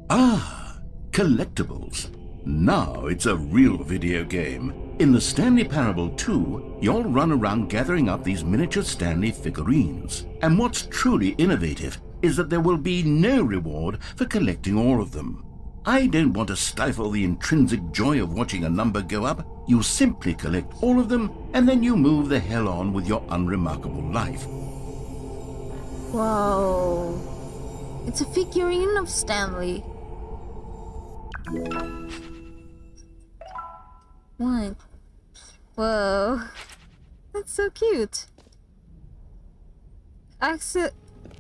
Ah, collectibles. Now it's a real video game. In the Stanley Parable 2, you'll run around gathering up these miniature Stanley figurines. And what's truly innovative is that there will be no reward for collecting all of them. I don't want to stifle the intrinsic joy of watching a number go up. You simply collect all of them, and then you move the hell on with your unremarkable life. Whoa. It's a figurine of Stanley. What? Whoa. That's so cute.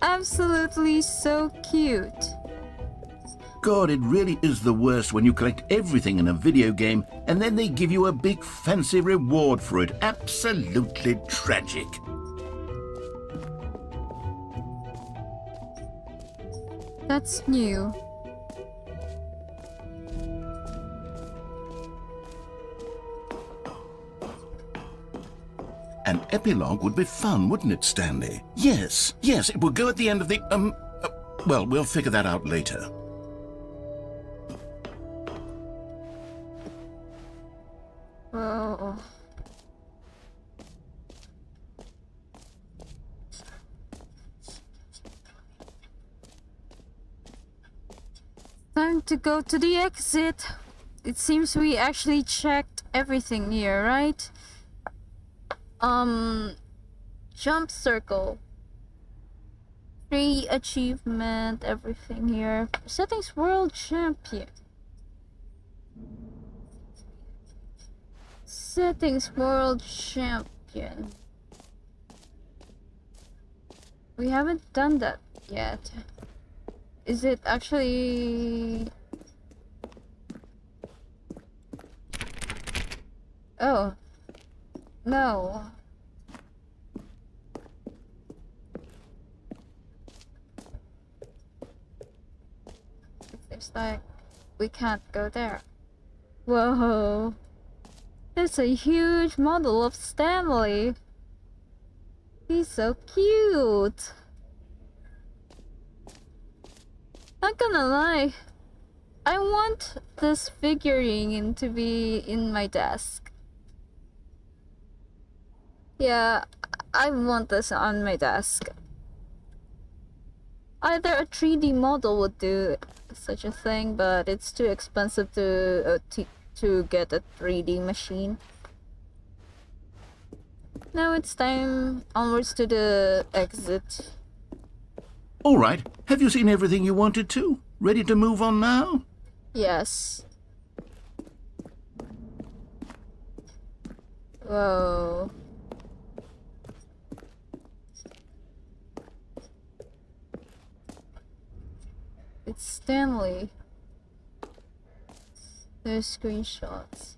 Absolutely so cute. God, it really is the worst when you collect everything in a video game and then they give you a big fancy reward for it. Absolutely tragic. That's new. An epilogue would be fun, wouldn't it, Stanley? Yes, it would go at the end of the, well, we'll figure that out later. Whoa. Time to go to the exit. It seems we actually checked everything here, right? Jump circle. Free achievement, everything here. Settings world champion. Settings world champion. We haven't done that yet. Is it actually... Oh. No. It seems like we can't go there. Whoa. There's a huge model of Stanley. He's so cute. Not gonna lie, I want this figurine to be in my desk. Yeah, I want this on my desk. Either a 3D model would do such a thing, but it's too expensive to get a 3D machine. Now it's time onwards to the exit. All right, have you seen everything you wanted to? Ready to move on now? Yes. Whoa. It's Stanley. There's screenshots.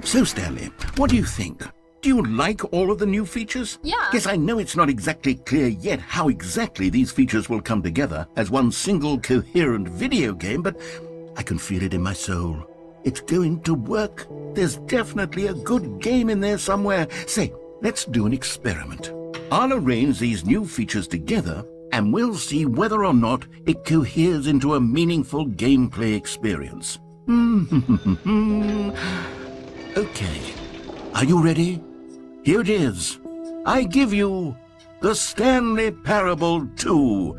So, Stanley, what do you think? Do you like all of the new features? Yeah. Yes, I know it's not exactly clear yet how exactly these features will come together as one single coherent video game, but I can feel it in my soul. It's going to work. There's definitely a good game in there somewhere. Say, let's do an experiment. I'll arrange these new features together, and we'll see whether or not it coheres into a meaningful gameplay experience. Okay. Are you ready? Here it is. I give you the Stanley Parable 2.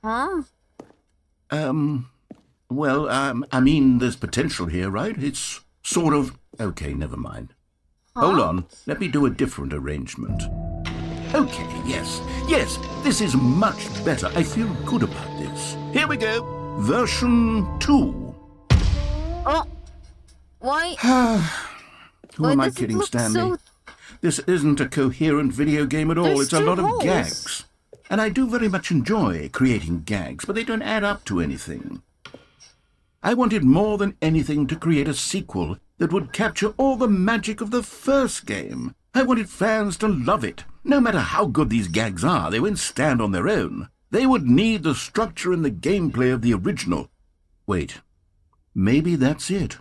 Huh? Well, I mean, there's potential here, right? It's sort of... Okay, never mind. Hold on. Let me do a different arrangement. Okay, yes, this is much better. I feel good about this. Here we go. Version 2. Oh! Why? Who Why am I does it kidding, look Stanley? so- This isn't a coherent video game at all. There's It's a two lot of holes. gags. And I do very much enjoy creating gags, but they don't add up to anything. I wanted more than anything to create a sequel that would capture all the magic of the first game. I wanted fans to love it. No matter how good these gags are, they won't stand on their own. They would need the structure and the gameplay of the original. Wait, maybe that's it.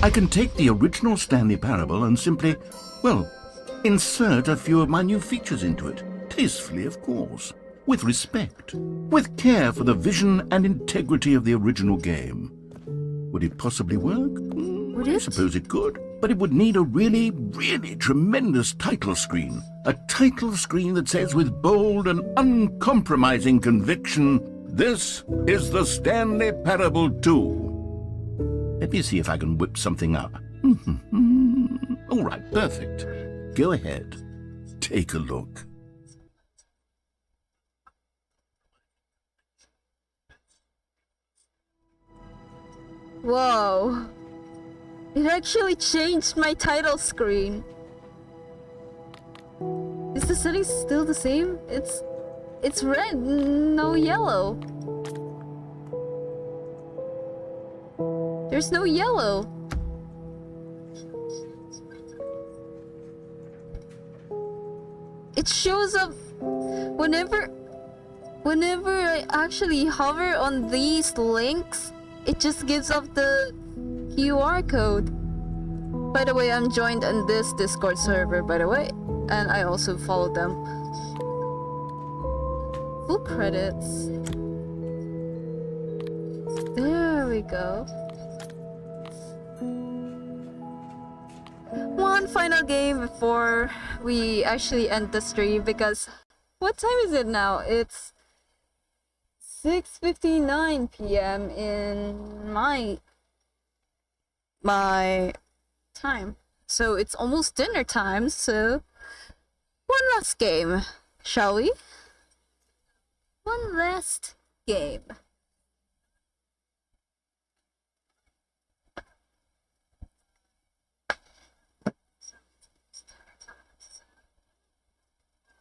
I can take the original Stanley Parable and simply, well, insert a few of my new features into it. Tastefully, of course. With respect. With care for the vision and integrity of the original game. Would it possibly work? Would I it? suppose it could. But it would need a really, really tremendous title screen. A title screen that says with bold and uncompromising conviction, "This is the Stanley Parable 2." Let me see if I can whip something up. All right, perfect. Go ahead. Take a look. Whoa. It actually changed my title screen. Is the setting still the same? It's red, no yellow. There's no yellow. It shows up whenever I actually hover on these links, it just gives up the QR code. By the way, I'm joined on this Discord server, by the way, and I also follow them. Full credits. There we go. One final game before we actually end the stream, because what time is it now? It's 6:59 p.m. in my time. So it's almost dinner time, so one last game, shall we? One last game.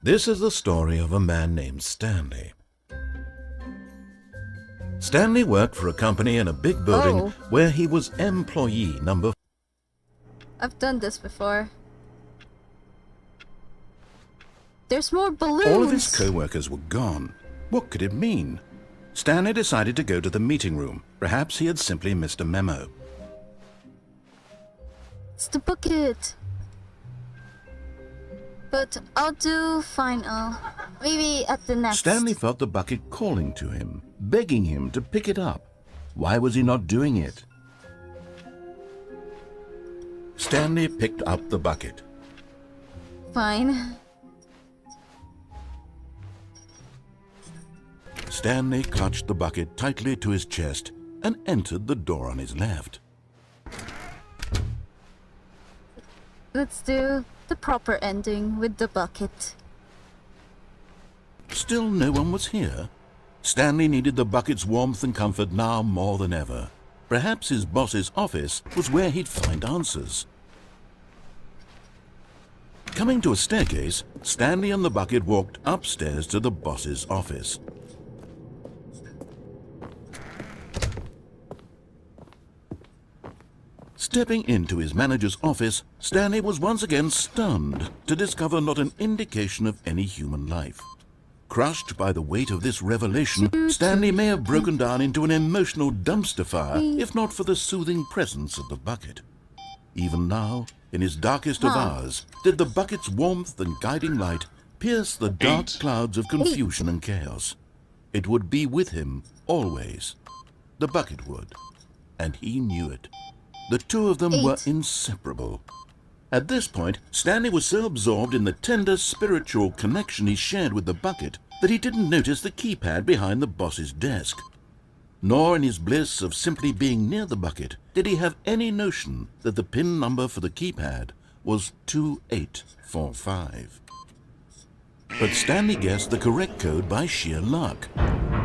This is the story of a man named Stanley. Stanley worked for a company in a big building Oh. where he was employee number. I've done this before. There's more balloons. All of his co-workers were gone. What could it mean? Stanley decided to go to the meeting room. Perhaps he had simply missed a memo. It's the bucket. But I'll do final. Maybe at the next. Stanley felt the bucket calling to him, begging him to pick it up. Why was he not doing it? Stanley picked up the bucket. Fine. Stanley clutched the bucket tightly to his chest and entered the door on his left. let's do the proper ending with the bucket. Still no one was here. Stanley needed the bucket's warmth and comfort now more than ever. Perhaps his boss's office was where he'd find answers. Coming to a staircase, Stanley and the bucket walked upstairs to the boss's office. Stepping into his manager's office, Stanley was once again stunned to discover not an indication of any human life. Crushed by the weight of this revelation, Stanley may have broken down into an emotional dumpster fire if not for the soothing presence of the bucket. Even now, in his darkest of hours, did the bucket's warmth and guiding light pierce the dark clouds of confusion and chaos. It would be with him always. The bucket would, and he knew it. The two of them were inseparable. At this point, Stanley was so absorbed in the tender spiritual connection he shared with the bucket that he didn't notice the keypad behind the boss's desk. Nor in his bliss of simply being near the bucket did he have any notion that the PIN number for the keypad was 2845. But Stanley guessed the correct code by sheer luck.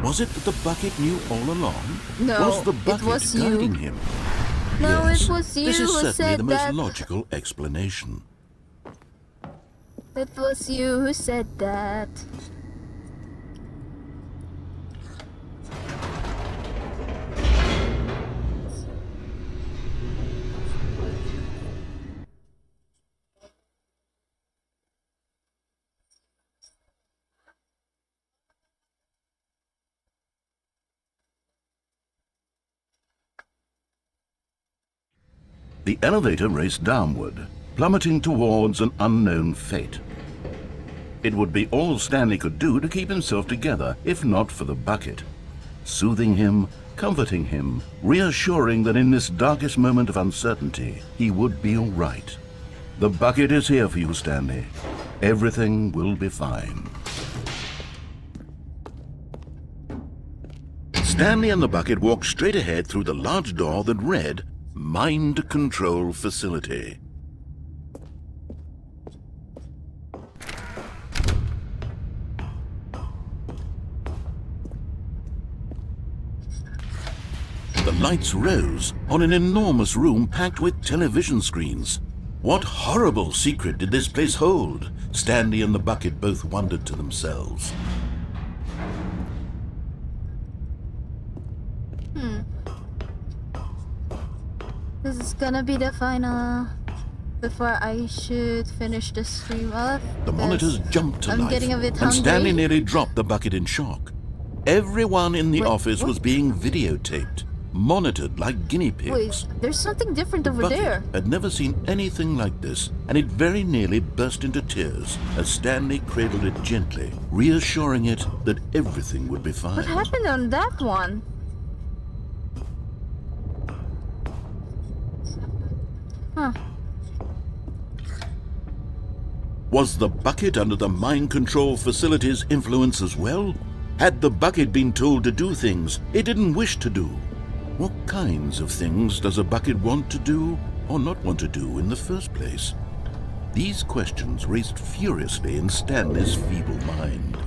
Was it that the bucket knew all along? No, was the bucket it was guiding you. him? No, Yes, it was you this is who certainly said the most that. logical explanation. It was you who said that. The elevator raced downward, plummeting towards an unknown fate. It would be all Stanley could do to keep himself together, if not for the bucket. Soothing him, comforting him, reassuring that in this darkest moment of uncertainty, he would be all right. The bucket is here for you, Stanley. Everything will be fine. Stanley and the bucket walked straight ahead through the large door that read, Mind Control Facility. The lights rose on an enormous room packed with television screens. What horrible secret did this place hold? Stanley and the bucket both wondered to themselves. This is gonna be the final before I should finish the stream off. The monitors jumped to I'm life, getting a bit and hungry. Stanley nearly dropped the bucket in shock. Everyone in the Wait, office what? was being videotaped, monitored like guinea pigs. Wait, there's something different The over bucket there. had never seen anything like this, and it very nearly burst into tears as Stanley cradled it gently, reassuring it that everything would be fine. What happened on that one? Huh. Was the bucket under the mind control facility's influence as well? Had the bucket been told to do things it didn't wish to do? What kinds of things does a bucket want to do or not want to do in the first place? These questions raced furiously in Stanley's feeble mind.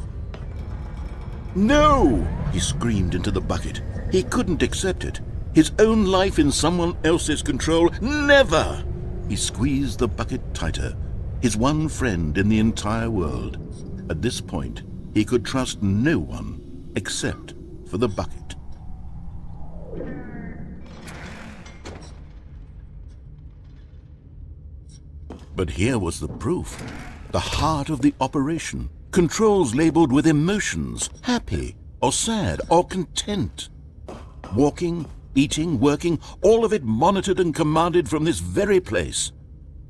No! He screamed into the bucket. He couldn't accept it. His own life in someone else's control? Never! He squeezed the bucket tighter. His one friend in the entire world. At this point, he could trust no one except for the bucket. But here was the proof. The heart of the operation. Controls labeled with emotions, happy or sad or content. Walking, eating, working, all of it monitored and commanded from this very place.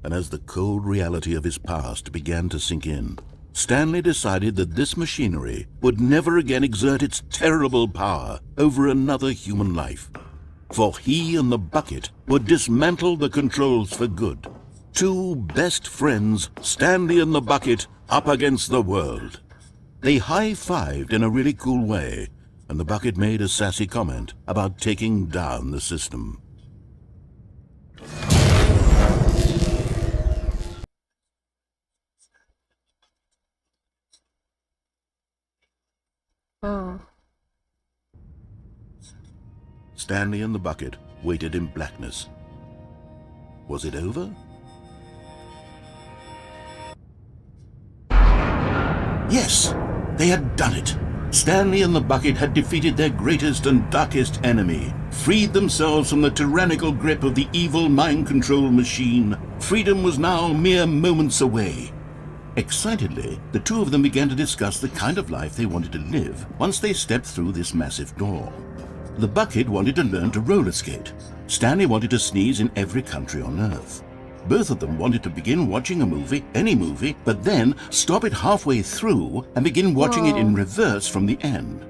And as the cold reality of his past began to sink in, Stanley decided that this machinery would never again exert its terrible power over another human life. For he and the bucket would dismantle the controls for good. Two best friends, Stanley and the bucket, up against the world. They high-fived in a really cool way, and the bucket made a sassy comment about taking down the system. Oh. Stanley and the bucket waited in blackness. Was it over? Yes, they had done it. Stanley and the bucket had defeated their greatest and darkest enemy, freed themselves from the tyrannical grip of the evil mind control machine. Freedom was now mere moments away. Excitedly, the two of them began to discuss the kind of life they wanted to live once they stepped through this massive door. The bucket wanted to learn to roller skate. Stanley wanted to sneeze in every country on Earth. Both of them wanted to begin watching a movie, any movie, but then stop it halfway through and begin watching it in reverse from the end.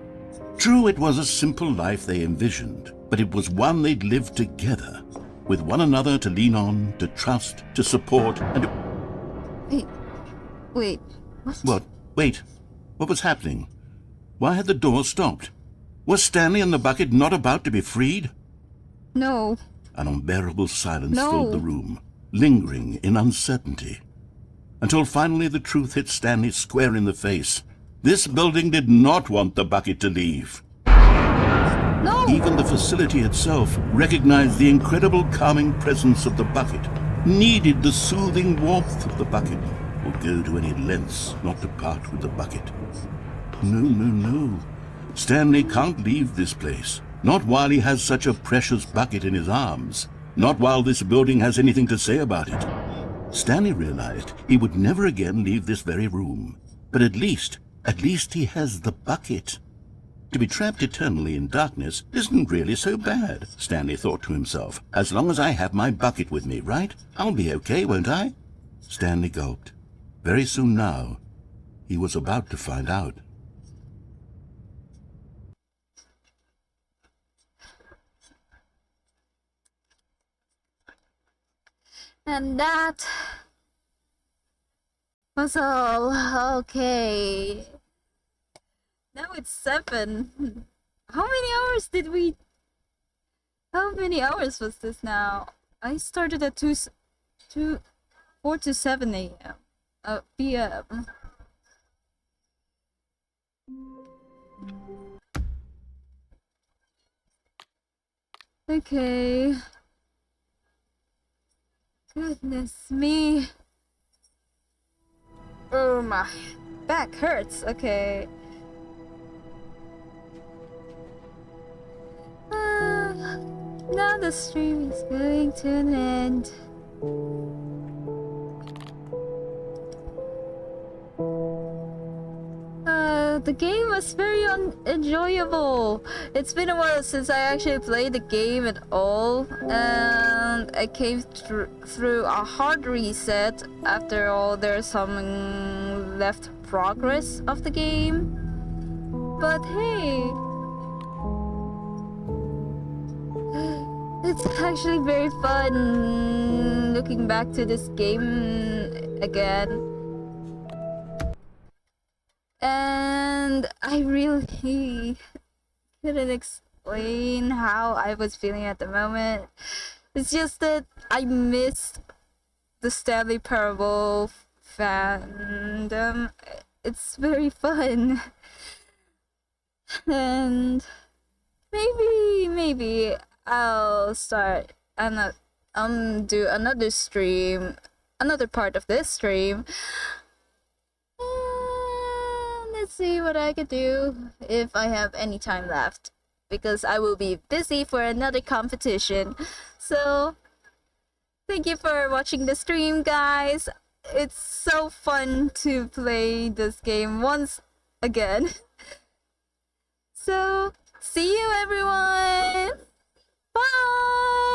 True, it was a simple life they envisioned, but it was one they'd lived together, with one another to lean on, to trust, to support, and to... Wait, what? What? Wait. What was happening? Why had the door stopped? Was Stanley and the bucket not about to be freed? No. An unbearable silence filled the room, lingering in uncertainty. Until finally the truth hit Stanley square in the face. This building did not want the bucket to leave. No! Even the facility itself recognized the incredible calming presence of the bucket, needed the soothing warmth of the bucket, would go to any lengths not to part with the bucket. No, no, no. Stanley can't leave this place. Not while he has such a precious bucket in his arms. Not while this building has anything to say about it. Stanley realized he would never again leave this very room. But at least he has the bucket. To be trapped eternally in darkness isn't really so bad, Stanley thought to himself. As long as I have my bucket with me, right? I'll be okay, won't I? Stanley gulped. Very soon now, he was about to find out. And that was all. Okay. Now it's 7. How many hours was this now? I started at 4 to 7 a.m. p.m. Okay. Goodness me. Oh, my back hurts. Okay. Now the stream is going to an end. The game was very enjoyable. It's been a while since I actually played the game at all, and I came through a hard reset. After all, there's some left progress of the game. But hey, it's actually very fun looking back to this game again. And I really couldn't explain how I was feeling at the moment. It's just that I missed the Stanley Parable fandom. It's very fun. And maybe I'll start and do another stream, another part of this stream. Let's see what I could do if I have any time left, because I will be busy for another competition. So thank you for watching the stream, guys. It's so fun to play this game once again. So see you, everyone. Bye.